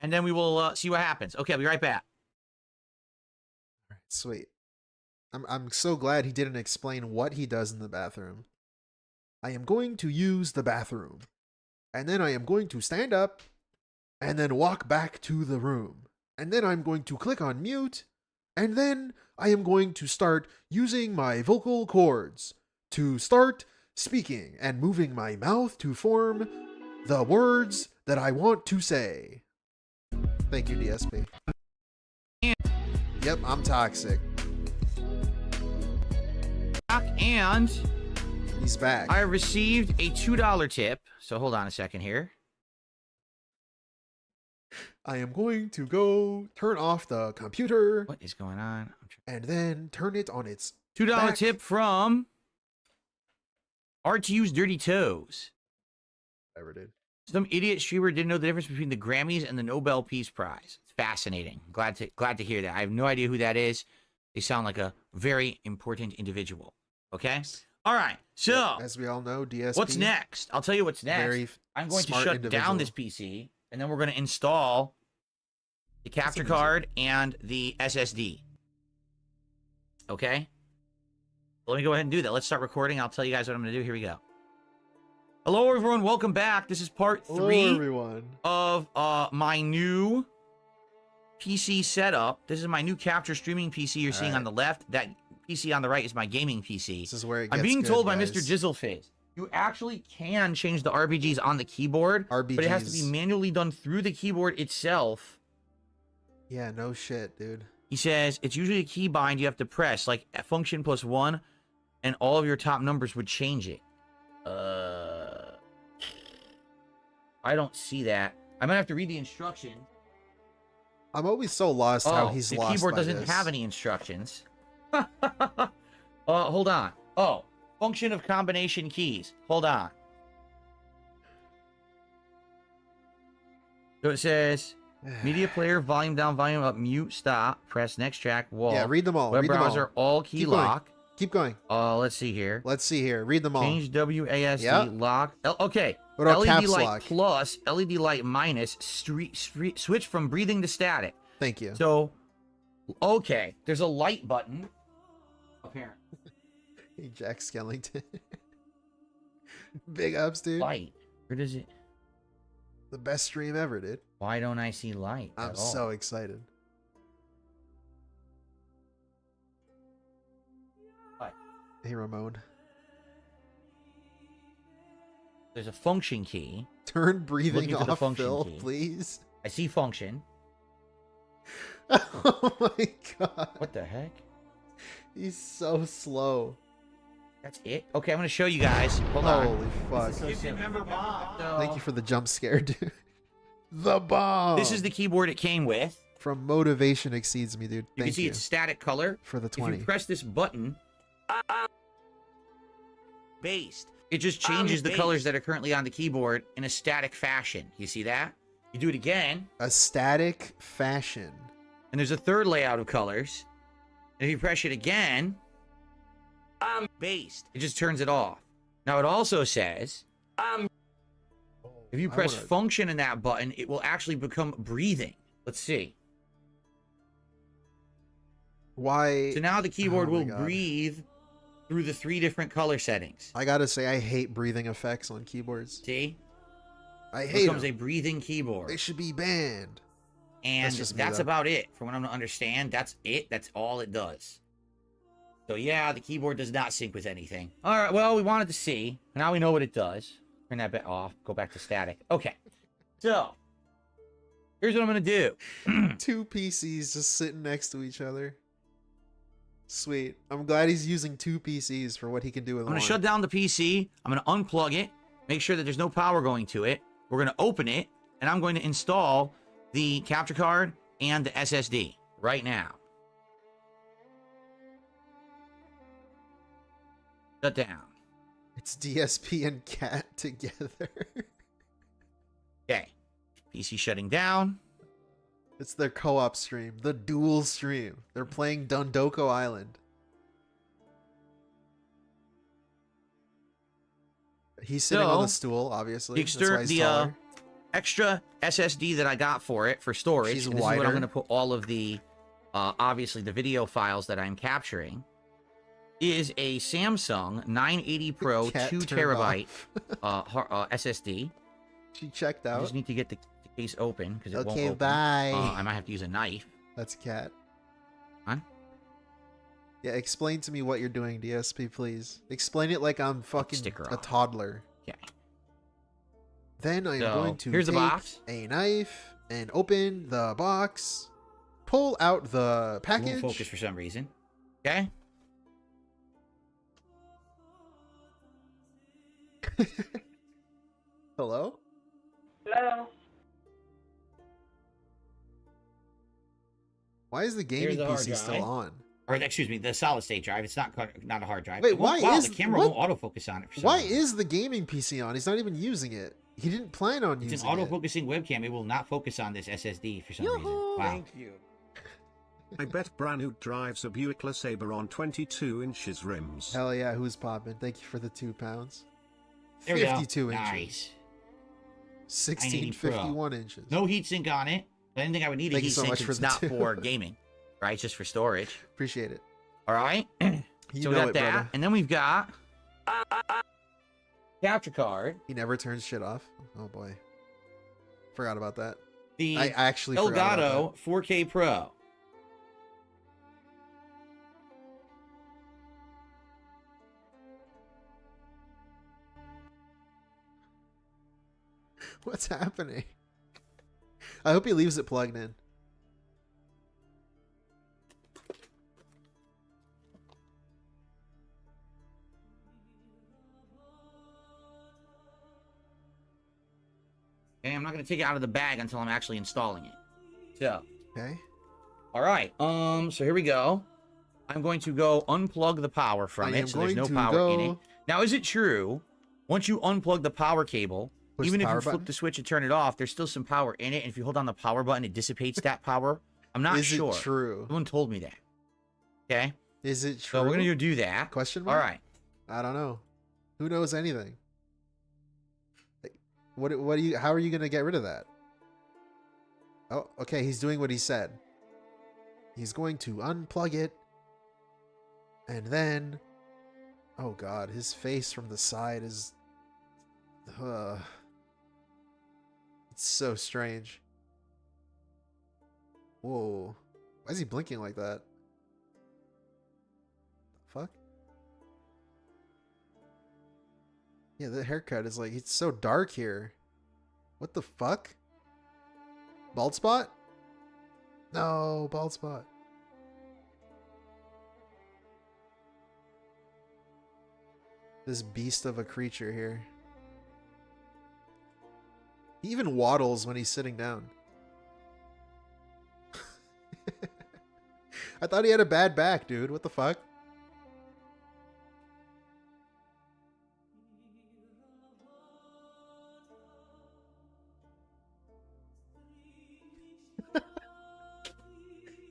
And then we will see what happens. Okay, I'll be right back. All right, sweet. I'm so glad he didn't explain what he does in the bathroom. I am going to use the bathroom. And then I am going to stand up and then walk back to the room. And then I'm going to click on mute. And then I am going to start using my vocal cords to start speaking and moving my mouth to form the words that I want to say. Thank you, DSP. Yep, I'm toxic. And He's back. I received a $2 tip. So hold on a second here. I am going to go turn off the computer What is going on? and then turn it on its $2 back. tip from RTU's Dirty Toes. Whatever, dude. Some idiot streamer didn't know the difference between the Grammys and the Nobel Peace Prize. It's fascinating. Glad to hear that. I have no idea who that is. They sound like a very important individual. Okay? All right. So, As we all know, DSP. what's next? I'll tell you what's next. Very I'm going to smart shut individual. down this PC, and then we're going to install the capture card and the SSD. Okay? Let me go ahead and do that. Let's start recording. I'll tell you guys what I'm going to do. Here we go. Hello, everyone. Welcome back. This is part 3 Hello, everyone. of my new PC setup. This is my new capture streaming PC you're seeing on the left. That PC on the right is my gaming PC. This is where it gets I'm being good, told by guys. Mr. Jizzleface, you actually can change the RBGs on the keyboard, but it has to be RBGs. manually done through the keyboard itself. Yeah, no shit, dude. He says it's usually a key bind you have to press, like a function +1, and all of your top numbers would change it. I don't see that. I might have to read the instructions. I'm always so lost how he's the lost keyboard by doesn't this. have any instructions. Hold on. Oh, function of combination keys. Hold on. So it says media player, volume down, volume up, mute, stop, press next track, wall. Yeah, read them all. Web read them browser, all key Keep going. lock. Keep going. Let's see here. Let's see here. Read them all. Change WASD, Yep. lock. Okay. What about LED caps light lock? plus, LED light minus, switch from breathing to static. Thank you. So, okay, there's a light button. Apparently. Hey, Jack Skellington. Big ups, dude. Light. Where does it? The best stream ever, dude. Why don't I see light? I'm at all? so excited. What? Hey, Ramon. There's a function key. Turn breathing Looking for the off, function Phil, key. please. I see function. Oh my god. What the heck? He's so slow. That's it? Okay, I'm going to show you guys. Hold on. Holy fuck. This is so simple. Thank you for the jump scare, dude. The bomb. This is the keyboard it came with. From Motivation Exceeds Me, dude. You Thank can see you it's static color. for the If 20. you press this button, based, it just changes the colors that are currently on the keyboard in a static fashion. You see that? You do it again, A static fashion. and there's a third layout of colors. And if you press it again, based, it just turns it off. Now it also says, if you I press wanna- function in that button, it will actually become breathing. Let's see. Why? So now the keyboard Oh my will God. breathe through the 3 different color settings. I gotta say, I hate breathing effects on keyboards. See? I It hate becomes a them. breathing keyboard. They should be banned. And That's just me, that's though. about it. From what I'm to understand, that's it. That's all it does. So yeah, the keyboard does not sync with anything. All right, well, we wanted to see. Now we know what it does. Turn that bit off. Go back to static. Okay. So, here's what I'm going to do. 2 PCs just sitting next to each other. Sweet. I'm glad he's using 2 PCs for what he can do with I'm going one. to shut down the PC. I'm going to unplug it. Make sure that there's no power going to it. We're going to open it. And I'm going to install the capture card and the SSD right now. Shut down. It's DSP and Cat together. Okay. PC shutting down. It's their co-op stream, the dual stream. They're playing Dondoko Island. He's sitting on the So, stool, obviously. The, That's why he's taller. extra SSD that I got for it for storage. She's And this is what wider. I'm going to put all of the, obviously the video files that I'm capturing. Is a Samsung 980 Pro Cat 2 turned terabyte off. SSD. She checked I out. just need to get the case open because it won't Okay, open. bye. I might have to use a knife. That's Cat. Huh? Yeah, explain to me what you're doing, DSP, please. Explain it like I'm fucking sticker a off. toddler. Okay. Then I'm So, going to here's the take box. a knife and open the box, pull out the It package. won't focus for some reason. Okay. Hello? Hello. Why is the gaming the hard PC still drive. on? Or excuse me, the solid state drive. It's not a hard drive. Wait, It won't- why wow, is- the camera what? won't autofocus on it? For some Why reason. is the gaming PC on? He's not even using it. He didn't plan on It's using an it. auto-focusing webcam? It will not focus on this SSD for some reason. Wow. you. I bet Branhood drives a Buick LeSabre on 22 inches rims. Hell yeah, who's popping? Thank you for the £2. There we go. 52 inches. Nice. 1651 inches. No heatsink on it. I didn't think I would need a Thank you so heatsink. much for It's the not two. for gaming, right? It's just for storage. Appreciate it. All right. You So we know got it, that, brother. and then we've got capture card. He never turns shit off. Oh boy. Forgot about that. The I actually forgot about Elgato 4K Pro. that. What's happening? I hope he leaves it plugged in. Okay, I'm not going to take it out of the bag until I'm actually installing it. So, Okay. all right. So here we go. I'm going to go unplug the power from I am it, so there's going no to power in it. go- Now, is it true? Once you unplug the power cable, Push even the if you power flip button? the switch and turn it off, there's still some power in it. And if you hold down the power button, it dissipates that power. I'm not Is sure. it true? Someone told me that. Okay, Is it true? so we're gonna do that. Question All mark? right. I don't know. Who knows anything? Like, what do you? How are you gonna get rid of that? Oh, okay. He's doing what he said. He's going to unplug it, and then, oh god, his face from the side is, it's so strange. Whoa, why is he blinking like that? Fuck. Yeah, the haircut is like, it's so dark here. What the fuck? Bald spot? No, bald spot. This beast of a creature here. He even waddles when he's sitting down. I thought he had a bad back, dude. What the fuck?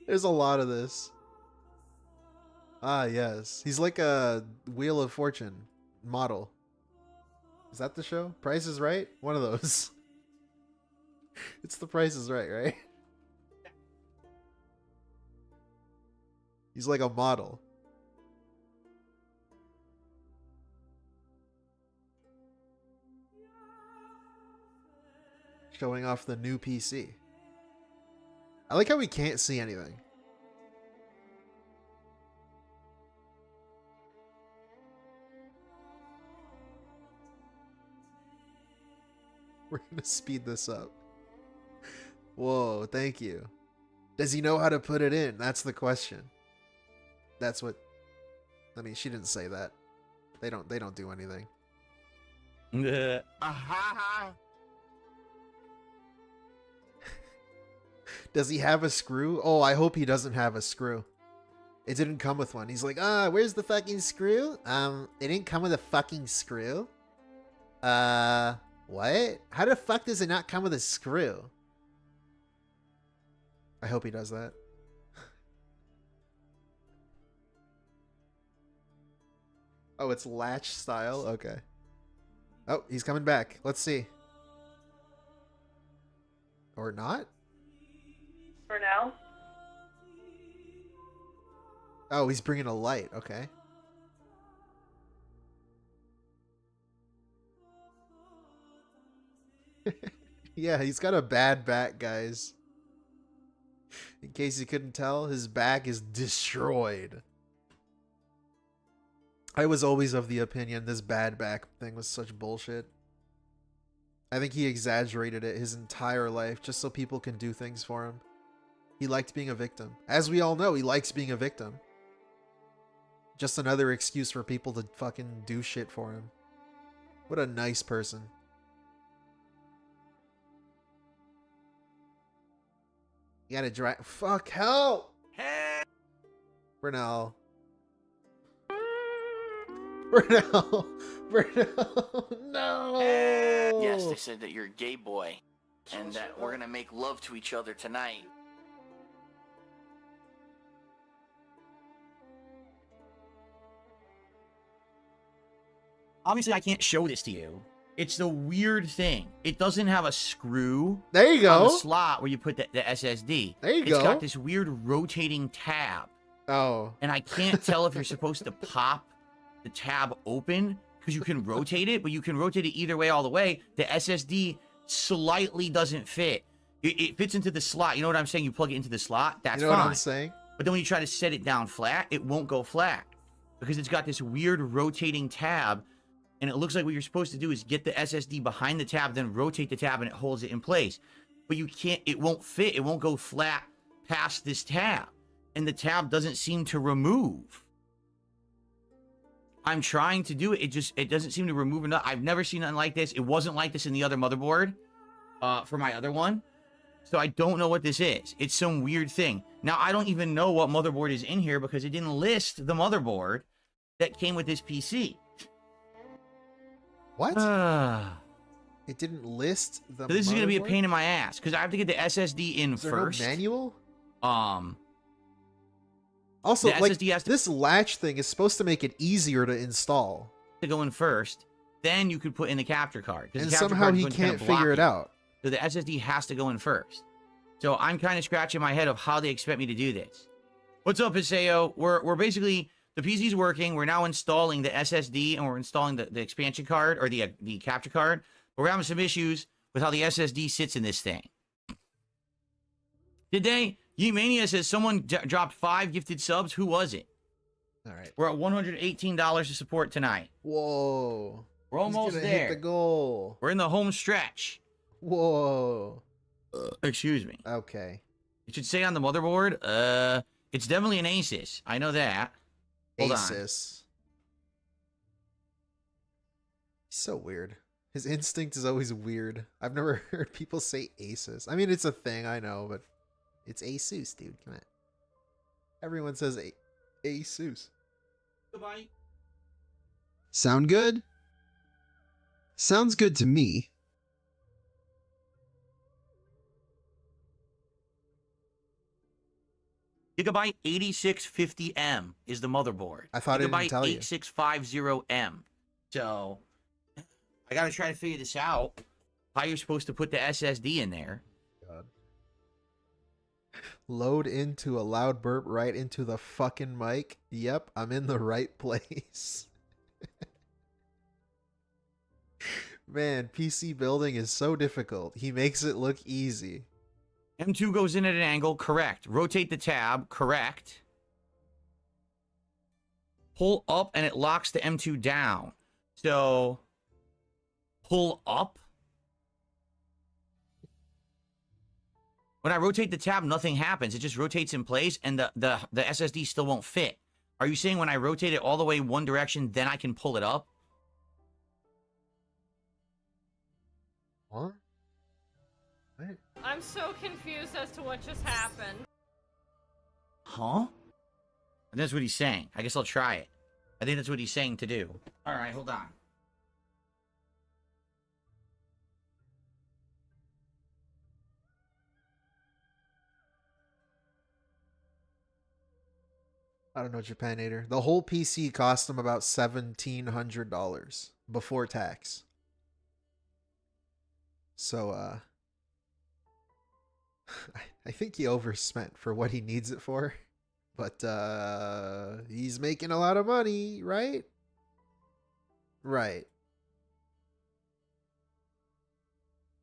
There's a lot of this. Ah, yes. He's like a Wheel of Fortune model. Is that the show? Price is Right? One of those. It's the Price is Right, right? He's like a model. Showing off the new PC. I like how we can't see anything. We're gonna speed this up. Whoa, thank you. Does he know how to put it in? That's the question. That's what, I mean, she didn't say that. They don't do anything. Does he have a screw? Oh, I hope he doesn't have a screw. It didn't come with one. He's like, where's the fucking screw? It didn't come with a fucking screw. What? How the fuck does it not come with a screw? I hope he does that. Oh, it's latch style? Okay. Oh, he's coming back. Let's see. Or not? For now. Oh, he's bringing a light. Okay. Yeah, he's got a bad back, guys. In case you couldn't tell, his back is destroyed. I was always of the opinion this bad back thing was such bullshit. I think he exaggerated it his entire life just so people can do things for him. He liked being a victim. As we all know, he likes being a victim. Just another excuse for people to fucking do shit for him. What a nice person. You gotta drive. Fuck, help! Brunel. Brunel. Brunel. No! Yes, they said that you're a gay boy and that we're gonna make love to each other tonight. Obviously, I can't show this to you. It's the weird thing. It doesn't have a screw. There you go. On the slot where you put the SSD. There you It's go. got this weird rotating tab. Oh. And I can't tell if you're supposed to pop the tab open because you can rotate it, but you can rotate it either way all the way. The SSD slightly doesn't fit. It fits into the slot. You know what I'm saying? You plug it into the slot. That's You know fine. what I'm saying? But then when you try to set it down flat, it won't go flat because it's got this weird rotating tab. And it looks like what you're supposed to do is get the SSD behind the tab, then rotate the tab, and it holds it in place. But you can't, it won't fit. It won't go flat past this tab. And the tab doesn't seem to remove. I'm trying to do it. It doesn't seem to remove enough. I've never seen nothing like this. It wasn't like this in the other motherboard for my other one. So I don't know what this is. It's some weird thing. Now, I don't even know what motherboard is in here because it didn't list the motherboard that came with this PC. What? It didn't list the. So this is going to be a motherboard? pain in my ass because I have to get the SSD in Is there first. no manual? The Also, like, SSD has to this latch thing is supposed to make it easier to install. go in first. Then you could put in the capture card. 'cause And the capture somehow card is he going to kinda can't block figure it out. So the SSD has to go in first. So I'm kind of scratching my head of how they expect me to do this. What's up, Iseo? We're basically, the PC's working. We're now installing the SSD and we're installing the expansion card or the capture card. But we're having some issues with how the SSD sits in this thing. Today, Yeemania says someone dropped 5 gifted subs. Who was it? All right. We're at $118 to support tonight. Whoa. We're He's almost gonna there. hit the goal. We're in the home stretch. Whoa. Excuse me. Okay. It should say on the motherboard, it's definitely an Asus. I know that. Hold on. Asus. He's so weird. His instinct is always weird. I've never heard people say Asus. I mean, it's a thing, I know, but it's Asus, dude. Come on. Everyone says Asus. Goodbye. Sound good? Sounds good to me. Gigabyte 8650M is the motherboard. I thought it didn't tell you. 8650M. So, I gotta try to figure this out. How you're supposed to put the SSD in there. God. Load into a loud burp right into the fucking mic. Yep, I'm in the right place. Man, PC building is so difficult. He makes it look easy. M2 goes in at an angle, correct. Rotate the tab, correct. Pull up and it locks the M2 down. So, pull up. When I rotate the tab, nothing happens. It just rotates in place and the SSD still won't fit. Are you saying when I rotate it all the way one direction, then I can pull it up? What? What? I'm so confused as to what just happened. Huh? That's what he's saying. I guess I'll try it. I think that's what he's saying to do. All right, hold on. I don't know, Japanator. The whole PC cost him about $1,700 before tax. So, I think he overspent for what he needs it for. But, he's making a lot of money, right? Right.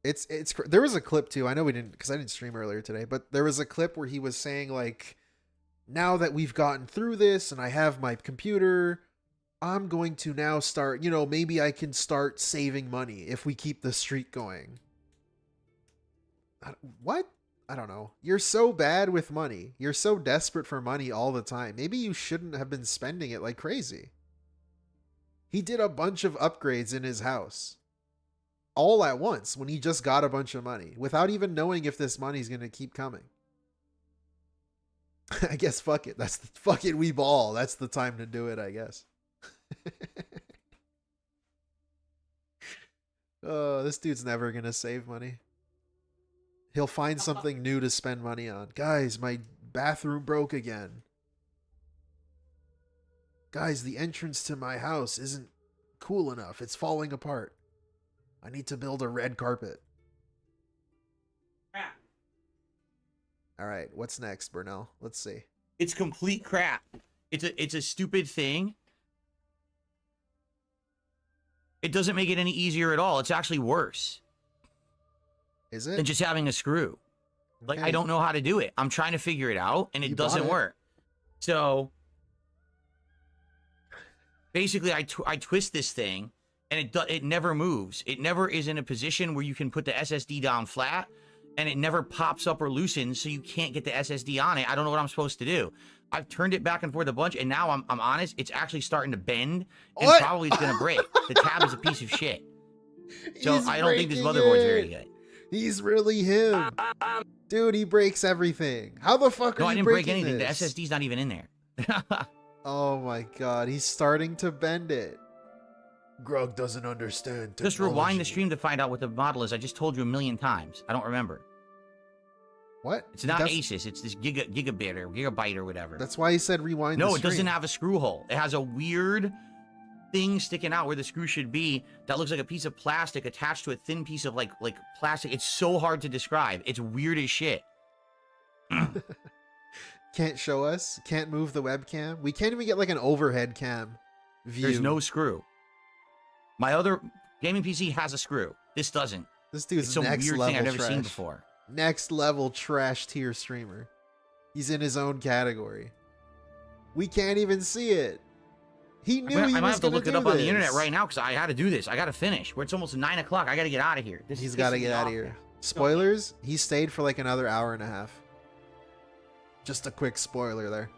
There was a clip too. I know we didn't, because I didn't stream earlier today, but there was a clip where he was saying like, now that we've gotten through this and I have my computer, I'm going to now start, you know, maybe I can start saving money if we keep the streak going. What? I don't know. You're so bad with money. You're so desperate for money all the time. Maybe you shouldn't have been spending it like crazy. He did a bunch of upgrades in his house all at once when he just got a bunch of money without even knowing if this money's going to keep coming. I guess fuck it. Fuck it, we ball. That's the time to do it, I guess. Oh, this dude's never gonna save money. He'll find something new to spend money on. Guys, my bathroom broke again. Guys, the entrance to my house isn't cool enough. It's falling apart. I need to build a red carpet. All right, what's next, Burnell? Let's see. It's complete crap. It's a stupid thing. It doesn't make it any easier at all. It's actually worse. Is it? Than just having a screw. Like, I don't know how to do it. I'm trying to figure it out, and it doesn't work. So, basically, I twist this thing, and it never moves. It never is in a position where you can put the SSD down flat, and it never pops up or loosens, so you can't get the SSD on it. I don't know what I'm supposed to do. I've turned it back and forth a bunch, and now I'm honest, it's actually starting to bend, and probably it's going to break. The tab is a piece of shit. So I don't think this motherboard's very good. He's really him. Dude, he breaks everything. How the fuck are you breaking this? No, I didn't break anything. The SSD's not even in there. Oh my god, he's starting to bend it. Grug doesn't understand technology. Just rewind the stream to find out what the model is. I just told you a million times. I don't remember. What? It's not Asus. It's this gigabit or gigabyte or whatever. That's why he said rewind the stream. No, it doesn't have a screw hole. It has a weird thing sticking out where the screw should be that looks like a piece of plastic attached to a thin piece of like plastic. It's so hard to describe. It's weird as shit. Can't show us. Can't move the webcam. We can't even get like an overhead cam view. There's no screw. My other gaming PC has a screw. This doesn't. This dude's it's some next weird level thing I've never trash. seen before. Next level trash tier streamer. He's in his own category. We can't even see it. He knew I might have to look it up on the internet right now because I got to do this. I got to finish. It's almost 9 o'clock. I got to get out of here. He's got to get out of here. Spoilers? He stayed for like another hour and a half. Just a quick spoiler there.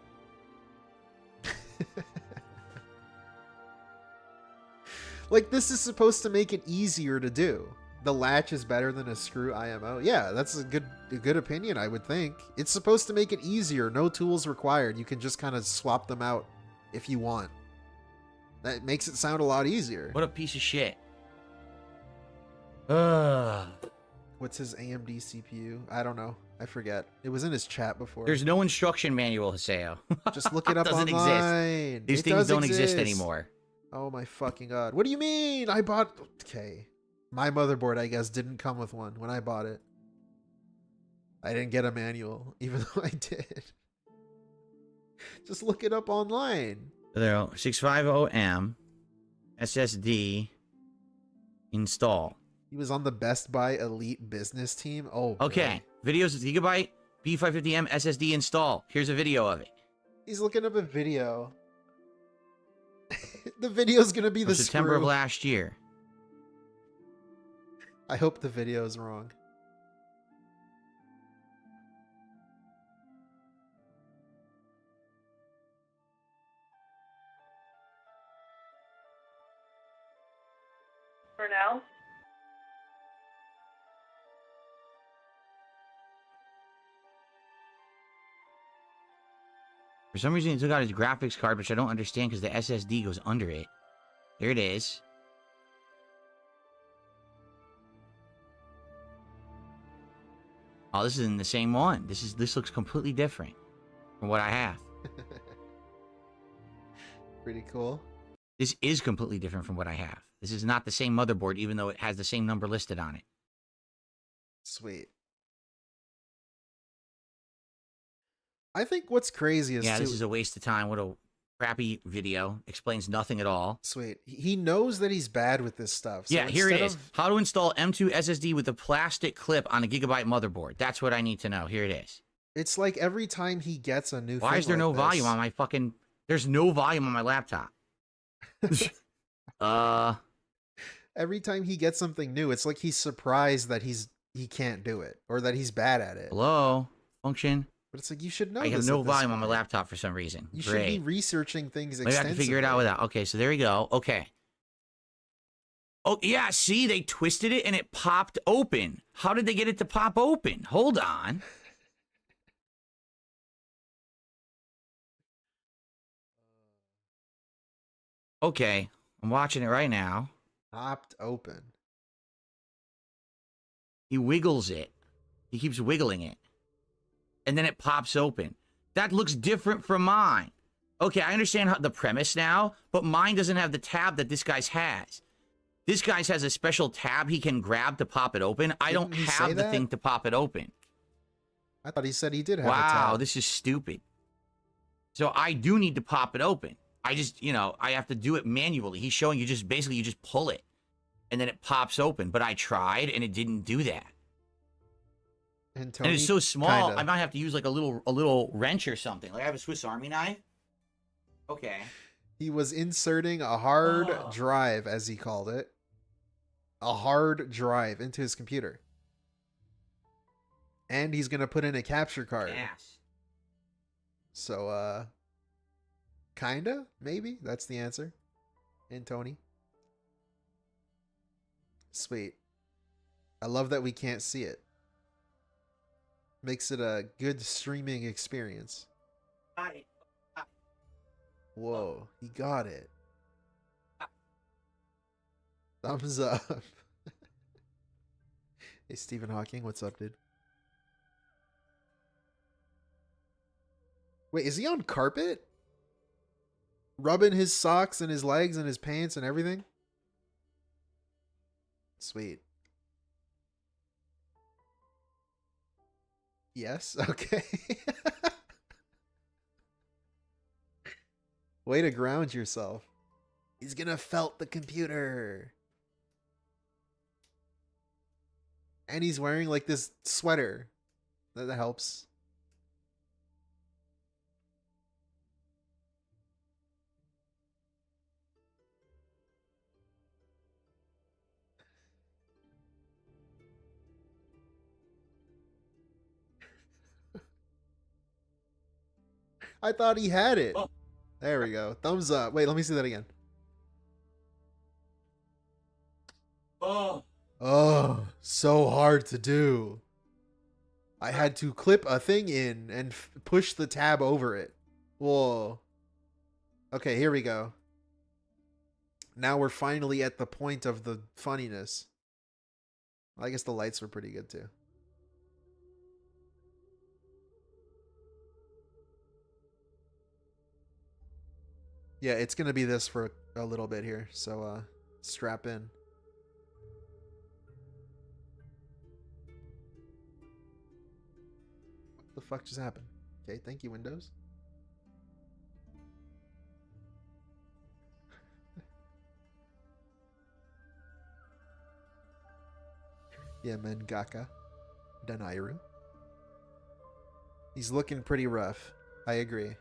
Like, this is supposed to make it easier to do. The latch is better than a screw IMO. Yeah, that's a good opinion, I would think. It's supposed to make it easier. No tools required. You can just kind of swap them out if you want. That makes it sound a lot easier. What a piece of shit. What's his AMD CPU? I don't know. I forget. It was in his chat before. There's no instruction manual, Haseo. Just look it up doesn't online. Exist. These things don't exist anymore. Oh my fucking god. What do you mean? I bought... Okay. My motherboard, I guess, didn't come with one when I bought it. I didn't get a manual, even though I did. Just look it up online. There, 650M SSD install. He was on the Best Buy Elite business team. Oh, okay. boy. Videos of Gigabyte B550M SSD install. Here's a video of it. He's looking up a video. The video's gonna be the September screw. of last year. I hope the video's wrong. For now. For some reason, he took out his graphics card, which I don't understand because the SSD goes under it. There it is. Oh, this isn't the same one. This looks completely different from what I have. Pretty cool. This is completely different from what I have. This is not the same motherboard, even though it has the same number listed on it. Sweet. I think what's crazy is this is a waste of time. What a crappy video. Explains nothing at all. Sweet. He knows that he's bad with this stuff. So yeah, here it instead is. of- How to install M2 SSD with a plastic clip on a gigabyte motherboard. That's what I need to know. Here it is. It's like every time he gets a new Why thing is there like no this- volume on my fucking... There's no volume on my laptop. Every time he gets something new, it's like he's surprised that he can't do it or that he's bad at it. Hello? Function? But it's like you should know. I have this no at this volume on my point. laptop for some reason. You should Great. be researching things Maybe I can figure it out extensively. without. Okay, so there you go. Okay. Oh, yeah, see? They twisted it and it popped open. How did they get it to pop open? Hold on. Okay, I'm watching it right now. Popped open. He wiggles it. He keeps wiggling it. And then it pops open. That looks different from mine. Okay, I understand the premise now, but mine doesn't have the tab that this guy's has. This guy's has a special tab he can grab to pop it open. I don't Didn't he say have the that? thing to pop it open. I thought he said he did have a Wow, tab. this is stupid. So I do need to pop it open. I just, I have to do it manually. He's showing you just pull it and then it pops open. But I tried and it didn't do that. And Tony, And it's so small, kinda. I might have to use like a little wrench or something. Like I have a Swiss Army knife. Okay. He was inserting a hard Oh. drive, as he called it. A hard drive into his computer. And he's going to put in a capture card. Yes. So, kinda? Maybe? That's the answer. And Tony. Sweet. I love that we can't see it. Makes it a good streaming experience. Whoa, he got it. Thumbs up. Hey, Stephen Hawking, what's up, dude? Wait, is he on carpet? Rubbing his socks and his legs and his pants and everything? Sweet. Yes? Okay. Way to ground yourself. He's gonna felt the computer. And he's wearing like this sweater. That helps. I thought he had it. Oh. There we go. Thumbs up. Wait, let me see that again. Oh. Oh, so hard to do. I had to clip a thing in and push the tab over it. Whoa. Okay, here we go. Now we're finally at the point of the funniness. I guess the lights were pretty good too. Yeah, it's going to be this for a little bit here, so strap in. What the fuck just happened? Okay, thank you, Windows. Yeah, Mangaka. Danairu. He's looking pretty rough. I agree.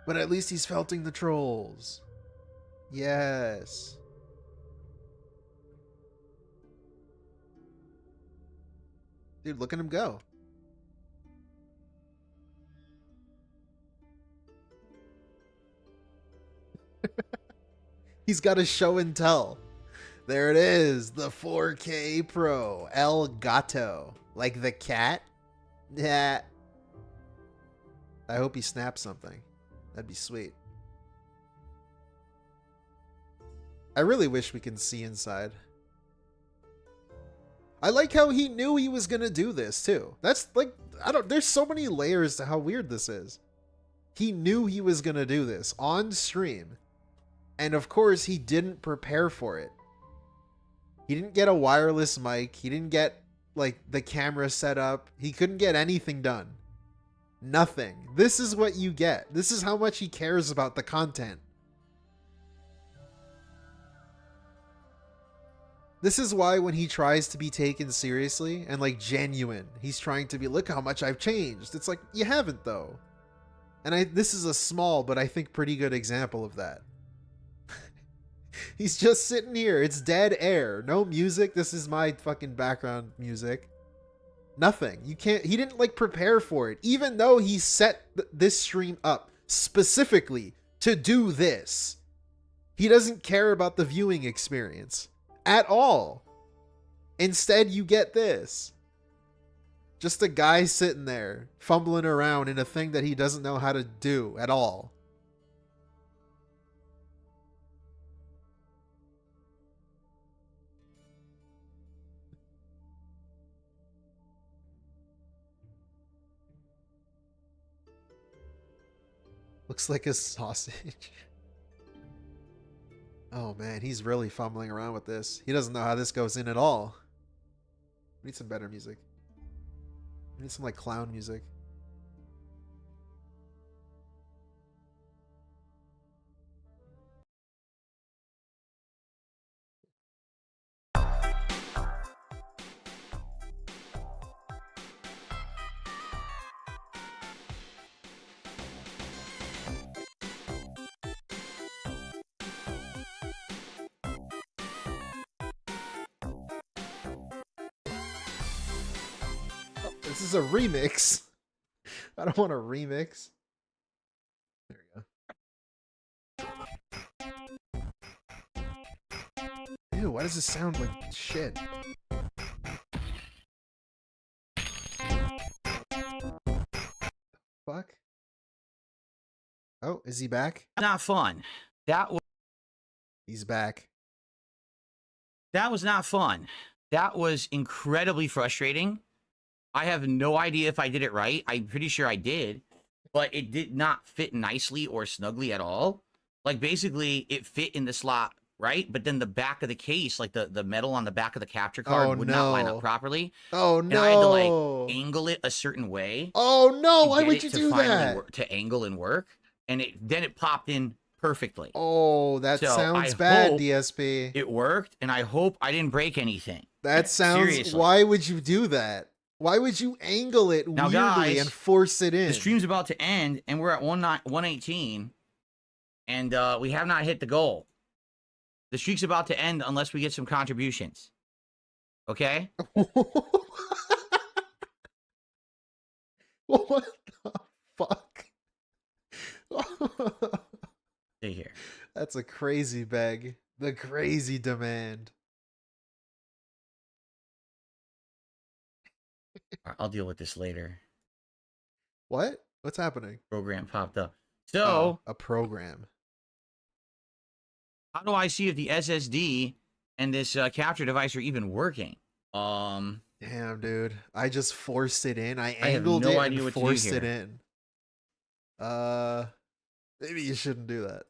But at least he's felting the trolls. Yes. Dude, look at him go. He's got a show and tell. There it is. The 4K Pro. El Gato. Like the cat? Yeah. I hope he snaps something. That'd be sweet. I really wish we can see inside. I like how he knew he was gonna do this too. That's like, there's so many layers to how weird this is. He knew he was gonna do this on stream. And of course he didn't prepare for it. He didn't get a wireless mic. He didn't get like the camera set up. He couldn't get anything done. Nothing. This is what you get. This is how much he cares about the content. This is why when he tries to be taken seriously and like genuine, he's trying to be, look how much I've changed. It's like, you haven't though. And this is a small, but I think pretty good example of that. He's just sitting here. It's dead air. No music. This is my fucking background music. Nothing. You can't, he didn't like prepare for it, even though he set this stream up specifically to do this. He doesn't care about the viewing experience at all. Instead, you get this. Just a guy sitting there fumbling around in a thing that he doesn't know how to do at all. Looks like a sausage. Oh man, he's really fumbling around with this. He doesn't know how this goes in at all. We need some better music. We need some like clown music. This is a remix. I don't want a remix. There we go. Ew, why does this sound like shit? Fuck. Oh, is he back? Not fun. He's back. That was not fun. That was incredibly frustrating. I have no idea if I did it right. I'm pretty sure I did, but it did not fit nicely or snugly at all. Like basically it fit in the slot, right? But then the back of the case, like the metal on the back of the capture card would not line up properly. Oh no. And I had to like angle it a certain way. Oh no, why would you do that? To angle and work. And then it popped in perfectly. Oh, that sounds bad, DSP. It worked, and I hope I didn't break anything. That sounds... Seriously. Why would you do that? Why would you angle it weirdly guys, and force it in? The stream's about to end, and we're at 118, and we have not hit the goal. The streak's about to end unless we get some contributions. Okay? What the fuck? See here. That's a crazy beg. The crazy demand. I'll deal with this later. What? What's happening? Program popped up. So a program. How do I see if the SSD and this capture device are even working? Damn, dude. I just forced it in. I angled it and forced it in. Maybe you shouldn't do that.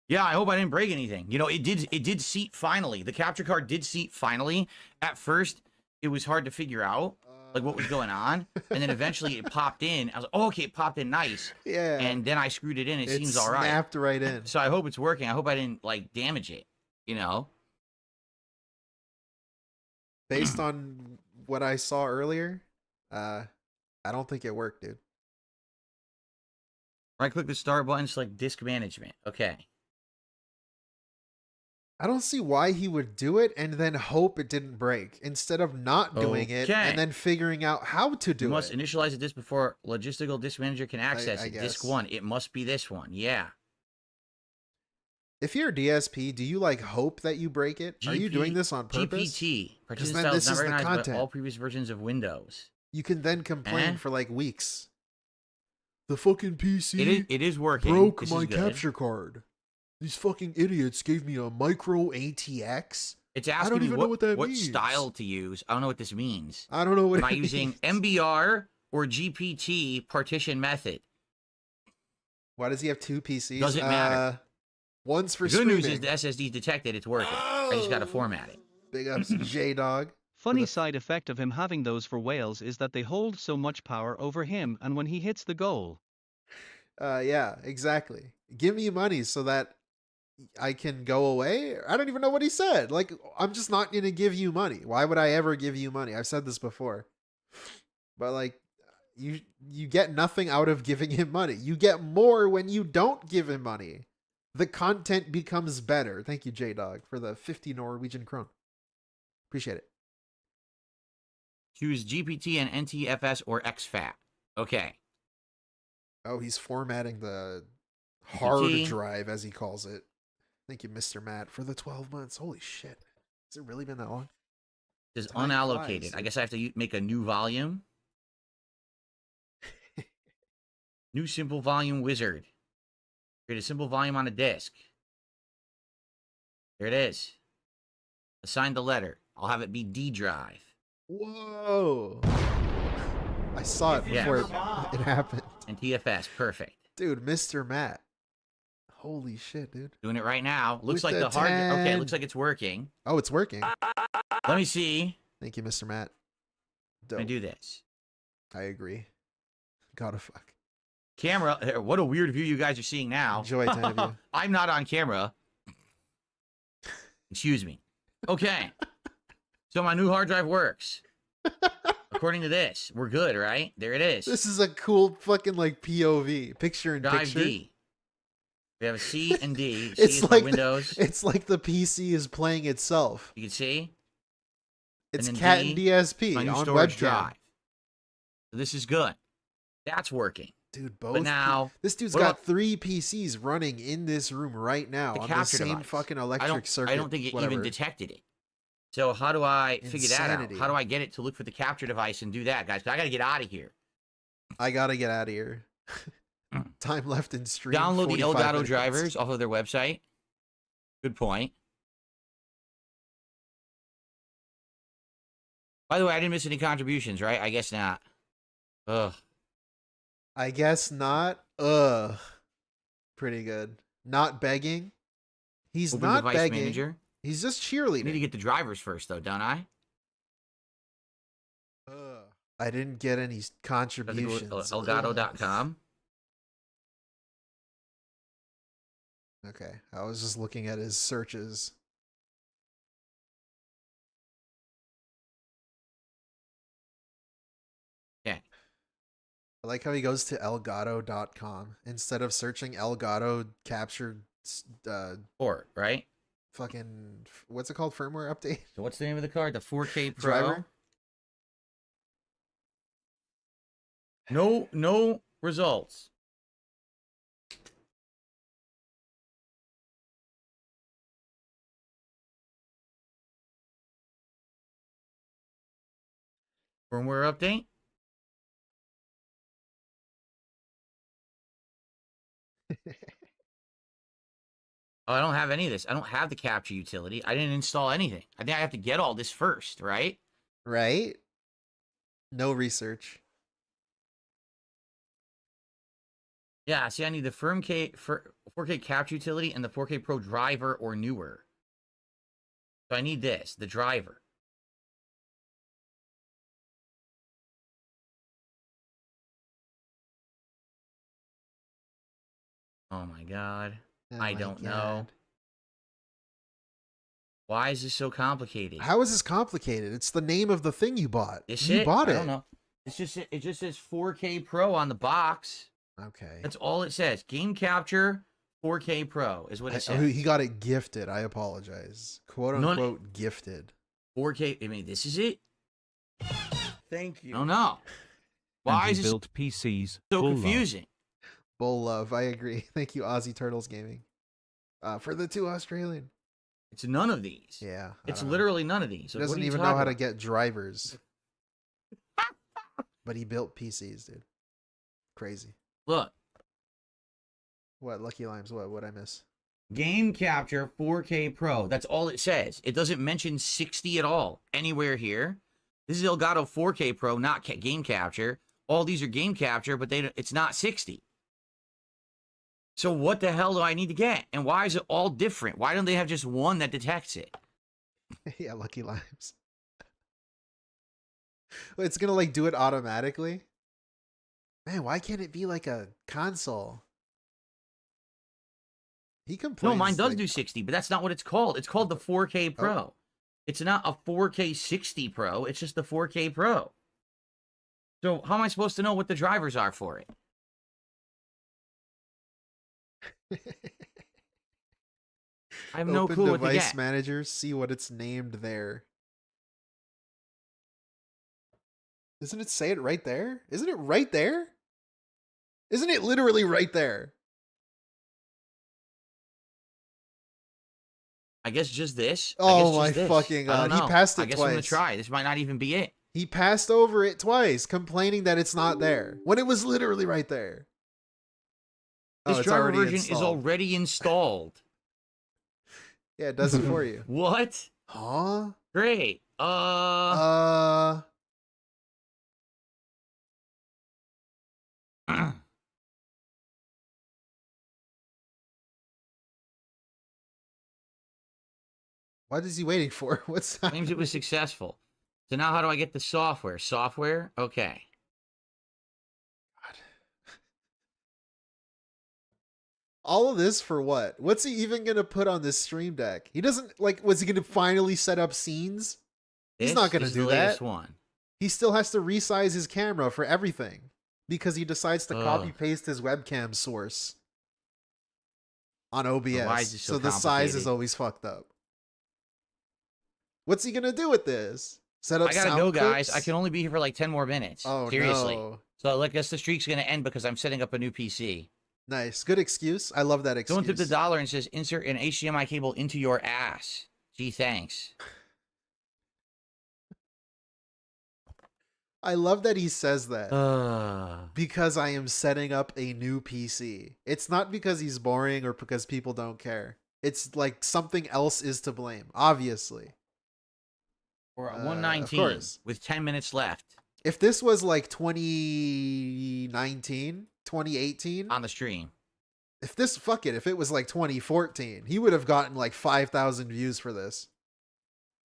Yeah, I hope I didn't break anything. You know, it did seat finally. The capture card did seat finally. At first, it was hard to figure out like what was going on, and then eventually it popped in. I was like, oh, okay, it popped in nice. Yeah. And then I screwed it in. It seems all right. It snapped right in. So I hope it's working. I hope I didn't like damage it. You know. Based on what I saw earlier, I don't think it worked, dude. Right click the start button, select disk management. Okay. I don't see why he would do it and then hope it didn't break instead of not doing it and then figuring out how to do it. You must initialize the disk before logistical disk manager can access it. Disk 1. It must be this one. Yeah. If you're a DSP, do you like hope that you break it? Are you doing this on purpose? GPT. Because Partition then style this is not is the recognized by content. all previous versions of Windows. You can then complain Eh? for like weeks. The fucking PC It is working. broke This my is good. capture card. These fucking idiots gave me a micro ATX. It's I asking don't me even know what that what means. style to use. I don't know what this means. I don't know what Am I it using means. MBR or GPT partition method? Why does he have two PCs? Doesn't matter. One's for The good news is streaming. the SSD detected. It's working. I just got to format it. Big ups, J-Dog. Funny the- side effect of him having those for whales is that they hold so much power over him and when he hits the goal. Yeah, exactly. Give me money so that I can go away. I don't even know what he said. Like, I'm just not going to give you money. Why would I ever give you money? I've said this before. But like, you get nothing out of giving him money. You get more when you don't give him money. The content becomes better. Thank you, J-Dog, for the 50 Norwegian krone. Appreciate it. Choose GPT and NTFS or XFAT. Okay. Oh, he's formatting the hard GPT. drive, as he calls it. Thank you, Mr. Matt, for the 12 months. Holy shit. Has it really been that long? It says Time unallocated. flies, I dude. guess I have to make a new volume. New simple volume wizard. Create a simple volume on a disk. There it is. Assign the letter. I'll have it be D drive. Whoa. I saw it Yeah. before it happened. And TFS. Perfect. Dude, Mr. Matt. Holy shit, dude. Doing it right now. Looks With like the the hard. Okay, 10. it looks like it's working. Oh, it's working. Let me see. Thank you, Mr. Matt. Let me Dope. do this. I agree. Gotta fuck. Camera. What a weird view you guys are seeing now. Enjoy 10 of you. I'm not on camera. Excuse me. Okay. So my new hard drive works. According to this, we're good, right? There it is. This is a cool fucking like POV. Picture in Drive picture. D. We have a C and D. C It's is like my the- Windows. It's like the PC is playing itself. You can see It's then Cat D, and DSP my new on storage webcam. drive. So this is good. That's working. Dude, both. But now, this dude's what got about 3 PCs running in this room right now the on the capture same device? fucking I electric circuit. don't think it whatever. even detected it. So how do I figure that out? Insanity. How do I get it to look for the capture device and do that, guys? 'Cause I got to get out of here. I gotta get out of here. Time left in stream. Download the 45 Elgato minutes. drivers off of their website. Good point. By the way, I didn't miss any contributions, right? I guess not. Ugh. I guess not. Ugh. Pretty good. Not begging. He's Open not device begging. manager. He's just I need to cheerleading. get the drivers first, though, don't I? Ugh. I didn't get any I have to go contributions. to Elgato.com. Okay. I was just looking at his searches. Okay. I like how he goes to Elgato.com instead of searching Elgato captured Port, right? fucking what's it called, firmware update. So what's the name of the card? The 4K Pro. Driver? No results. Firmware update. Oh, I don't have any of this. I don't have the capture utility. I didn't install anything. I think I have to get all this first, right? Right? No research. Yeah, see, I need the 4K capture utility and the 4K Pro driver or newer. So I need this, the driver. Oh my god. Oh I my don't know. God. Why is this so complicated? How is this complicated? It's the name of the thing you bought. Is You it? bought I it. don't know. It just says 4K Pro on the box. Okay. That's all it says. Game capture 4K Pro is what it says. He got it gifted. I apologize. Quote No, unquote gifted. 4K. I mean, this is it. Thank you. I don't know. Why And is he this built PCs so full of- confusing? Bull love. I agree. Thank you, Aussie Turtles Gaming. For the 2 Australian. It's none of these. Yeah. It's literally none of these. He Like, what doesn't are you even know talking how to about? get drivers. But he built PCs, dude. Crazy. Look, What, Lucky Limes? What'd I miss? game capture 4K Pro. That's all it says. It doesn't mention 60 at all anywhere here. This is Elgato 4K Pro, not game capture. All these are game capture, but it's not 60. So what the hell do I need to get? And why is it all different? Why don't they have just one that detects it? Yeah, Lucky Limes. It's gonna like do it automatically. Man, why can't it be like a console? He complains. No, mine does like, do 60, but that's not what it's called. It's called the 4K Pro. Oh. It's not a 4K 60 Pro. It's just the 4K Pro. So how am I supposed to know what the drivers are for it? I have no Open clue what to device get. manager, see what it's named there. Doesn't it say it right there? Isn't it right there? Isn't it literally right there? I guess just this. I Oh guess my just this. fucking I don't God. He know. passed it I guess I'm gonna twice. try. This might not even be it. He passed over it twice, complaining that it's not there when it was literally right there. This it's driver already version is installed. already installed. Yeah, it does it for you. What? Huh? Great. What is he waiting for? What's that? Claims it was successful. So now how do I get the software? Software? Okay. All of this for what? What's he even going to put on this stream deck? He doesn't, like, was he going to finally set up scenes? He's not going to do the that. latest one. He still has to resize his camera for everything because he decides to copy paste his webcam source on OBS. why is this so the size is complicated? always fucked up. What's he going to do with this? Set up I gotta sound go, guys. clips? I can only be here for like 10 more minutes. Oh, seriously. no. So I guess the streak's gonna end because I'm setting up a new PC. Nice. Good excuse. I love that excuse. Someone tipped $1 and says, insert an HDMI cable into your ass. Gee, thanks. I love that he says that. Because I am setting up a new PC. It's not because he's boring or because people don't care. It's like something else is to blame, obviously. We're at Of 119 course. with 10 minutes left If this was like 2019, 2018, on the stream. if it was like 2014, he would have gotten like 5,000 views for this.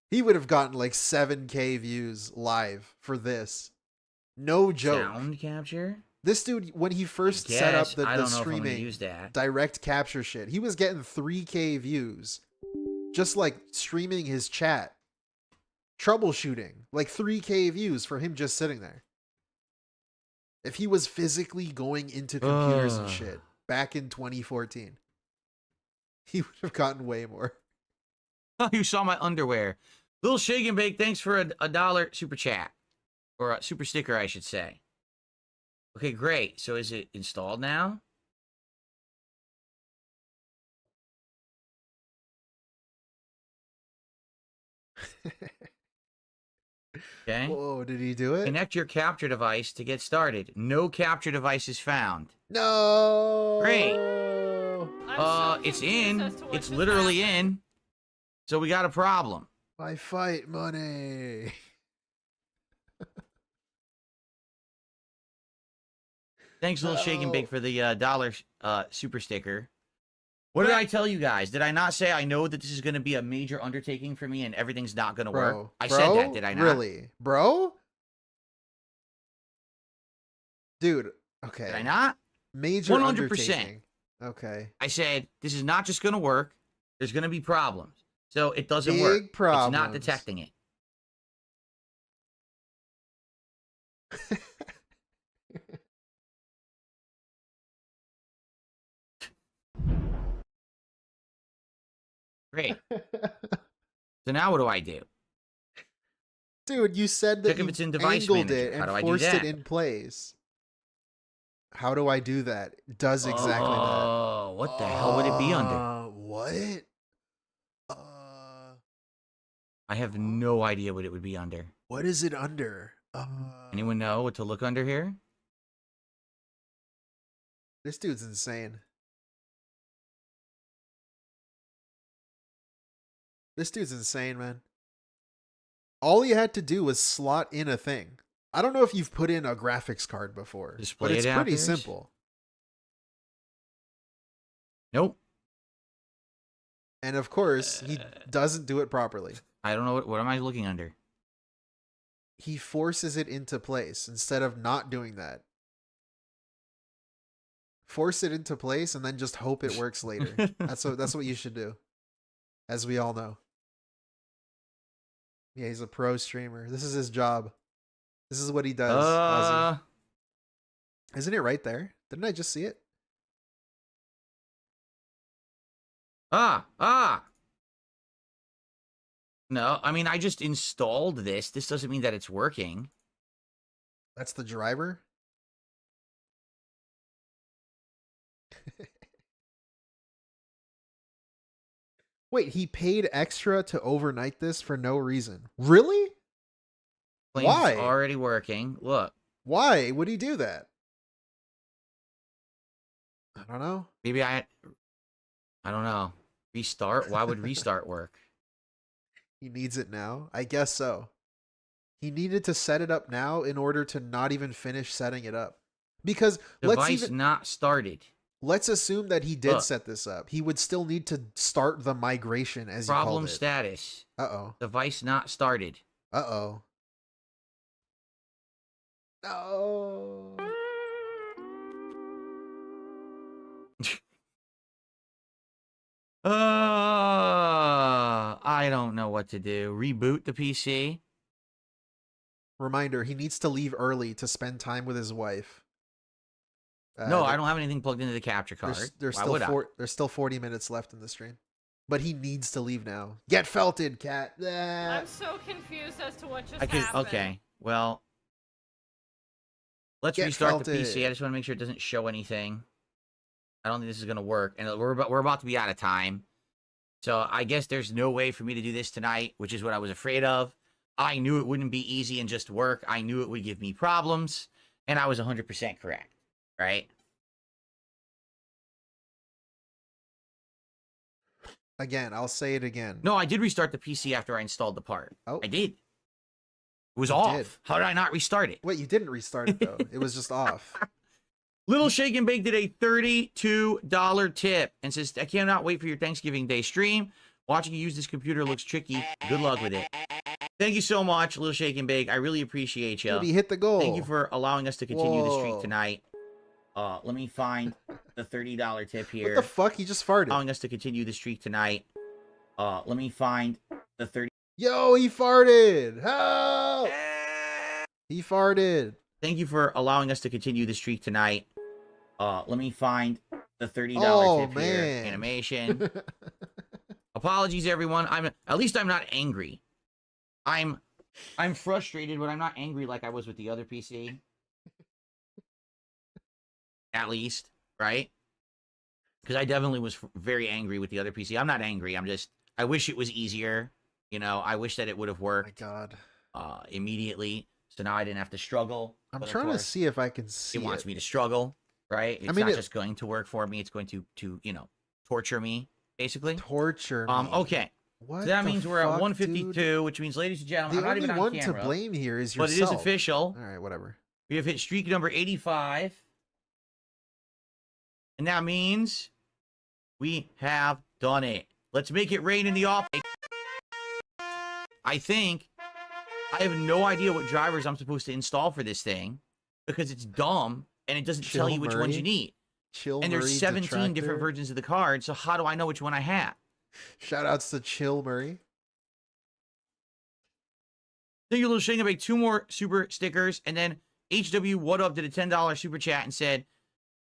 He would have gotten like 7K views live for this. No joke. Sound capture? This dude, when he first set up Guess. the I don't know if I'm gonna streaming use that. direct capture shit, he was getting 3K views just like streaming his chat. Troubleshooting, like 3K views for him just sitting there. If he was physically going into computers and shit back in 2014, he would have gotten way more. You saw my underwear. Little Shake and Bake, thanks for a $1 super chat. Or a super sticker, I should say. Okay, great. So is it installed now? Okay. Whoa, did he do it? Connect your capture device to get started. No capture device is found. No. Great. It's in. It's literally in. So we got a problem. My fight money. Thanks, Little Shake and Bake, for the $1 super sticker. What did I tell you guys? Did I not say I know that this is going to be a major undertaking for me and everything's not going to work? I said that, did I not? Really? Bro? Dude, okay. Did I not? Major 100%. undertaking. Okay. I said, this is not just going to work. There's going to be problems. So it doesn't Big work. problems. It's not detecting it. Great. So now what do I do? Dude, you said that Check if you it's in device angled manager. it How and do I do forced it that? in place. How do I do that? It does exactly that. Oh, what the hell would it be under? What? What? I have no idea what it would be under. What is it under? Anyone know what to look under here? This dude's insane. This dude's insane, man. All he had to do was slot in a thing. I don't know if you've put in a graphics card before, Display but it's pretty adapters? simple. Nope. And of course, he doesn't do it properly. I don't know what am I looking under? He forces it into place instead of not doing that. Force it into place and then just hope it works later. That's what you should do. As we all know. Yeah, he's a pro streamer. This is his job. This is what he does. Ozzy. Isn't it right there? Didn't I just see it? No, I mean, I just installed this. This doesn't mean that it's working. That's the driver? Wait, he paid extra to overnight this for no reason. Really? Claims Why? It's already working. Look. Why would he do that? I don't know. Maybe I don't know. Restart? Why would restart work? He needs it now? I guess so. He needed to set it up now in order to not even finish setting it up. Because Device not started. let's assume that he did Look. set this up. He would still need to start the migration as you called Problem it. status. Uh-oh. Device not started. Uh-oh. No. I don't know what to do. Reboot the PC. Reminder, he needs to leave early to spend time with his wife. No, I don't have anything plugged into the capture card. There's Why still would I? there's still 40 minutes left in the stream. But he needs to leave now. Get felted, cat. I'm so confused as to what just happened. Okay, well, let's Get restart the felted. PC. I just want to make sure it doesn't show anything. I don't think this is going to work. And we're about to be out of time. So I guess there's no way for me to do this tonight, which is what I was afraid of. I knew it wouldn't be easy and just work. I knew it would give me problems. And I was 100% correct. Right? Again, I'll say it again. No, I did restart the PC after I installed the part. Oh. I did. It was You off. did. How did I not restart it? Wait, you didn't restart it though. It was just off. Little Shake and Bake did a $32 tip and says, I cannot wait for your Thanksgiving Day stream. Watching you use this computer looks tricky. Good luck with it. Thank you so much, Little Shake and Bake. I really appreciate you. Dude, he hit the goal. Thank you for allowing us to continue the streak Whoa. tonight. Let me find the $30 tip here. What the fuck? He just farted. Allowing us to continue the streak tonight. Let me find the 30. Yo, he farted. Help! He farted. Thank you for allowing us to continue the streak tonight. Let me find the $30 Oh, tip here. man. Animation. Apologies, everyone. At least I'm not angry. I'm frustrated, but I'm not angry like I was with the other PC. At least, right? Because I definitely was very angry with the other PC. I'm not angry. I wish it was easier. You know, I wish that it would have worked. Oh my God. Immediately. So now I didn't have to struggle. I'm But of trying to course, see if I can see it wants me to struggle, right? It's mean, not it- just going to work for me. It's going to torture me, basically. Torture me. Okay. What So that the means we're at fuck, 152, dude? which means, ladies and gentlemen, The I'm not only even on one camera. to blame here is But yourself. it is official. All right, whatever. We have hit streak number 85. And that means we have done it. Let's make it rain in the office. I think I have no idea what drivers I'm supposed to install for this thing because it's dumb and it doesn't tell you which ones you need. Chill And there's Murray 17 Detractor. different versions of the card, so how do I know which one I have? Shout outs to Chill Murray. Thank you, Little Shane. I make 2 more super stickers. And then HW What Up did a $10 super chat and said,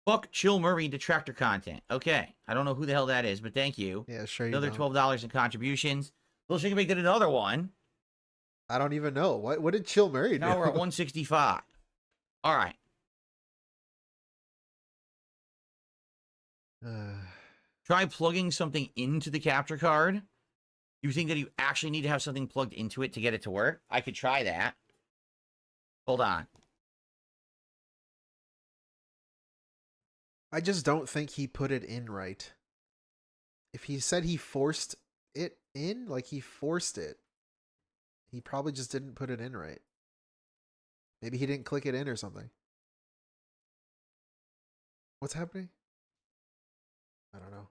fuck Chill Murray detractor content. Okay. I don't know who the hell that is, but thank you. Yeah, sure. Another don't. $12 in contributions. Little Shane did another one. I don't even know. What did Chill Murray do? Now we're at 165. All right. Try plugging something into the capture card. You think that you actually need to have something plugged into it to get it to work? I could try that. Hold on. I just don't think he put it in right. If he said he forced it in, like he forced it, he probably just didn't put it in right. Maybe he didn't click it in or something. What's happening? I don't know.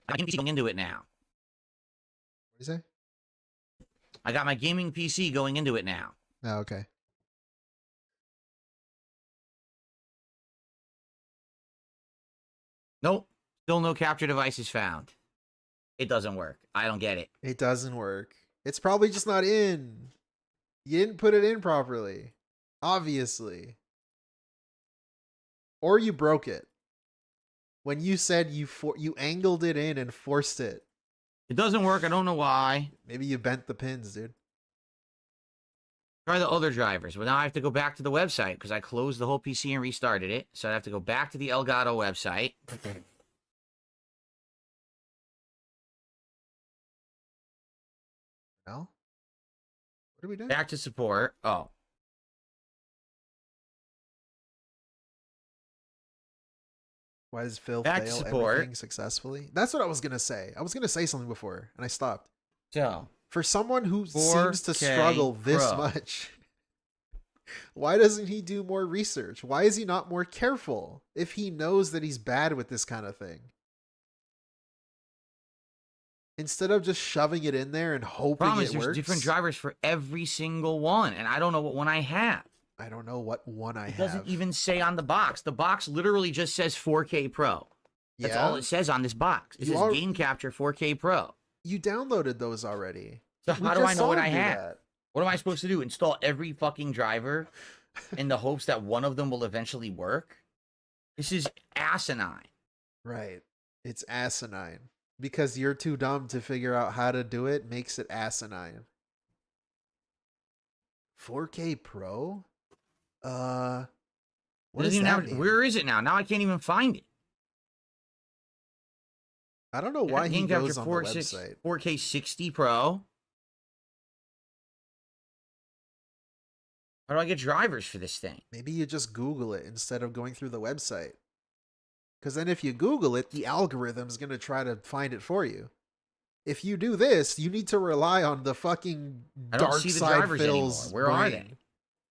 I can going into it now. What do you say? I got my gaming PC going into it now. Oh, okay. Nope. Still no capture devices found. It doesn't work. I don't get it. It doesn't work. It's probably just not in. You didn't put it in properly. Obviously. Or you broke it. When you said you angled it in and forced it. It doesn't work. I don't know why. Maybe you bent the pins, dude. Try the other drivers. Well, now I have to go back to the website because I closed the whole PC and restarted it. So I have to go back to the Elgato website. Okay. No? What are we doing? Back to support. Oh. Why does Phil Back to fail support. everything successfully? That's what I was going to say. I was going to say something before, and I stopped. So. For someone who 4K seems to struggle this Pro. much, why doesn't he do more research? Why is he not more careful if he knows that he's bad with this kind of thing? Instead of just shoving it in there and hoping Problem is, it works. there's different drivers for every single one, and I don't know what one I have. I don't know what one I It have. doesn't even say on the box. The box literally just says 4K Pro. That's all it says on this box. It You says are- Game Capture 4K Pro. You downloaded those already. So We how do just I know saw what him I do have? that. What am I supposed to do? Install every fucking driver in the hopes that one of them will eventually work? This is asinine. Right. It's asinine. Because you're too dumb to figure out how to do it makes it asinine. 4K Pro? What Doesn't does even that have- mean? Where is it now? Now I can't even find it. I don't know why he Game Capture goes on the website. 4K 60 Pro. How do I get drivers for this thing? Maybe you just Google it instead of going through the website. Because then if you Google it, the algorithm's going to try to find it for you. If you do this, you need to rely on the fucking I don't Dark see the Side drivers anymore. Phil's Where are brain. they?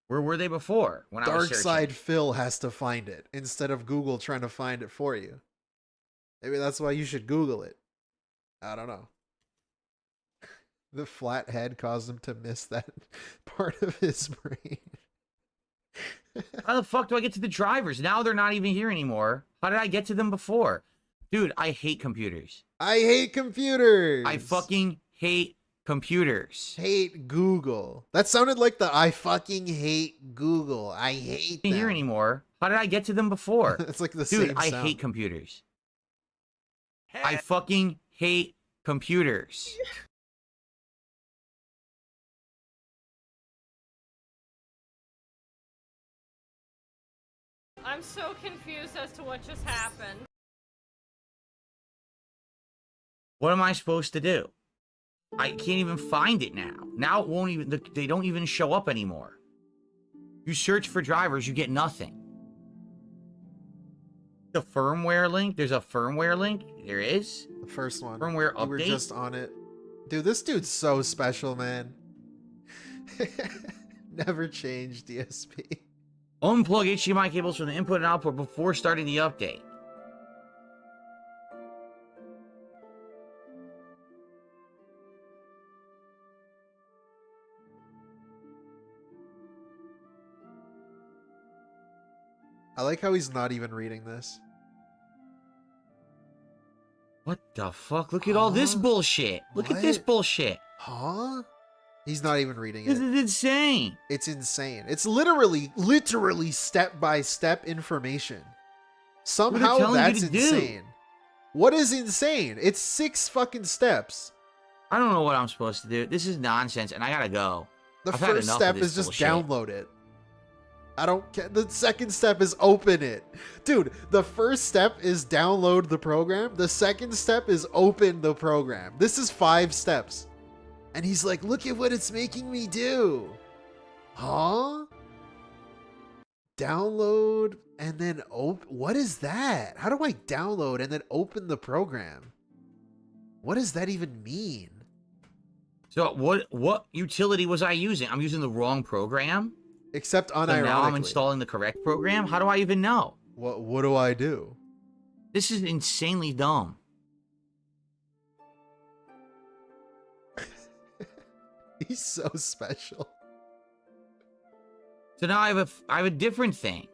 Where were they before when I was Dark searching? Side Phil has to find it instead of Google trying to find it for you. Maybe that's why you should Google it. I don't know. The flat head caused him to miss that part of his brain. How the fuck do I get to the drivers? Now they're not even here anymore. How did I get to them before? Dude, I hate computers. I hate computers. I fucking hate computers. hate Google. That sounded like the I fucking hate Google. I hate Not them. here anymore. How did I get to them before? It's like the Dude, same I sound. hate computers. I fucking hate computers. I'm so confused as to what just happened. What am I supposed to do? I can't even find it now. Now it won't even, they don't even show up anymore. You search for drivers, you get nothing. The firmware link, there's a firmware link. There is. The first one. Firmware We were update. just on it. Dude, this dude's so special, man. Never change DSP. Unplug HDMI cables from the input and output before starting the update. I like how he's not even reading this. What the fuck? Look at all this Huh? bullshit. Look at this What? bullshit. Huh? He's not even reading This it. is insane. It's insane. It's literally step-by-step information. Somehow telling you that's to do. insane. What is insane? It's 6 fucking steps. I don't know what I'm supposed to do. This is nonsense, and I gotta go. The I've had first enough of step this is just bullshit. download it. I don't care. The second step is open it. Dude, the first step is download the program. The second step is open the program. This is 5 steps. And he's like, look at what it's making me do. Huh? Download and then open. What is that? How do I download and then open the program? What does that even mean? So what utility was I using? I'm using the wrong program? Except So unironically. now I'm installing the correct program? How do I even know? What do I do? This is insanely dumb. He's so special. So now I have a different thing.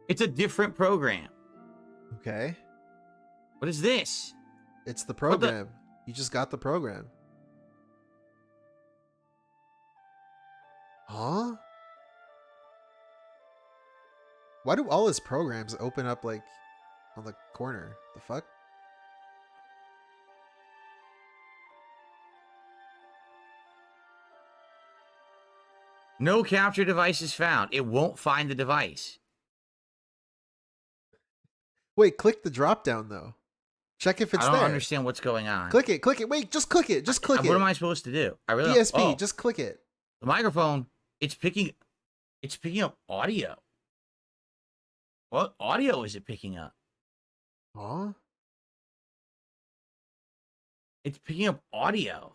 It's a different program. Okay. What is this? It's the What the- program. You just got the program. Huh? Why do all his programs open up like on the corner? The fuck? No capture device is found. It won't find the device. Wait, click the drop down though. Check if it's I don't there. understand what's going on. Click it, click it. Wait, just click it. Just click it. What am I supposed to do? I really DSP, oh, just click it. the microphone. It's picking up audio. What audio is it picking up? Huh? It's picking up audio.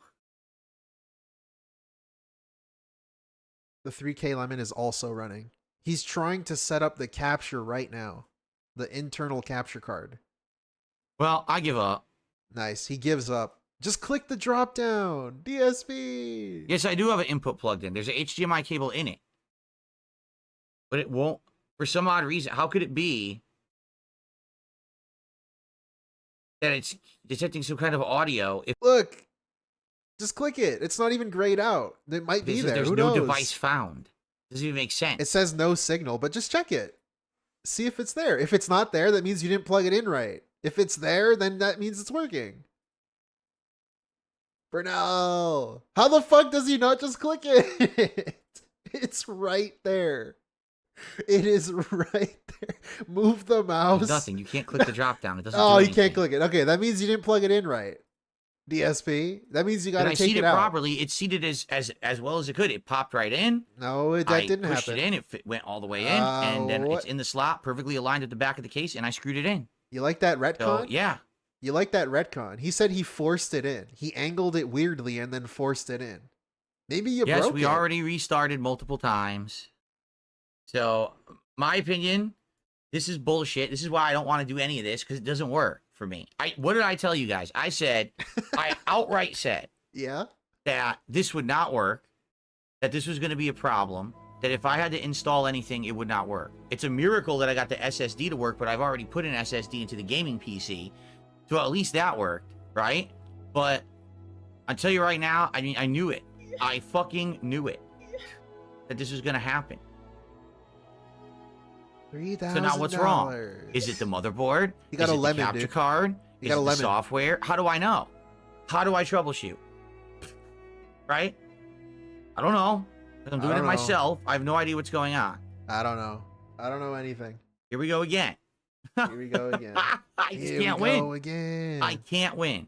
The 3K lemon is also running. He's trying to set up the capture right now. The internal capture card. Well, I give up. Nice. He gives up. Just click the drop down. DSP. Yes, I do have an input plugged in. There's an HDMI cable in it. But it won't, for some odd reason. How could it be that it's detecting some kind of audio if Look. Just click it. It's not even grayed out. It might be there. there's Who no knows? device found? Doesn't even make sense. It says no signal, but just check it. See if it's there. If it's not there, that means you didn't plug it in right. If it's there, then that means it's working. Bernal, how the fuck does he not just click it? It's right there. It is right there. Move the mouse. There's nothing. You can't click the drop down. It doesn't. Oh, do you can't anything. click it. Okay, that means you didn't plug it in right. DSP. That means you got Did to I take seat it it out. properly? It seated as well as it could. It popped right in. No, that I didn't pushed happen. it in. It went all the way in, and then what? it's in the slot, perfectly aligned at the back of the case, and I screwed it in. You like that retcon? So yeah, You like that retcon? He said he forced it in. He angled it weirdly and then forced it in. Maybe you yes, broke we it. already restarted multiple times. So my opinion, this is bullshit. This is why I don't want to do any of this because it doesn't work for me. What did I tell you guys? I said, I outright said Yeah. that this would not work, that this was going to be a problem, that if I had to install anything, it would not work. It's a miracle that I got the SSD to work, but I've already put an SSD into the gaming PC, so at least that worked, right? But I'll tell you right now, I mean, I knew it. I fucking knew it, that this was going to happen. $3,000. So now what's wrong? Is it the motherboard? You got Is a it lemon, the capture dude. card? You Is got a it the lemon. software? How do I know? How do I troubleshoot? Right? I don't know. I'm doing I it don't know. myself. I have no idea what's going on. I don't know. I don't know anything. Here we go again. Here we go again. I just Here can't we win. go again. I can't win.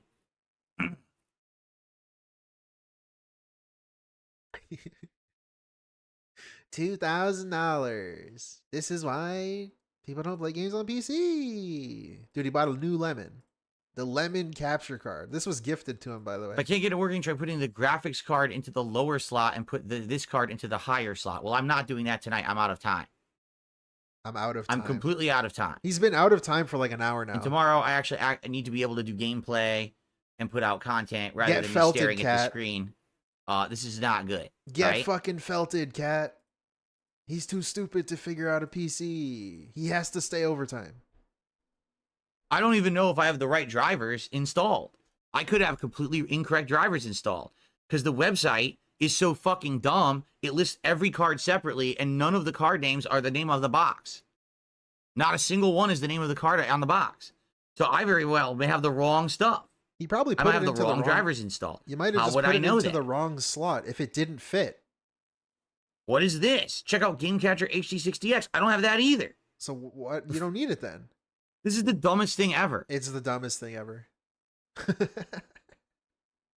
$2,000. This is why people don't play games on PC. Dude, he bought a new lemon. The lemon capture card. This was gifted to him, by the way. If I can't get it working, try putting the graphics card into the lower slot and put this card into the higher slot. Well, I'm not doing that tonight. I'm out of time. I'm out of time. I'm completely out of time. He's been out of time for like an hour now. And tomorrow, I need to be able to do gameplay and put out content rather Get than me felted, staring at the cat. screen. This is not good. Get right? fucking felted, cat. He's too stupid to figure out a PC. He has to stay overtime. I don't even know if I have the right drivers installed. I could have completely incorrect drivers installed because the website is so fucking dumb. It lists every card separately, and none of the card names are the name of the box. Not a single one is the name of the card on the box. So I very well may have the wrong stuff. He probably I put might it have the into wrong drivers installed. You might have How just would put I it know into that? the wrong slot if it didn't fit. What is this? Check out Game Catcher HD60X. I don't have that either. So what? You don't need it then. This is the dumbest thing ever. It's the dumbest thing ever.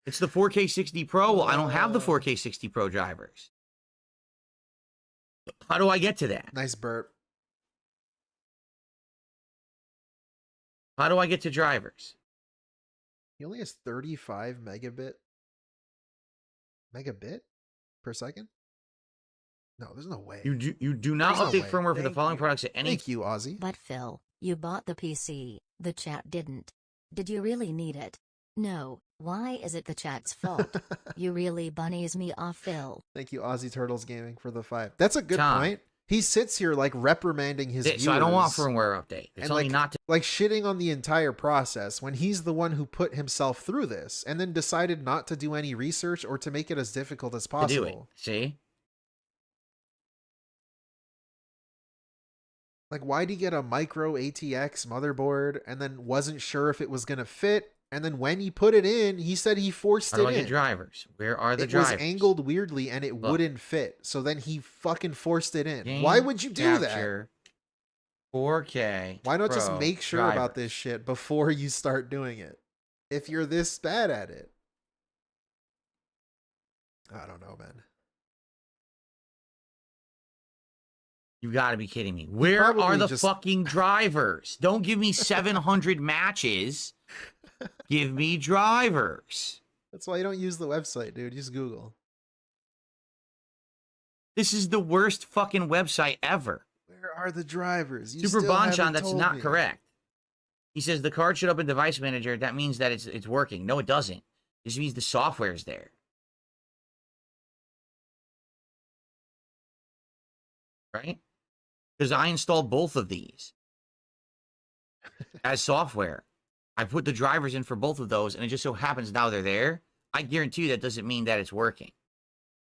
It's the 4K 60 Pro. Well, I don't have the 4K 60 Pro drivers. How do I get to that? Nice burp. How do I get to drivers? He only has 35 megabit per second. No, there's no way. You do not There's no update way. firmware for the Thank following you. products at any. Thank you, Ozzy. But Phil, you bought the PC, the chat didn't. Did you really need it? No, why is it the chat's fault? You really bunnies me off, Phil. Thank you, Ozzy Turtles Gaming, for the 5. That's a good Tom. point. He sits here like reprimanding his viewers. So I don't want firmware update. It's and only like, not to. like shitting on the entire process when he's the one who put himself through this and then decided not to do any research or to make it as difficult as To do it. possible. See? Like, why'd he get a micro ATX motherboard and then wasn't sure if it was going to fit? And then when he put it in, he said he forced How do it I in. get drivers? Where are the It drivers? was angled weirdly and it Look. wouldn't fit. So then he fucking forced it in. Game Why would you do that? Capture 4K. Why not just Pro make sure drivers. about this shit before you start doing it? If you're this bad at it. I don't know, man. You gotta be kidding me. Where are probably the just- fucking drivers? Don't give me 700 matches. Give me drivers. That's why you don't use the website, dude. Use Google. This is the worst fucking website ever. Where are the drivers? You Super still Bonchan, haven't that's told not me. correct. He says the card should open Device Manager. That means that it's working. No, it doesn't. This means the software is there. Right? Because I installed both of these as software. I put the drivers in for both of those, and it just so happens now they're there. I guarantee you that doesn't mean that it's working.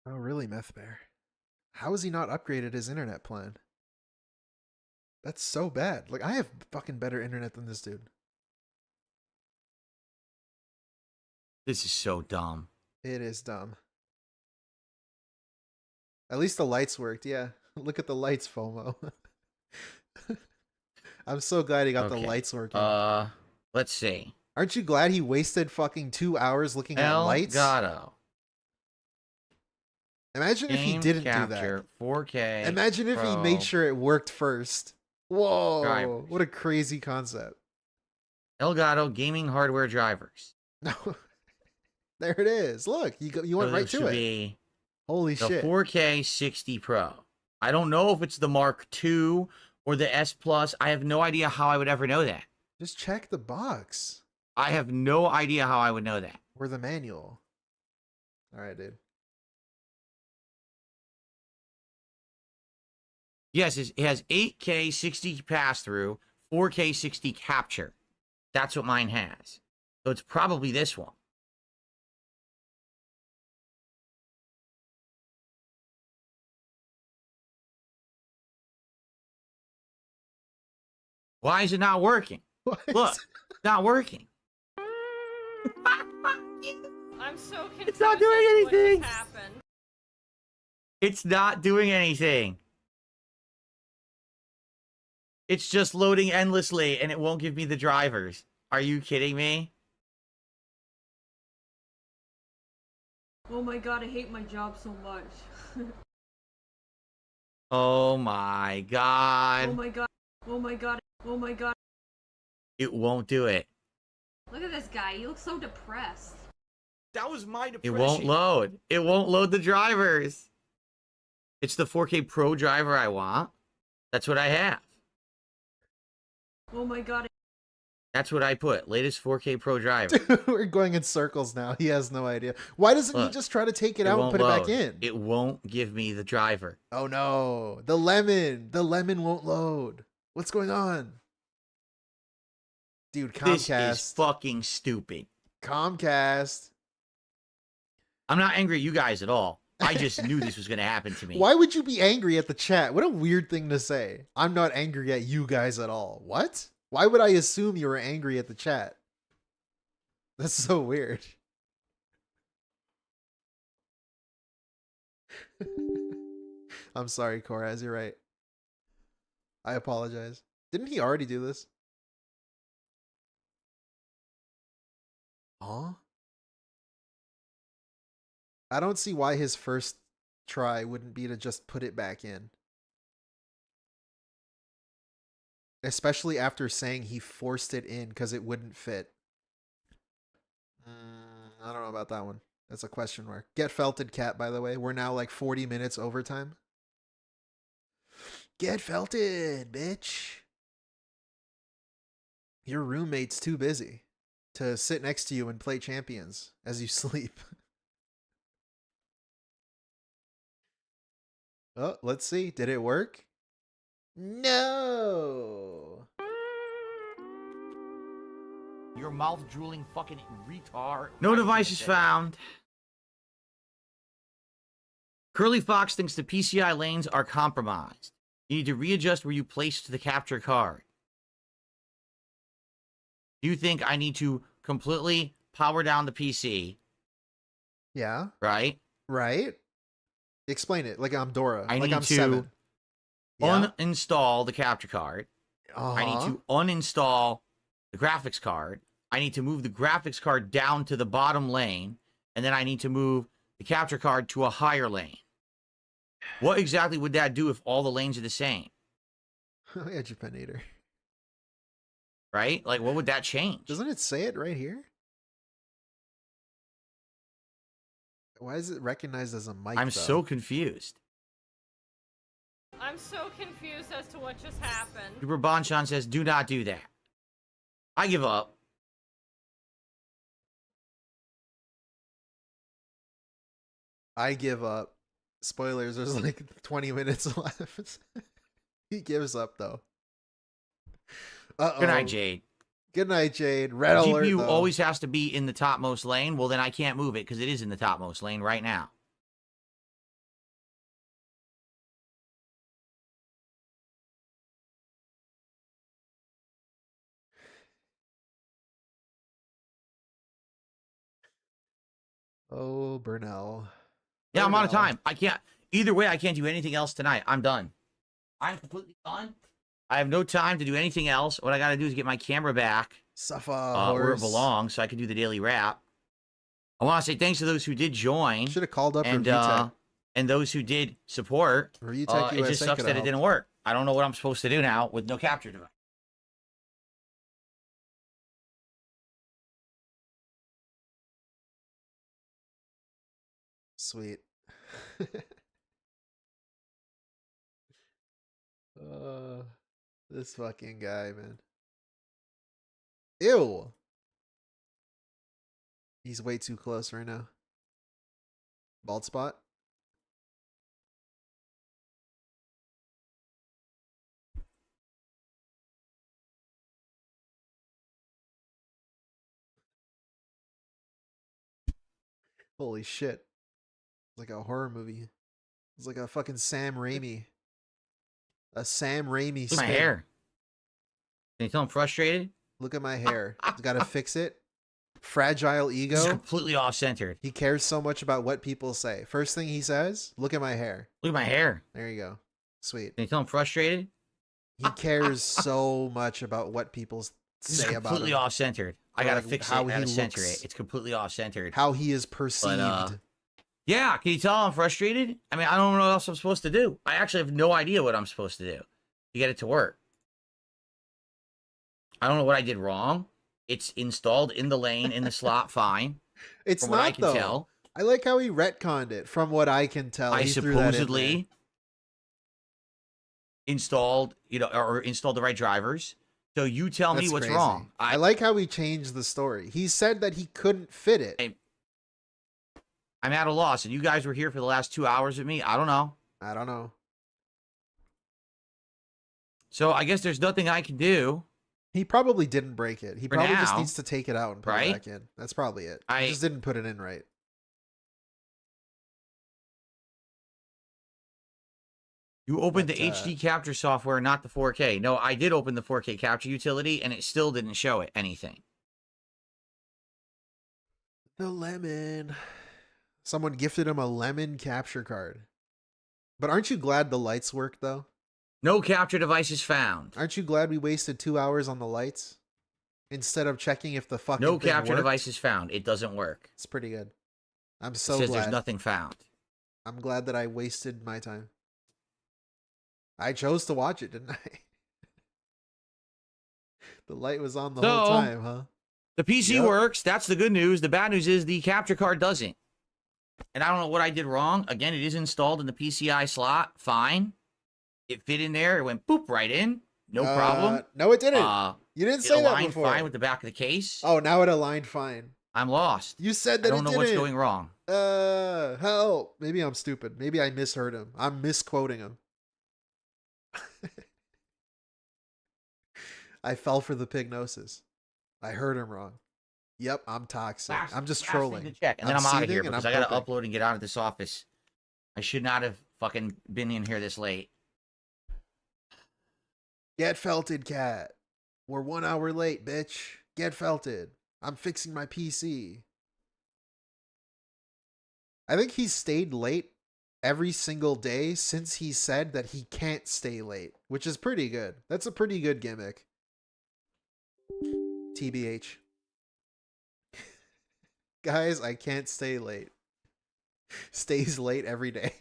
Oh, really, Meth Bear? How has he not upgraded his internet plan? That's so bad. Like, I have fucking better internet than this dude. This is so dumb. It is dumb. At least the lights worked, yeah. Look at the lights, FOMO. I'm so glad he got the Okay. lights working. Let's see. Aren't you glad he wasted fucking 2 hours looking at lights? Elgato. Imagine if he Game didn't capture, do 4K. that. Imagine if he Pro. made sure it worked first. Whoa, Drivers. what a crazy concept. Elgato gaming hardware drivers. No, there it is. Look, you went So right this to should it. be Holy the shit. 4K 60 Pro. I don't know if it's the Mark II or the S Plus. I have no idea how I would ever know that. Just check the box I have no idea how I would know that. or the manual. All right, dude. Yes, it has 8K 60 pass-through, 4K 60 capture. That's what mine has. So it's probably this one. Why is it not working? What? Look, it's not working. I'm so confused. It's not doing as to what just anything. happened. It's not doing anything. It's just loading endlessly and it won't give me the drivers. Are you kidding me? Oh my god, I hate my job so much. Oh my god. Oh my god. Oh my god. Oh my god. It won't do it. Look at this guy. He looks so depressed. That was my It depression. won't load. It won't load the drivers. It's the 4K Pro driver I want. That's what I have. Oh my god. That's what I put. Latest 4K Pro driver. We're going in circles now. He has no idea. Why doesn't he Look, just try to take it out and won't put it back load. in? It won't give me the driver. Oh no. The lemon. The lemon won't load. What's going on? Dude, This is Comcast. fucking stupid. Comcast. I'm not angry at you guys at all. I just knew this was going to happen to me. Why would you be angry at the chat? What a weird thing to say. I'm not angry at you guys at all. What? Why would I assume you were angry at the chat? That's so weird. I'm sorry, Koraz, you're right. I apologize. Didn't he already do this? Huh? I don't see why his first try wouldn't be to just put it back in. Especially after saying he forced it in because it wouldn't fit. I don't know about that one. That's a question mark. Get felted, cat, by the way. We're now like 40 minutes overtime. Get felted, bitch. Your roommate's too busy to sit next to you and play champions as you sleep. Oh, let's see. Did it work? No. Your mouth drooling fucking retard. No device is found. Curly Fox thinks the PCI lanes are compromised. You need to readjust where you placed the capture card. Do you think I need to completely power down the PC? Yeah. Right? Right? Explain it like I'm Dora. I like need I'm to 7. Yeah. uninstall the capture card. I need to uninstall the graphics card. I need to move the graphics card down to the bottom lane. And then I need to move the capture card to a higher lane. What exactly would that do if all the lanes are the same? Edupinator. Right? Like, what would that change? Doesn't it say it right here? Why is it recognized as a mic? I'm though? so confused. I'm so confused as to what just happened. Super Bonchan says, do not do that. I give up. I give up. Spoilers, there's like 20 minutes left. He gives up, though. Uh-oh. Good night, Jade. Good night, Jade. Red alert, GPU though. always has to be in the topmost lane. Well, then I can't move it because it is in the topmost lane right now. Oh, Burnell. Yeah, I'm out of Burnell. time. I can't. Either way, I can't do anything else tonight. I'm done. I'm completely done. I have no time to do anything else. What I got to do is get my camera back Suffer, where it horse. belongs so I can do the daily wrap. I want to say thanks to those who did join. Should have called up and ReviewTech. and those who did support. ReviewTech It just USA sucks coulda that it helped. didn't work. I don't know what I'm supposed to do now with no capture device. Sweet. This fucking guy, man. Ew. He's way too close right now. Bald spot. Holy shit. It's like a horror movie. It's like a fucking Sam Raimi. A Sam Raimi Look at my spin. hair. Can you tell I'm frustrated? Look at my hair. He's got to fix it. Fragile ego. It's completely off-centered. He cares so much about what people say. First thing he says, look at my hair. Look at my hair. There you go. Sweet. Can you tell I'm frustrated? He cares so much about what people It's say about completely him. off-centered. I Or gotta like fix it. how I gotta he center looks. it. It's completely off-centered. How he is perceived. But, yeah, can you tell I'm frustrated? I mean, I don't know what else I'm supposed to do. I actually have no idea what I'm supposed to do to get it to work. I don't know what I did wrong. It's installed in the lane, in the slot, fine. It's from not, what I can though. tell. I like how he retconned it, from what I can tell. I He threw that in there. supposedly installed, or installed the right drivers. So you tell me That's what's crazy. wrong. I like how he changed the story. He said that he couldn't fit it. I'm at a loss, and you guys were here for the last 2 hours with me. I don't know. I don't know. So I guess there's nothing I can do He probably didn't break it. He For probably just now, needs to take it out and put right? it back in. That's probably it. He just didn't put it in right. You opened But, the HD capture software, not the 4K. No, I did open the 4K capture utility, and it still didn't show it anything. The lemon. Someone gifted him a lemon capture card. But aren't you glad the lights worked, though? No capture devices found. Aren't you glad we wasted 2 hours on the lights? Instead of checking if the fucking No thing capture worked? devices found. It doesn't work. It's pretty good. I'm It so says glad. there's nothing found. I'm glad that I wasted my time. I chose to watch it, didn't I? The light was on the whole time, huh? The PC works. That's the good news. The bad news is the capture card doesn't. And I don't know what I did wrong. Again, it is installed in the PCI slot. Fine. It fit in there. It went boop right in. No problem. No, it didn't. You didn't say that aligned before. fine with the back of the case. Oh, now it aligned fine. I'm lost. You said that I don't know what's going wrong. Help. Maybe I'm stupid. Maybe I misheard him. I'm misquoting him. I fell for the pignosis. I heard him wrong. Yep, I'm toxic. I'm just trolling. Thing to check, and then I'm out of here seething and because I'm I got to pooping. upload and get out of this office. I should not have fucking been in here this late. Get felted, cat. We're 1 hour late, bitch. Get felted. I'm fixing my PC. I think he's stayed late every single day since he said that he can't stay late, which is pretty good. That's a pretty good gimmick. TBH. Guys, I can't stay late. Stays late every day.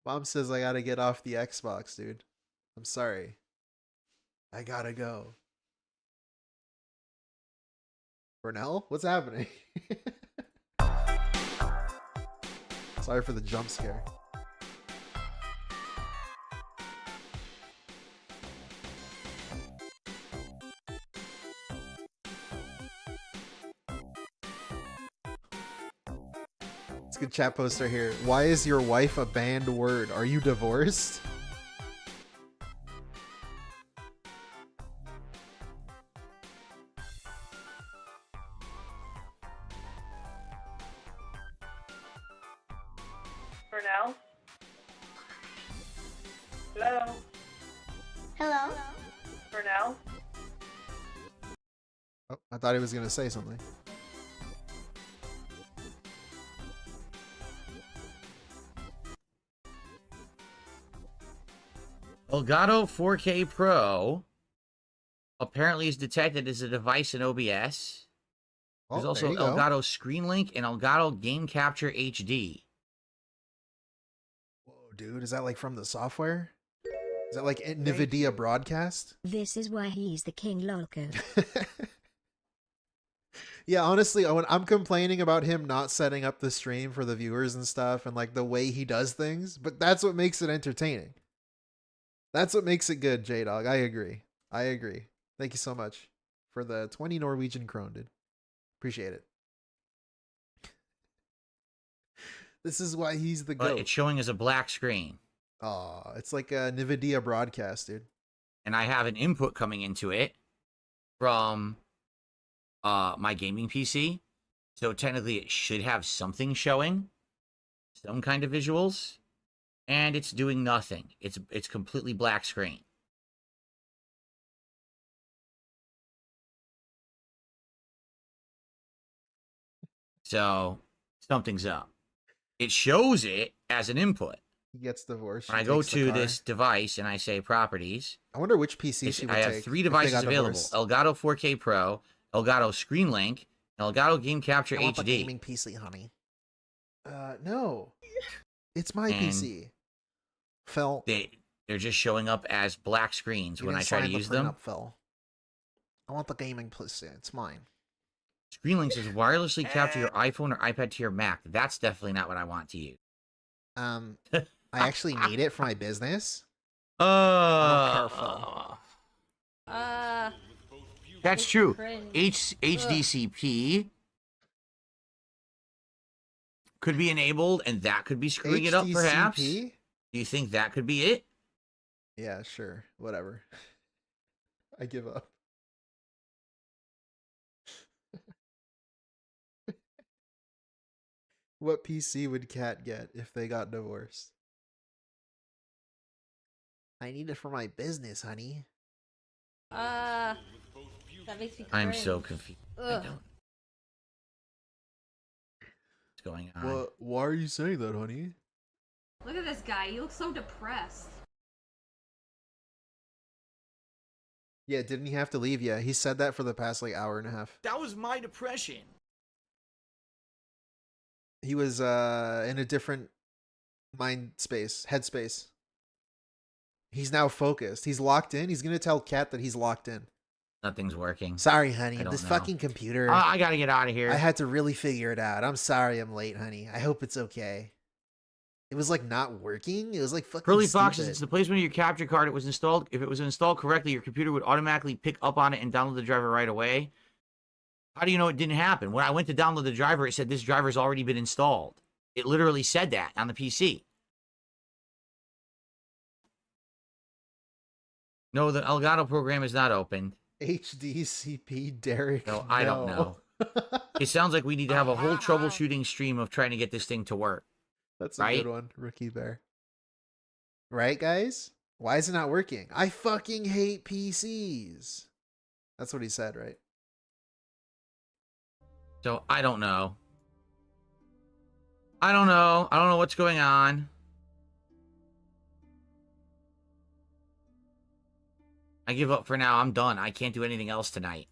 Mom says I gotta get off the Xbox, dude. I'm sorry. I gotta go. Brunel? What's happening? Sorry for the jump scare. It's a good chat poster here. Why is your wife a banned word? Are you divorced? For now. Hello. Hello? For now. Oh, I thought he was gonna say something. Elgato 4K Pro apparently is detected as a device in OBS. There's Oh, also there you go. Elgato Screen Link and Elgato Game Capture HD. Whoa, dude, is that like from the software? Is that like NVIDIA broadcast? This is why he's the king, Lolko. Yeah, honestly, when I'm complaining about him not setting up the stream for the viewers and stuff and like the way he does things, but that's what makes it entertaining. That's what makes it good, J-Dog. I agree. I agree. Thank you so much for the 20 Norwegian krone, dude. Appreciate it. This is why he's the But GOAT. it's showing as a black screen. Oh, it's like a NVIDIA broadcast, dude. And I have an input coming into it from my gaming PC. So technically it should have something showing. Some kind of visuals. And it's doing nothing. It's completely black screen. So something's up. It shows it as an input. He gets divorced. When I go to this device and I say properties, I wonder which PC she would I have take 3 if they devices got available: divorced. Elgato 4K Pro, Elgato Screen Link, and Elgato Game Capture I want the HD. gaming PC, honey. No. It's my And PC. Phil. They're just showing up as black screens You when I didn't try to sign the use them. prenup, Phil. I want the gaming PC. It's mine. Screen Link says wirelessly capture your iPhone or iPad to your Mac. That's definitely not what I want to use. I actually need it for my business. I don't care, Phil. That's true. cringe. HDCP could be enabled, and that could be screwing it up, perhaps. HDCP? Do you think that could be it? Yeah, sure. Whatever. I give up. What PC would Kat get if they got divorced? I need it for my business, honey. That makes me I'm cringe. so confused. I Ugh. don't. What's going on? Well, why are you saying that, honey? Look at this guy. He looks so depressed. Yeah, didn't he have to leave? Yeah, he said that for the past like hour and a half. That was my depression. He was in a different mind space, headspace. He's now focused. He's locked in. He's gonna tell Kat that he's locked in. Nothing's working. Sorry, honey. I don't This know. fucking computer. I gotta get out of here. I had to really figure it out. I'm sorry I'm late, honey. I hope it's okay. It was like not working. It was like fucking Curly Fox stupid. says it's the place when your capture card it was installed. If it was installed correctly, your computer would automatically pick up on it and download the driver right away. How do you know it didn't happen? When I went to download the driver, it said this driver's already been installed. It literally said that on the PC. No, the Elgato program is not open. HDCP Derek. No, I don't know. It sounds like we need to have a whole troubleshooting stream of trying to get this thing to work. That's a right? good one, Rookie Bear. Right, guys? Why is it not working? I fucking hate PCs. That's what he said, right? So I don't know. I don't know. I don't know what's going on. I give up for now. I'm done. I can't do anything else tonight.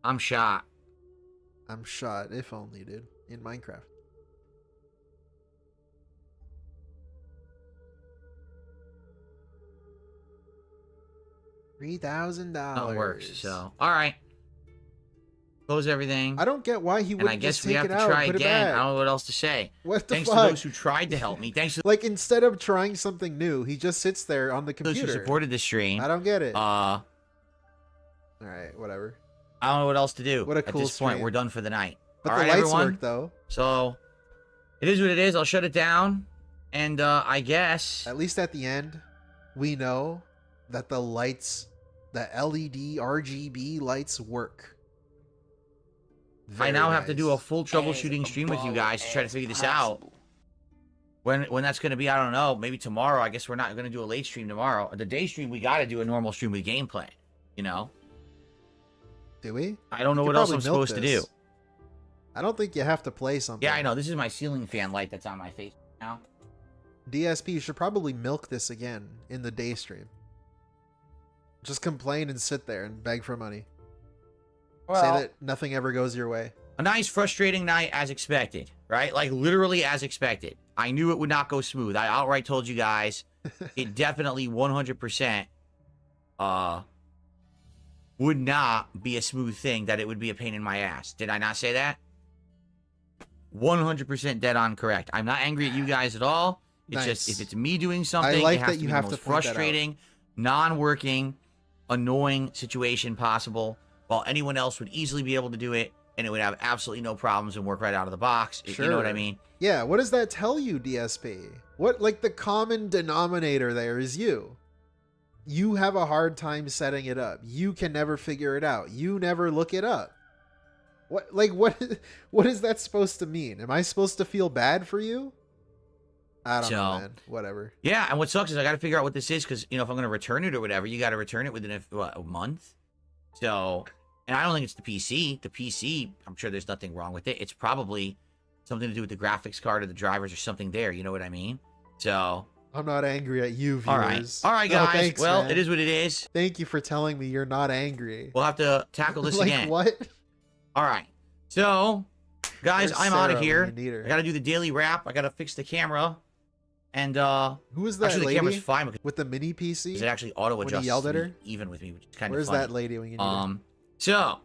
I'm shot. I'm shot, if only, dude. In Minecraft. $3,000. No, it works. So, all right. Close everything. I don't get why he wouldn't And I guess just we take have it to out try and put it again. back. I don't know what else to say. What the Thanks fuck? to those who tried to help me. Thanks to Like, instead of trying something new, he just sits there on the those computer. who supported the stream. I don't get it. All right, whatever. I don't know what else to do. What a At cool this point, stream. we're done for the night. But all the right, lights everyone? work, though. So, it is what it is. I'll shut it down. And I guess... At least at the end, we know that the lights, the LED RGB lights work. I now have to nice. do a full troubleshooting stream with you guys to try to figure this out. When that's going to be, I don't know. Maybe tomorrow. I guess we're not going to do a late stream tomorrow. The day stream, we got to do a normal stream with gameplay. You know? Do we? I don't know We what could else probably I'm milk supposed to do. this. I don't think you have to play something. Yeah, I know. This is my ceiling fan light that's on my face now. DSP, you should probably milk this again in the day stream. Just complain and sit there and beg for money. Well, Say that nothing ever goes your way. a nice, frustrating night as expected, right? Like, literally as expected. I knew it would not go smooth. I outright told you guys it definitely 100% would not be a smooth thing, that it would be a pain in my ass. Did I not say that? 100% dead on correct. I'm not angry at you guys at all. It's just, if it's me doing something, like it has that to you be have the to most point that out. frustrating, non-working, annoying situation possible, while anyone else would easily be able to do it, and it would have absolutely no problems and work right out of the box. Sure. You know what I mean? Yeah, what does that tell you, DSP? What, like, the common denominator there is you. You have a hard time setting it up. You can never figure it out. You never look it up. What, like, what is that supposed to mean? Am I supposed to feel bad for you? I don't know, man. Whatever. Yeah, and what sucks is I got to figure out what this is, because, you know, if I'm going to return it or whatever, you got to return it within a month. So, and I don't think it's the PC. The PC, I'm sure there's nothing wrong with it. It's probably something to do with the graphics card or the drivers or something there. You know what I mean? So, I'm not angry at you, viewers. All right, No, guys. thanks, well, man. it is what it is. Thank you for telling me you're not angry. We'll have to tackle this like, again. what? All right. So, guys, Where's I'm out of Sarah here. when you need her? I got to do the daily wrap. I got to fix the camera. And, who is that actually, lady the camera's fine because with the mini PC? it actually auto when adjusts he yelled at her? even with me, which is kind Where's of funny. that lady when you need her? So,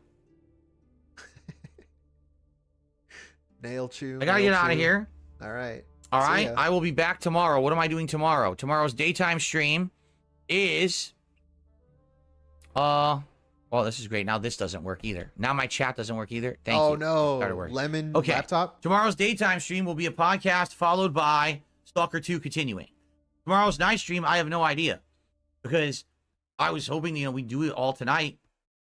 Nail chew. I got to nail get out of chew. here. All right. All See right, ya. I will be back tomorrow. What am I doing tomorrow? Tomorrow's daytime stream is well, this is great. Now this doesn't work either. Now my chat doesn't work either. Thank you. Oh no. Started working. Lemon Okay. laptop. Tomorrow's daytime stream will be a podcast followed by Stalker 2 continuing. Tomorrow's night stream, I have no idea. Because I was hoping, you know, we'd do it all tonight,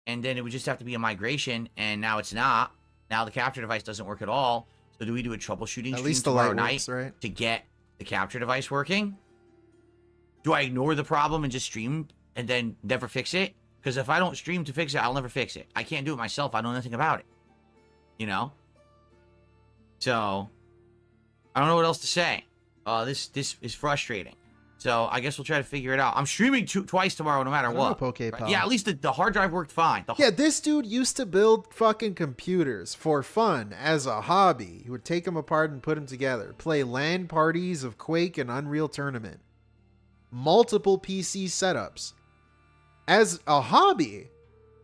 and then it would just have to be a migration, and now it's not. Now the capture device doesn't work at all. So do we do a troubleshooting At stream least the tomorrow light night works, right? to get the capture device working? Do I ignore the problem and just stream and then never fix it? Because if I don't stream to fix it, I'll never fix it. I can't do it myself. I know nothing about it. You know? So, I don't know what else to say. This is frustrating. So, I guess we'll try to figure it out. I'm streaming twice tomorrow no matter what. Pokepal. Yeah, at least the hard drive worked fine. Yeah, this dude used to build fucking computers for fun as a hobby. He would take them apart and put them together. Play LAN parties of Quake and Unreal Tournament. Multiple PC setups. As a hobby.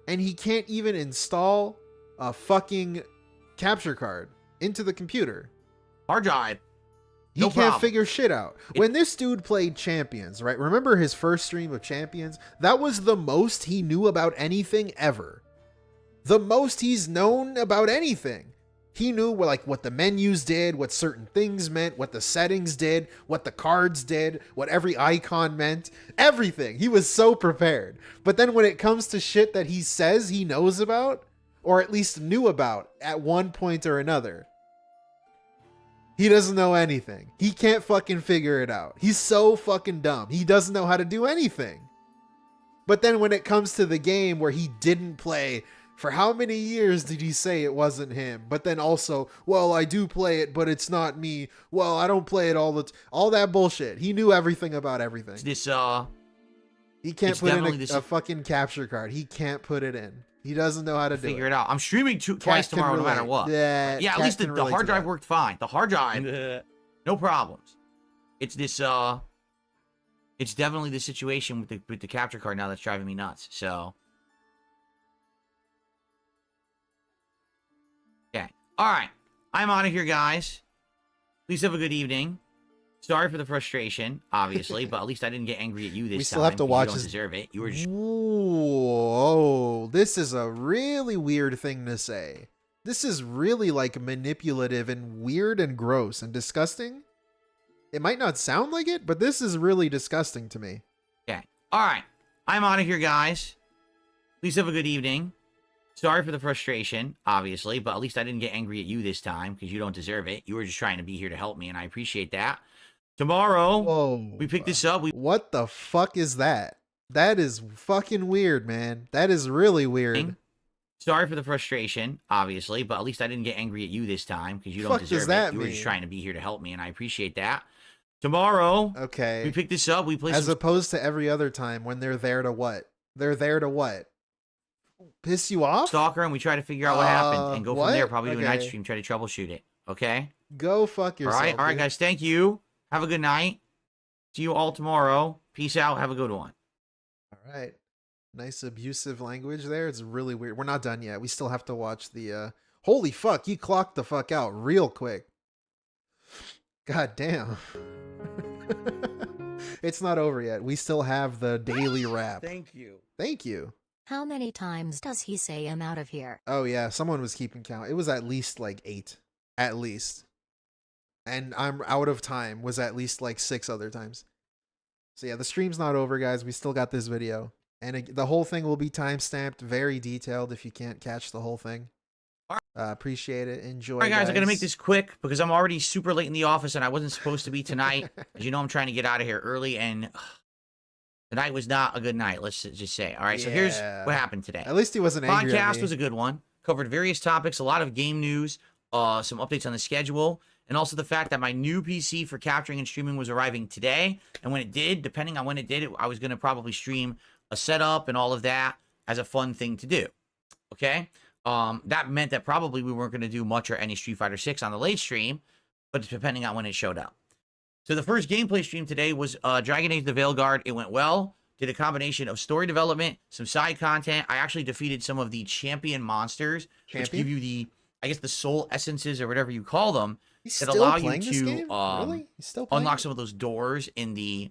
And he can't even install a fucking capture card into the computer. Hard drive. He No can't problem. figure shit out. When this dude played Champions, right? Remember his first stream of Champions? That was the most he knew about anything ever. The most he's known about anything. He knew like what the menus did, what certain things meant, what the settings did, what the cards did, what every icon meant, everything. He was so prepared. But then when it comes to shit that he says he knows about, or at least knew about at one point or another, he doesn't know anything. He can't fucking figure it out. He's so fucking dumb. He doesn't know how to do anything. But then when it comes to the game where he didn't play, for how many years did he say it wasn't him? But then also, well, I do play it, but it's not me. Well, I don't play it all that bullshit. He knew everything about everything. He can't put in a fucking capture card. He can't put it in. He doesn't know how to figure it out. I'm streaming twice tomorrow no matter what. Yeah, at least the hard drive worked fine. The hard drive, no problems. It's this, it's definitely the situation with the capture card now that's driving me nuts. So, okay. All right. I'm out of here, guys. Please have a good evening. Sorry for the frustration, obviously, but at least I didn't get angry at you this time. We still have to watch You don't deserve it. You were just... Whoa, this is a really weird thing to say. This is really like manipulative and weird and gross and disgusting. It might not sound like it, but this is really disgusting to me. Okay. All right. I'm out of here, guys. Please have a good evening. Sorry for the frustration, obviously, but at least I didn't get angry at you this time because you don't deserve it. You were just trying to be here to help me, and I appreciate that. Tomorrow, we pick this up. What the fuck is that? That is fucking weird, man. That is really weird. Sorry for the frustration, obviously, but at least I didn't get angry at you this time because you don't deserve it. You were just trying to be here to help me, and I appreciate that. Tomorrow, we pick this up. We play as opposed to every other time when they're there to what? They're there to what? Piss you off? Stalker, and we try to figure out what happened and go from there. Probably do a night stream, try to troubleshoot it. Okay? Go fuck yourself. All right, guys. Thank you. Have a good night. See you all tomorrow. Peace out. Have a good one. All right. Nice abusive language there. It's really weird. We're not done yet. We still have to watch the... Holy fuck, you clocked the fuck out real quick. God damn. It's not over yet. We still have the daily wrap. Thank you. Thank you. How many times does he say I'm out of here? Oh yeah, someone was keeping count. It was at least like 8. At least. And I'm out of time was at least like 6 other times. So yeah, the stream's not over, guys. We still got this video. And the whole thing will be timestamped, very detailed if you can't catch the whole thing. Appreciate it. Enjoy, All right, guys. I'm going to make this quick because I'm already super late in the office and I wasn't supposed to be tonight. As you know, I'm trying to get out of here early and tonight was not a good night, let's just say. All right, so here's what happened today. At least he wasn't angry at Podcast me. was a good one. Covered various topics, a lot of game news, some updates on the schedule, and also the fact that my new PC for capturing and streaming was arriving today. And when it did, depending on when it did, I was going to probably stream a setup and all of that as a fun thing to do. Okay? That meant that probably we weren't going to do much or any Street Fighter 6 on the late stream, but depending on when it showed up. So the first gameplay stream today was Dragon Age the Veilguard. It went well. Did a combination of story development, some side content. I actually defeated some of the champion monsters, which give you the, I guess, the soul essences or whatever you call them, that allow you to unlock some of those doors in the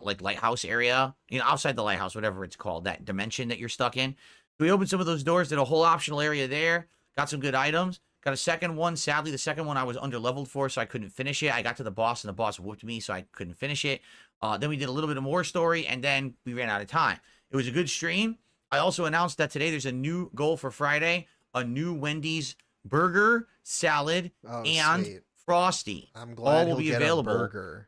like lighthouse area, you know, outside the lighthouse, whatever it's called, that dimension that you're stuck in. We opened some of those doors, did a whole optional area there, got some good items, Got a second one. Sadly, the second one I was under-leveled for, so I couldn't finish it. I got to the boss, and the boss whooped me, so I couldn't finish it. Then we did a little bit of more story, and then we ran out of time. It was a good stream. I also announced that today there's a new goal for Friday, a new Wendy's burger, salad, and sweet. Frosty. I'm glad all will he'll be get available a burger.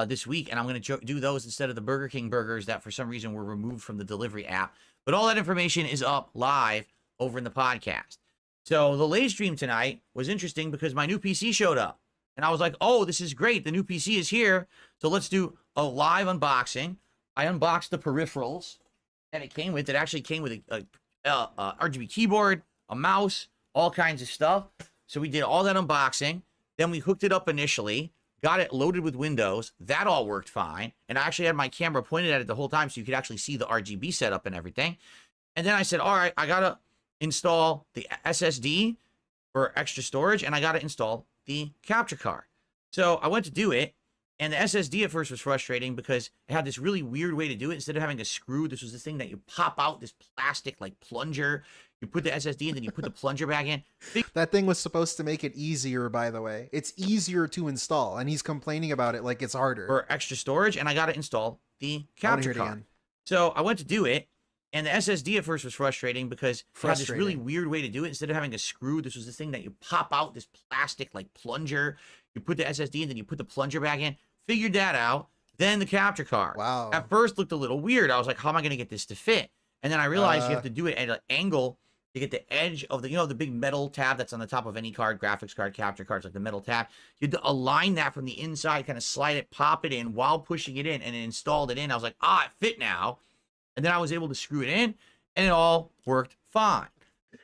This week, and I'm going to do those instead of the Burger King burgers that for some reason were removed from the delivery app. But all that information is up live over in the podcast. So the late stream tonight was interesting because my new PC showed up, and I was like, oh, this is great. The new PC is here. So let's do a live unboxing. I unboxed the peripherals that it came with. It actually came with a RGB keyboard, a mouse, all kinds of stuff. So we did all that unboxing. Then we hooked it up initially, got it loaded with Windows. That all worked fine. And I actually had my camera pointed at it the whole time so you could actually see the RGB setup and everything. And then I said, all right, I got to install the SSD for extra storage, and I got to install the capture card. So I went to do it, and the SSD at first was frustrating because it had this really weird way to do it. Instead of having a screw, this was the thing that you pop out, this plastic like plunger. You put the SSD in, then you put the plunger back in. That thing was supposed to make it easier, by the way. It's easier to install, and he's complaining about it like it's harder. For extra storage, and I got to install the capture card. Again. So I went to do it, and the SSD at first was frustrating because it had this really weird way to do it. Instead of having a screw, this was this thing that you pop out, this plastic like plunger. You put the SSD in, then you put the plunger back in. Figured that out. Then the capture card. Wow. At first looked a little weird. I was like, how am I going to get this to fit? And then I realized you have to do it at an angle to get the edge of the, the big metal tab that's on the top of any card, graphics card, capture cards, like the metal tab. You had to align that from the inside, kind of slide it, pop it in while pushing it in, and it installed it in. I was like, it fit now. And then I was able to screw it in, and it all worked fine.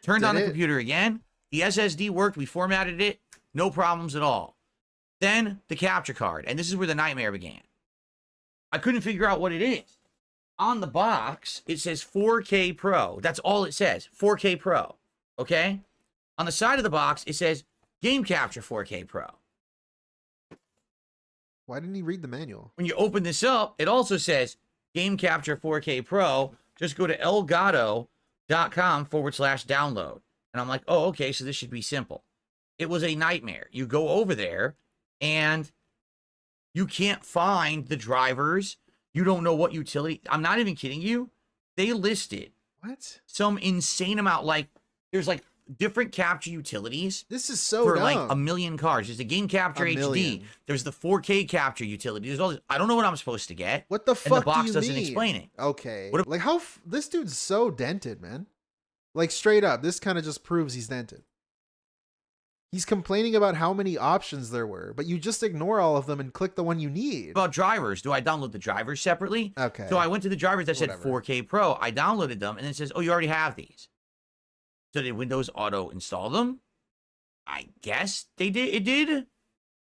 Turned on the computer again. The SSD worked. We formatted it. No problems at all. Then the capture card. And this is where the nightmare began. I couldn't figure out what it is. On the box, it says 4K Pro. That's all it says. 4K Pro. Okay? On the side of the box, it says Game Capture 4K Pro. Why didn't he read the manual? When you open this up, it also says Game Capture 4K Pro. Just go to elgato.com/download. And I'm like, oh, okay, so this should be simple. It was a nightmare. You go over there, and you can't find the drivers. You don't know what utility. I'm not even kidding you. They listed some insane amount. Like, there's like different capture utilities. This is so for dumb. like a million cards. There's the Game Capture HD. There's the 4K capture utility. There's all this. I don't know what I'm supposed to get. What the fuck? And the box do you doesn't mean? explain it. Okay. What like how this dude's so dented, man. Like straight up, this kind of just proves he's dented. He's complaining about how many options there were, but you just ignore all of them and click the one you need. About drivers, do I download the drivers separately? Okay. So I went to the drivers that said Whatever. 4K Pro. I downloaded them, and it says, oh, you already have these. So did Windows auto install them? I guess they did. It did.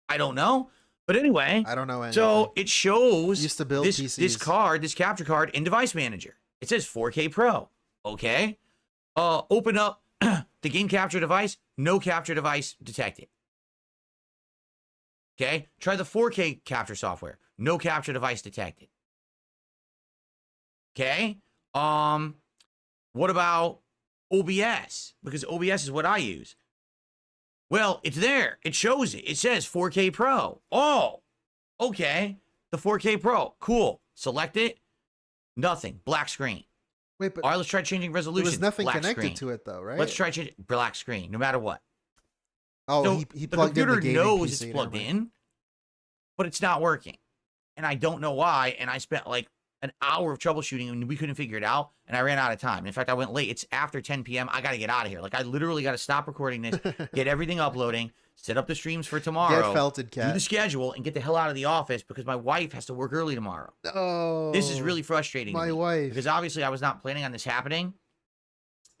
I don't know. But anyway. I don't know anything. So it shows Used to build this PCs. card, this capture card in Device Manager. It says 4K Pro. Okay. Open up the game capture device. No capture device detected. Okay. Try the 4K capture software. No capture device detected. Okay. What about OBS? Because OBS is what I use. Well, it's there. It shows it. It says 4K Pro. Oh, okay. The 4K Pro. Cool. Select it. Nothing. Black screen. Wait, but all right, let's try changing resolution. there was nothing Black connected screen. to it though, right? Let's try changing black screen, no matter what. Oh, So he the plugged in computer the gaming knows PC, it's plugged never in, but it's not working. And I don't know why. And I spent like an hour of troubleshooting and we couldn't figure it out. And I ran out of time. In fact, I went late. It's after 10 p.m. I got to get out of here. Like I literally got to stop recording this, get everything uploading, set up the streams for tomorrow, Get felted, do cat. the schedule, and get the hell out of the office because my wife has to work early tomorrow. Oh, This is really frustrating. to my me, wife. Because obviously I was not planning on this happening.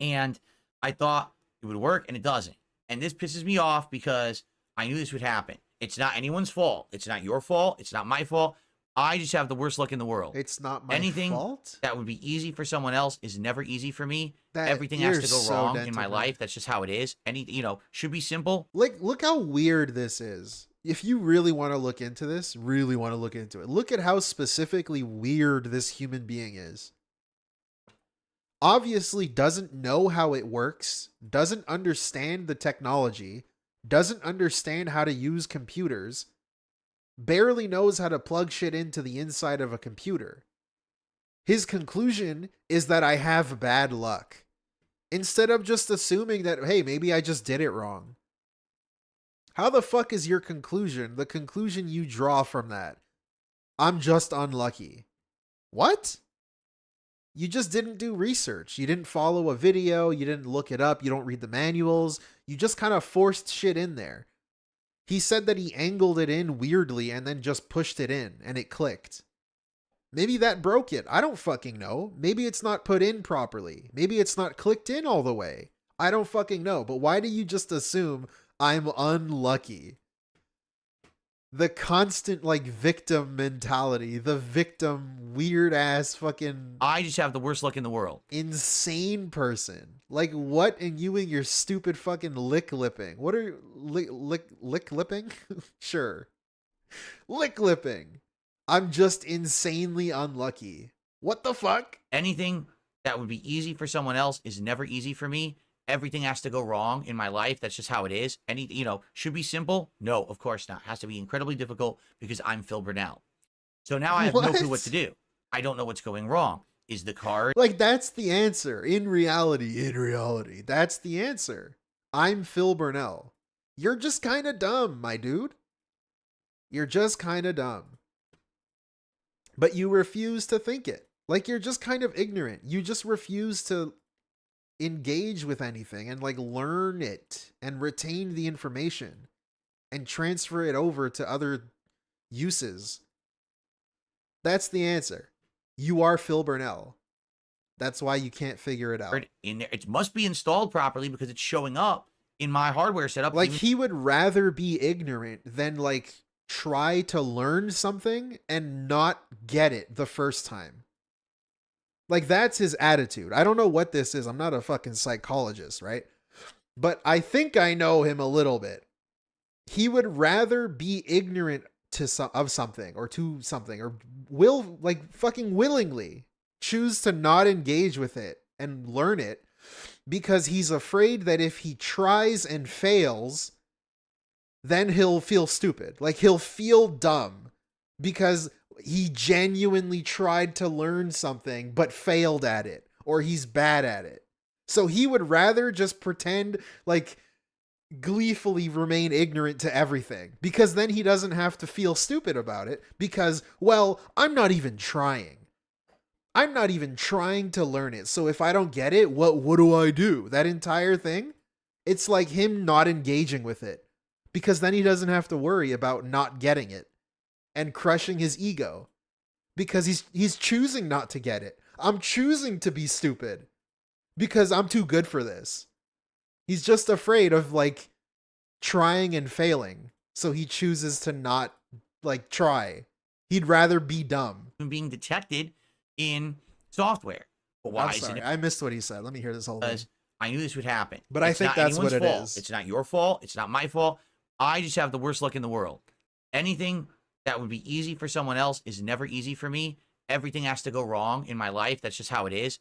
And I thought it would work, and it doesn't. And this pisses me off because I knew this would happen. It's not anyone's fault. It's not your fault. It's not my fault. I just have the worst luck in the world. It's not my Anything fault. that would be easy for someone else is never easy for me. That- Everything has to you're go so wrong in dented, my man. life. That's just how it is. Should be simple. Like, look how weird this is. If you really want to look into this, really want to look into it, look at how specifically weird this human being is. obviously doesn't know how it works, doesn't understand the technology, doesn't understand how to use computers, barely knows how to plug shit into the inside of a computer. His conclusion is that I have bad luck, instead of just assuming that, hey, maybe I just did it wrong. How the fuck is your conclusion the conclusion you draw from that? I'm just unlucky. What? You just didn't do research. You didn't follow a video. You didn't look it up. You don't read the manuals. You just kind of forced shit in there. He said that he angled it in weirdly and then just pushed it in and it clicked. Maybe that broke it. I don't fucking know. Maybe it's not put in properly. Maybe it's not clicked in all the way. I don't fucking know. But why do you just assume I'm unlucky? The constant, like, victim mentality. The victim, weird-ass fucking... I just have the worst luck in the world. Insane person. Like, what? And you and your stupid fucking lick-lipping. What are... Lick-lipping? Sure. Lick-lipping. I'm just insanely unlucky. What the fuck? Anything that would be easy for someone else is never easy for me. Everything has to go wrong in my life. That's just how it is. Should be simple? No, of course not. Has to be incredibly difficult because I'm Phil Burnell. So now I have no clue what to do. I don't know what's going wrong. Is the card... Like, that's the answer. In reality, that's the answer. I'm Phil Burnell. You're just kind of dumb, my dude. You're just kind of dumb. But you refuse to think it. Like, you're just kind of ignorant. You just refuse to engage with anything and, like, learn it and retain the information and transfer it over to other uses. That's the answer. You are Phil Burnell. That's why you can't figure it out. In there, it must be installed properly because it's showing up in my hardware setup. Like, he would rather be ignorant than, like, try to learn something and not get it the first time. Like, that's his attitude. I don't know what this is. I'm not a fucking psychologist, right? But I think I know him a little bit. He would rather be ignorant of something or will, like, fucking willingly choose to not engage with it and learn it because he's afraid that if he tries and fails, then he'll feel stupid. Like, he'll feel dumb because he genuinely tried to learn something but failed at it, or he's bad at it. So he would rather just pretend, like, gleefully remain ignorant to everything, because then he doesn't have to feel stupid about it because, well, I'm not even trying. I'm not even trying to learn it. So if I don't get it, what do I do? That entire thing? It's like him not engaging with it, because then he doesn't have to worry about not getting it and crushing his ego, because he's choosing not to get it. I'm choosing to be stupid because I'm too good for this. He's just afraid of, like, trying and failing. So he chooses to not, like, try. He'd rather be dumb. Being detected in software. But why I'm sorry, I missed what he said. Let me hear this whole thing. I knew this would happen. But I think that's what it is. It's not your fault. It's not my fault. I just have the worst luck in the world. Anything that would be easy for someone else is never easy for me. Everything has to go wrong in my life. That's just how it is.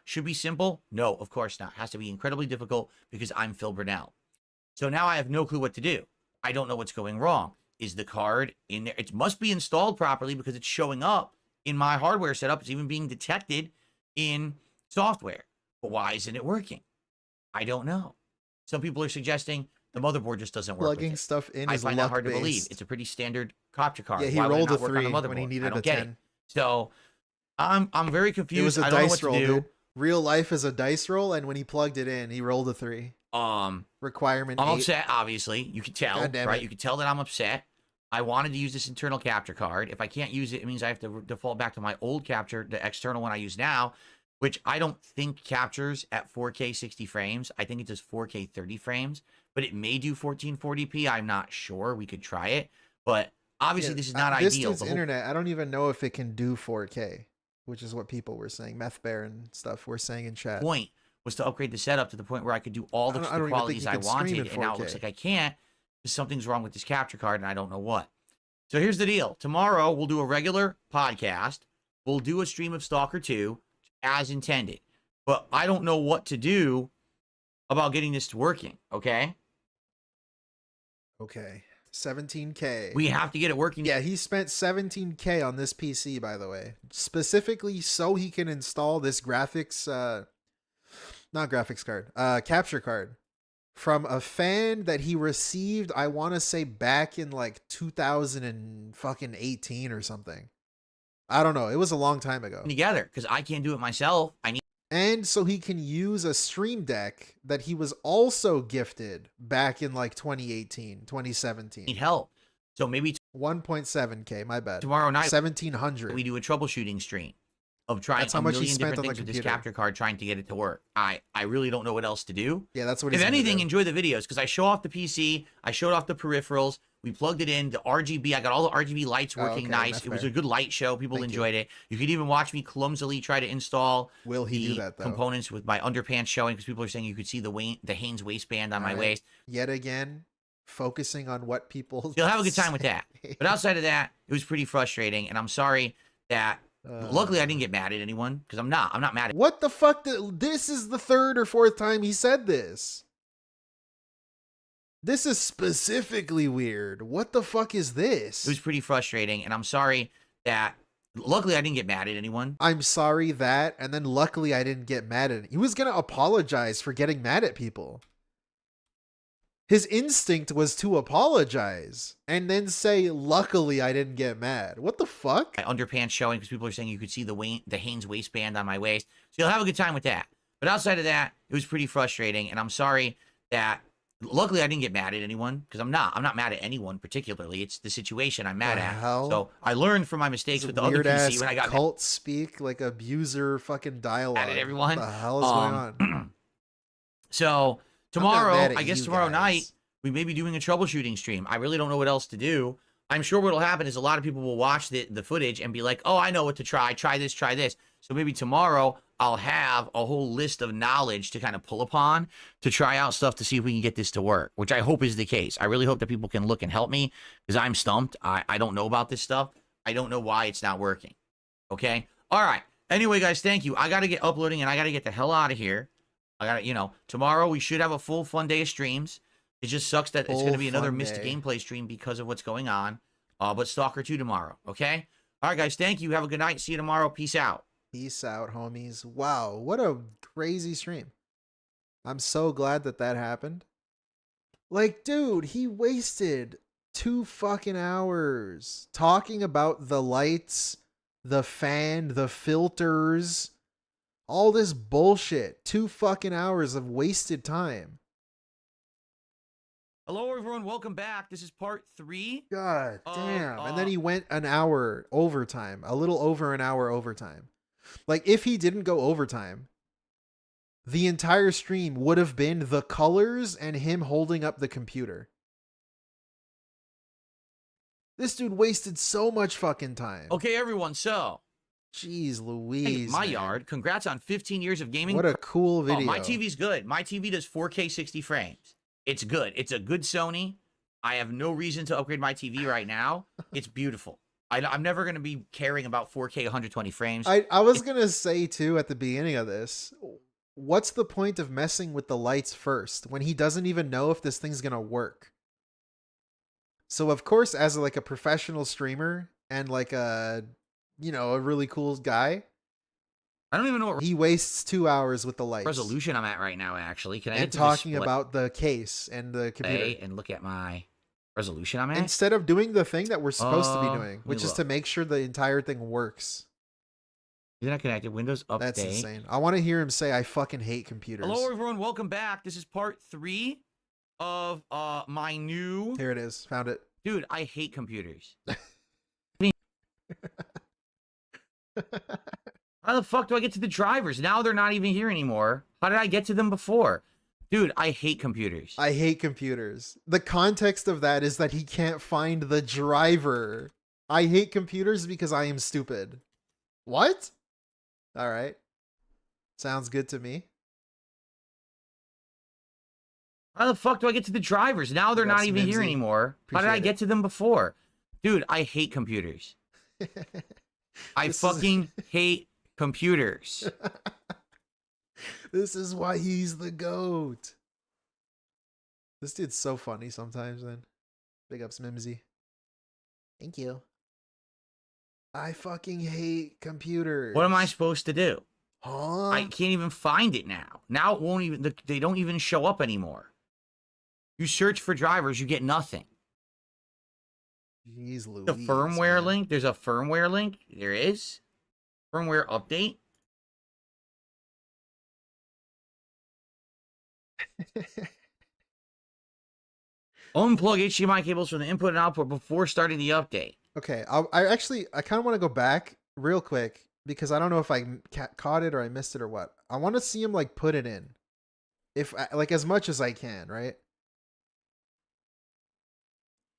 Should be simple? No, of course not. Has to be incredibly difficult because I'm Phil Burnell. So now I have no clue what to do. I don't know what's going wrong. Is the card in there? It must be installed properly because it's showing up in my hardware setup. It's even being detected in software. But why isn't it working? I don't know. Some people are suggesting the motherboard just doesn't work. Plugging stuff in I is find that hard to luck-based. believe. It's a pretty standard capture card. Yeah, he Why would it rolled a not work on 3 the when he motherboard? needed I don't a get 10. it. So I'm very confused. It was a I don't know what dice to roll, do. dude. Real life is a dice roll, and when he plugged it in, he rolled a 3. Requirement I'm 8. upset, obviously. You can tell, God damn right? it. You can tell that I'm upset. I wanted to use this internal capture card. If I can't use it, it means I have to default back to my old capture, the external one I use now, which I don't think captures at 4K 60 frames. I think it does 4K 30 frames, but it may do 1440p. I'm not sure. We could try it, but obviously this is not this ideal. dude's internet, I don't even know if it can do 4K, which is what people were saying. Meth Bear and stuff were saying in chat. Point was to upgrade the setup to the point where I could do all the I don't even think qualities you I could stream wanted, in and now it 4K. looks like I can't because something's wrong with this capture card, and I don't know what. So here's the deal. Tomorrow, we'll do a regular podcast. We'll do a stream of Stalker 2 as intended. but I don't know what to do about getting this to working, okay? Okay. 17K. We have to get it working. Yeah, he spent 17K on this PC, by the way, specifically so he can install this graphics, not graphics card, capture card from a fan that he received, I want to say back in like 2018 or something. I don't know. It was a long time ago. Together, because I can't do it myself. I need. And so he can use a Stream Deck that he was also gifted back in like 2018, 2017. Need help. So maybe 1.7K, my bad. Tomorrow night, 1,700. we do a troubleshooting stream of trying That's how a much he million spent different on the things with this computer. capture card, trying to get it to work. I really don't know what else to do. Yeah, that's what If he's gonna anything, do. enjoy the videos, because I show off the PC, I showed off the peripherals, we plugged it in, the RGB, I got all the RGB lights working okay, nice. that's It was fair. a good light show. People Thank you. enjoyed it. You could even watch me clumsily try to install Will he the do that, though? components with my underpants showing, because people are saying you could see the Hanes waistband on my Alright. waist. Yet again, focusing on what people. You'll have a good time with that. say. But outside of that, it was pretty frustrating, and I'm sorry that. Luckily, I didn't get mad at anyone, because I'm not mad at. What the fuck? This is the third or fourth time he said this. This is specifically weird. What the fuck is this? It was pretty frustrating, and I'm sorry that. Luckily, I didn't get mad at anyone. I'm sorry that, and then luckily I didn't get mad at it. He was gonna apologize for getting mad at people. His instinct was to apologize and then say, luckily I didn't get mad. What the fuck? My underpants showing, because people are saying you could see the Hanes waistband on my waist. So you'll have a good time with that. But outside of that, it was pretty frustrating, and I'm sorry that. Luckily, I didn't get mad at anyone, because I'm not mad at anyone particularly. It's the situation I'm mad at. Hell? So I learned from my mistakes with the other PC when I got cult speak, like abuser fucking dialogue. mad at everyone. What the hell is going on? So I'm tomorrow, not mad at I guess you tomorrow guys. night, we may be doing a troubleshooting stream. I really don't know what else to do. I'm sure what'll happen is a lot of people will watch the footage and be like, oh, I know what to try. Try this, try this. So maybe tomorrow I'll have a whole list of knowledge to kind of pull upon to try out stuff to see if we can get this to work, which I hope is the case. I really hope that people can look and help me, because I'm stumped. I don't know about this stuff. I don't know why it's not working. Okay? All right. Anyway, guys, thank you. I got to get uploading, and I got to get the hell out of here. I got to, tomorrow we should have a full fun day of streams. It just sucks that it's going to be another missed gameplay stream because of what's going on. But Stalker 2 tomorrow, okay? All right, guys, thank you. Have a good night. See you tomorrow. Peace out. Peace out, homies. Wow, what a crazy stream. I'm so glad that happened. Like, dude, he wasted 2 fucking hours talking about the lights, the fan, the filters, all this bullshit. 2 fucking hours of wasted time. Hello, everyone. Welcome back. This is part 3. God damn. And then he went an hour overtime, a little over an hour overtime. Like, if he didn't go overtime, the entire stream would have been the colors and him holding up the computer. This dude wasted so much fucking time. Okay, everyone. So, jeez hey, Louise. my man. yard. Congrats on 15 years of gaming. What a cool video. Oh, my TV's good. My TV does 4K 60 frames. It's good. It's a good Sony. I have no reason to upgrade my TV right now. It's beautiful. I'm never going to be caring about 4K 120 frames. I was going to say, too, at the beginning of this, what's the point of messing with the lights first when he doesn't even know if this thing's going to work? So, of course, as like a professional streamer and like a really cool guy, I don't even know what he wastes 2 hours with the lights. resolution I'm at right now, actually. Can I and get to talking display about the case and the computer and look at my resolution I'm at? instead of doing the thing that we're supposed to be doing, let me which is look. to make sure the entire thing works. You're not connected. Windows update. That's insane. I want to hear him say, "I fucking hate computers." Hello, everyone. Welcome back. This is part 3 of my new. Here it is. Found it. Dude, I hate computers. How the fuck do I get to the drivers? Now they're not even here anymore. How did I get to them before? Dude, I hate computers. I hate computers. The context of that is that he can't find the driver. I hate computers because I am stupid. What? All right. Sounds good to me. How the fuck do I get to the drivers? Now they're not That's even here Mimsy. anymore. How did I Appreciate get to them before? Dude, I hate computers. I This is- fucking hate computers. This is why he's the GOAT. This dude's so funny sometimes, man. Big ups, Mimsy. Thank you. I fucking hate computers. What am I supposed to do? Huh? I can't even find it now. Now it won't even, they don't even show up anymore. You search for drivers, you get nothing. Jeez Louise, The firmware man. link, there's a firmware link. There is. Firmware update. Unplug HDMI cables from the input and output before starting the update. Okay, I kind of want to go back real quick because I don't know if I caught it or I missed it or what. I want to see him like put it in, if like as much as I can, right?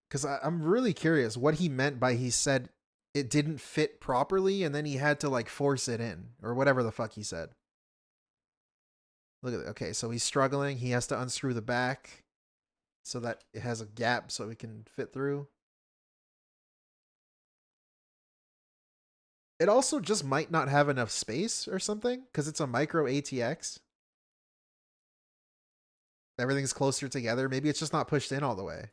Because I'm really curious what he meant by he said it didn't fit properly and then he had to like force it in or whatever the fuck he said. Look at it. Okay, so he's struggling. He has to unscrew the back so that it has a gap so it can fit through. It also just might not have enough space or something because it's a micro ATX. Everything's closer together. Maybe it's just not pushed in all the way.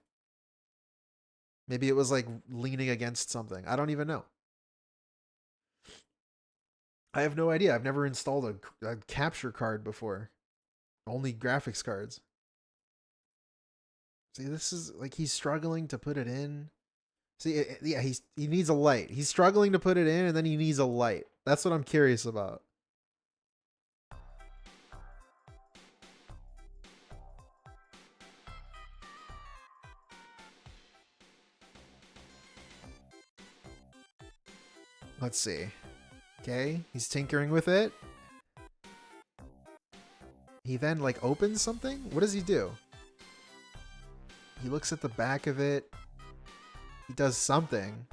Maybe it was like leaning against something. I don't even know. I have no idea. I've never installed a capture card before. Only graphics cards. See, this is like he's struggling to put it in. See, yeah, he needs a light. He's struggling to put it in, and then he needs a light. That's what I'm curious about. Let's see. Okay, he's tinkering with it. He then like opens something? What does he do? He looks at the back of it. He does something.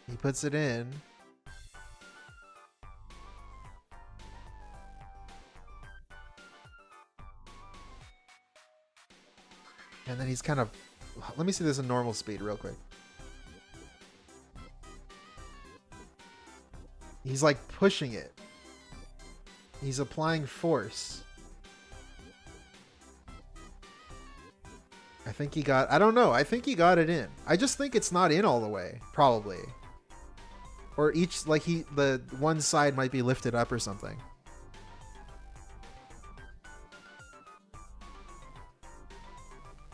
He puts it in. And then he's kind of... Let me see this in normal speed real quick. He's like pushing it. He's applying force. I think he got... I don't know. I think he got it in. I just think it's not in all the way. Probably. Or each... Like the one side might be lifted up or something.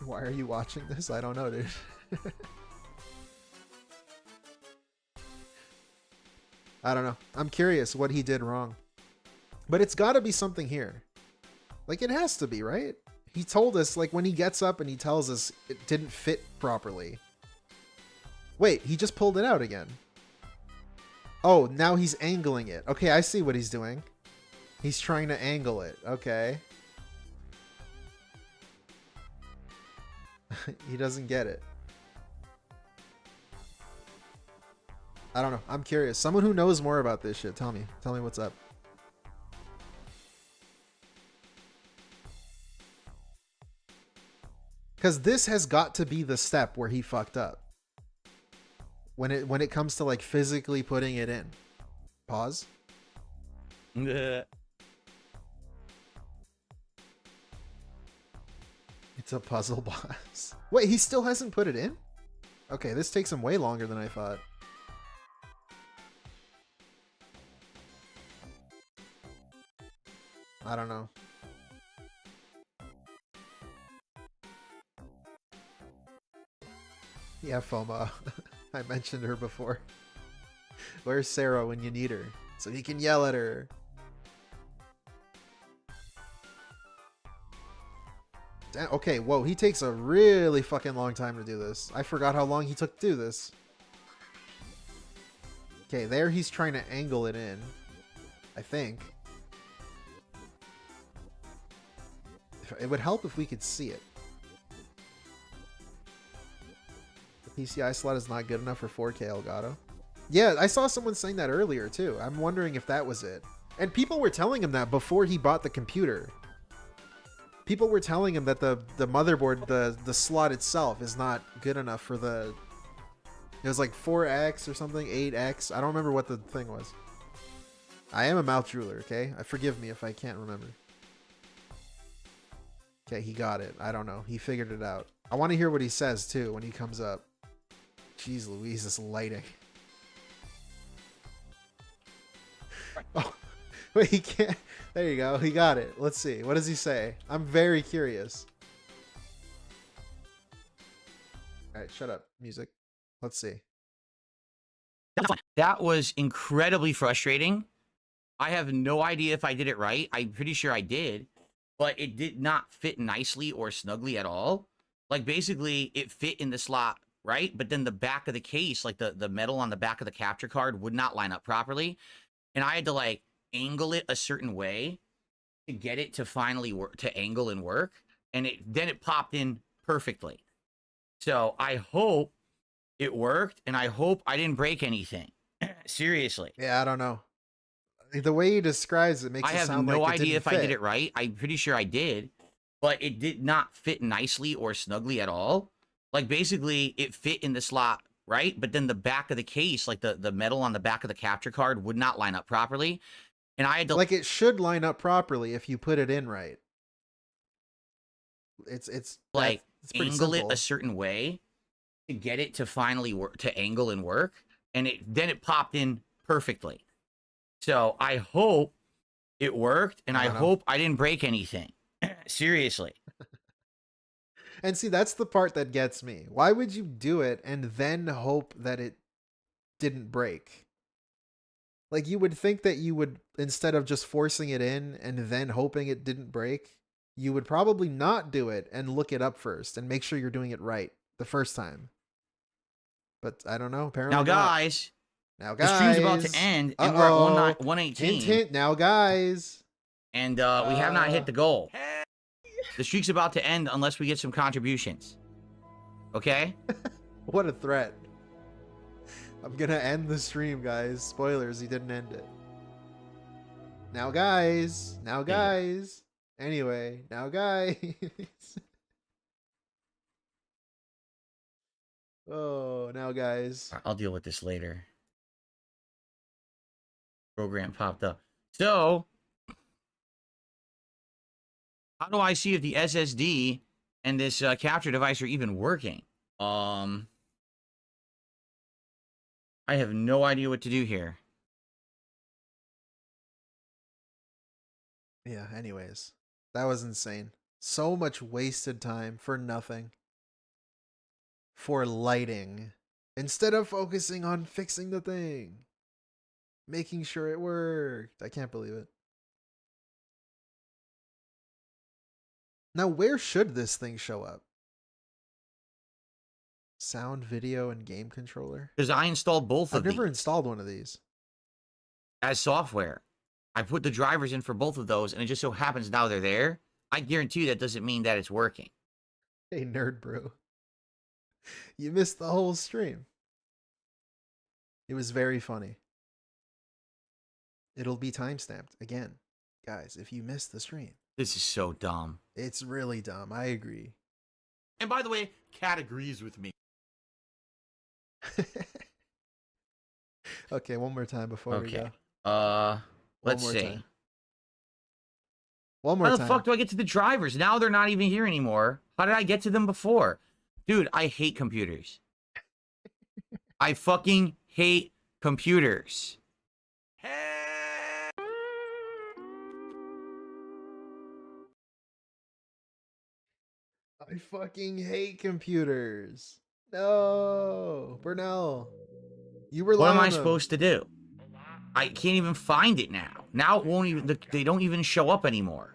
Why are you watching this? I don't know, dude. I don't know. I'm curious what he did wrong. But it's got to be something here. Like, it has to be, right? He told us, like, when he gets up and he tells us it didn't fit properly. Wait, he just pulled it out again. Oh, now he's angling it. Okay, I see what he's doing. He's trying to angle it. Okay. He doesn't get it. I don't know. I'm curious. Someone who knows more about this shit, tell me. Tell me what's up. Because this has got to be the step where he fucked up. When it comes to like physically putting it in. Pause. It's a puzzle boss. Wait, he still hasn't put it in? Okay, this takes him way longer than I thought. I don't know. Yeah, FOMO. I mentioned her before. Where's Sarah when you need her? So he can yell at her. Damn, okay, whoa, he takes a really fucking long time to do this. I forgot how long he took to do this. Okay, there he's trying to angle it in. I think. It would help if we could see it. The PCI slot is not good enough for 4K Elgato. Yeah, I saw someone saying that earlier too. I'm wondering if that was it. And people were telling him that before he bought the computer. People were telling him that the motherboard, the slot itself is not good enough for the... It was like 4X or something, 8X. I don't remember what the thing was. I am a mouth drooler, okay? Forgive me if I can't remember. Okay, he got it. I don't know. He figured it out. I want to hear what he says, too, when he comes up. Jeez Louise, this lighting. Oh, wait, he can't. There you go. He got it. Let's see. What does he say? I'm very curious. All right, shut up, music. Let's see. That was incredibly frustrating. I have no idea if I did it right. I'm pretty sure I did, but it did not fit nicely or snugly at all. Like, basically, it fit in the slot, right? But then the back of the case, like the metal on the back of the capture card, would not line up properly. And I had to, like, angle it a certain way to get it to finally work, to angle and work. And then it popped in perfectly. So I hope it worked, and I hope I didn't break anything. Seriously. Yeah, I don't know. The way he describes it makes it sound like it didn't fit. I have no idea if I did it right. I'm pretty sure I did, but it did not fit nicely or snugly at all. Like, basically, it fit in the slot, right? But then the back of the case, like the metal on the back of the capture card, would not line up properly. And I had to... Like, it should line up properly if you put it in right. It's like, pretty angle simple. it a certain way to get it to finally work, to angle and work. And then it popped in perfectly. So I hope it worked, and I hope I didn't break anything. Seriously. And see, that's the part that gets me. Why would you do it and then hope that it didn't break? Like, you would think that you would, instead of just forcing it in and then hoping it didn't break, you would probably not do it and look it up first and make sure you're doing it right the first time. But I don't know. Apparently Now, not. guys. Now, guys. The stream's about to end, and we're at 118. Hint, hint. Now, guys. And we have not hit the goal. The streak's about to end unless we get some contributions. Okay? What a threat. I'm going to end the stream, guys. Spoilers, he didn't end it. Now, guys. Now, guys. Anyway, now, guys. Oh, now, guys. I'll deal with this later. Program popped up. So, how do I see if the SSD and this capture device are even working? I have no idea what to do here. Yeah, anyways. That was insane. So much wasted time for nothing. For lighting. Instead of focusing on fixing the thing. Making sure it worked. I can't believe it. Now, where should this thing show up? Sound, video, and game controller? Because I installed both of I've these. never installed one of these. As software. I put the drivers in for both of those, and it just so happens now they're there. I guarantee you that doesn't mean that it's working. Hey, nerd bro. You missed the whole stream. It was very funny. It'll be timestamped again. Guys, if you missed the stream. This is so dumb. It's really dumb. I agree. And by the way, Kat agrees with me. Okay, one more time before we go. Let's see. One more time. How the fuck do I get to the drivers? Now they're not even here anymore. How did I get to them before? Dude, I hate computers. I fucking hate computers. I fucking hate computers. No, Burnell. You were. What am I supposed to do? I can't even find it now. Now it won't even. They don't even show up anymore.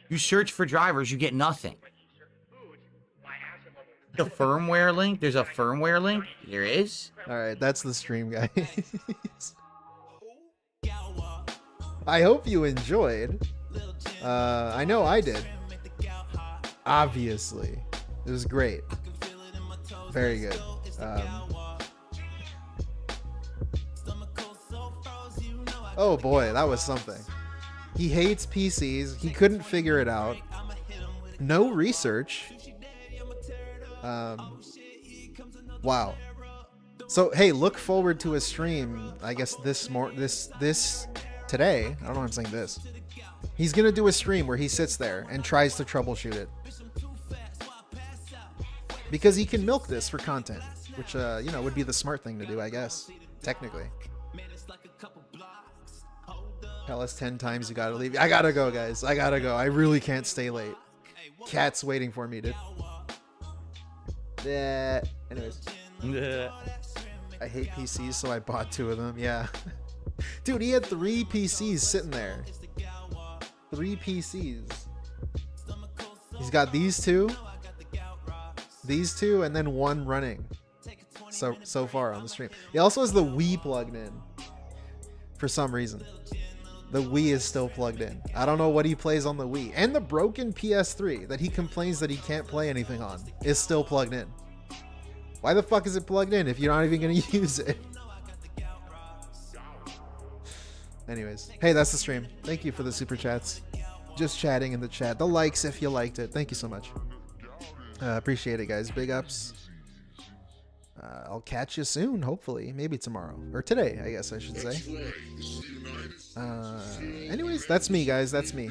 You search for drivers, you get nothing. The firmware link. There's a firmware link. There is. All right, that's the stream, guys. I hope you enjoyed. I know I did. Obviously, it was great. Very good. Oh boy, that was something. He hates PCs. He couldn't figure it out. No research. Wow. So hey, look forward to a stream. I guess this today, I don't know why I'm saying this. He's gonna do a stream where he sits there and tries to troubleshoot it. Because he can milk this for content, which, you know, would be the smart thing to do, I guess. Technically. Tell us 10 times you gotta leave. I gotta go, guys. I gotta go. I really can't stay late. Cat's waiting for me, dude. Yeah. Anyways. I hate PCs, so I bought 2 of them. Yeah. Dude, he had 3 PCs sitting there. 3 PCs. He's got these 2, and then 1 running. So far on the stream. He also has the Wii plugged in. For some reason. The Wii is still plugged in. I don't know what he plays on the Wii. And the broken PS3 that he complains that he can't play anything on is still plugged in. Why the fuck is it plugged in if you're not even going to use it? Anyways. Hey, that's the stream. Thank you for the super chats. Just chatting in the chat. The likes if you liked it. Thank you so much. Appreciate it, guys. Big ups. I'll catch you soon, hopefully. Maybe tomorrow. Or today, I guess I should say. Anyways, that's me, guys. That's me.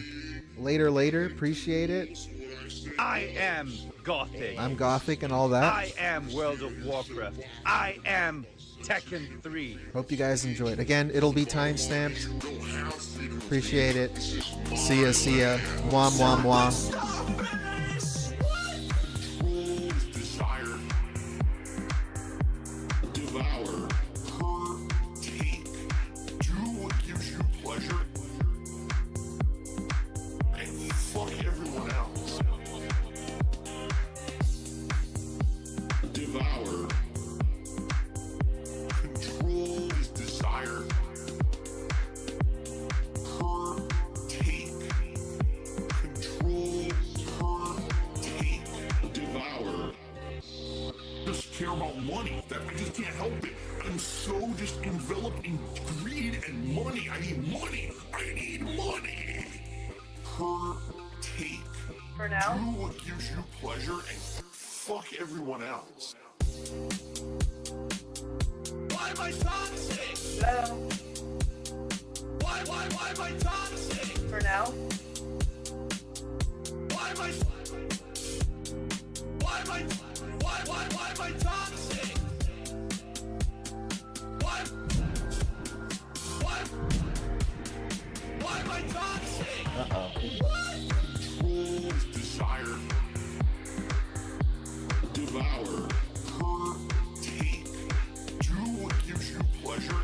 Later. Appreciate it. I am Gothic. I'm Gothic and all that. I am World of Warcraft. I am Tekken 3. Hope you guys enjoyed. Again, it'll be time-stamped. Appreciate it. See ya. Wom, wom, wom. For now? Do what gives you pleasure and fuck everyone else. Why am I toxic? Hello? Why am I toxic? For now? Why am I toxic? Why am I toxic? Control is desire. Devour. Take. Do what gives you pleasure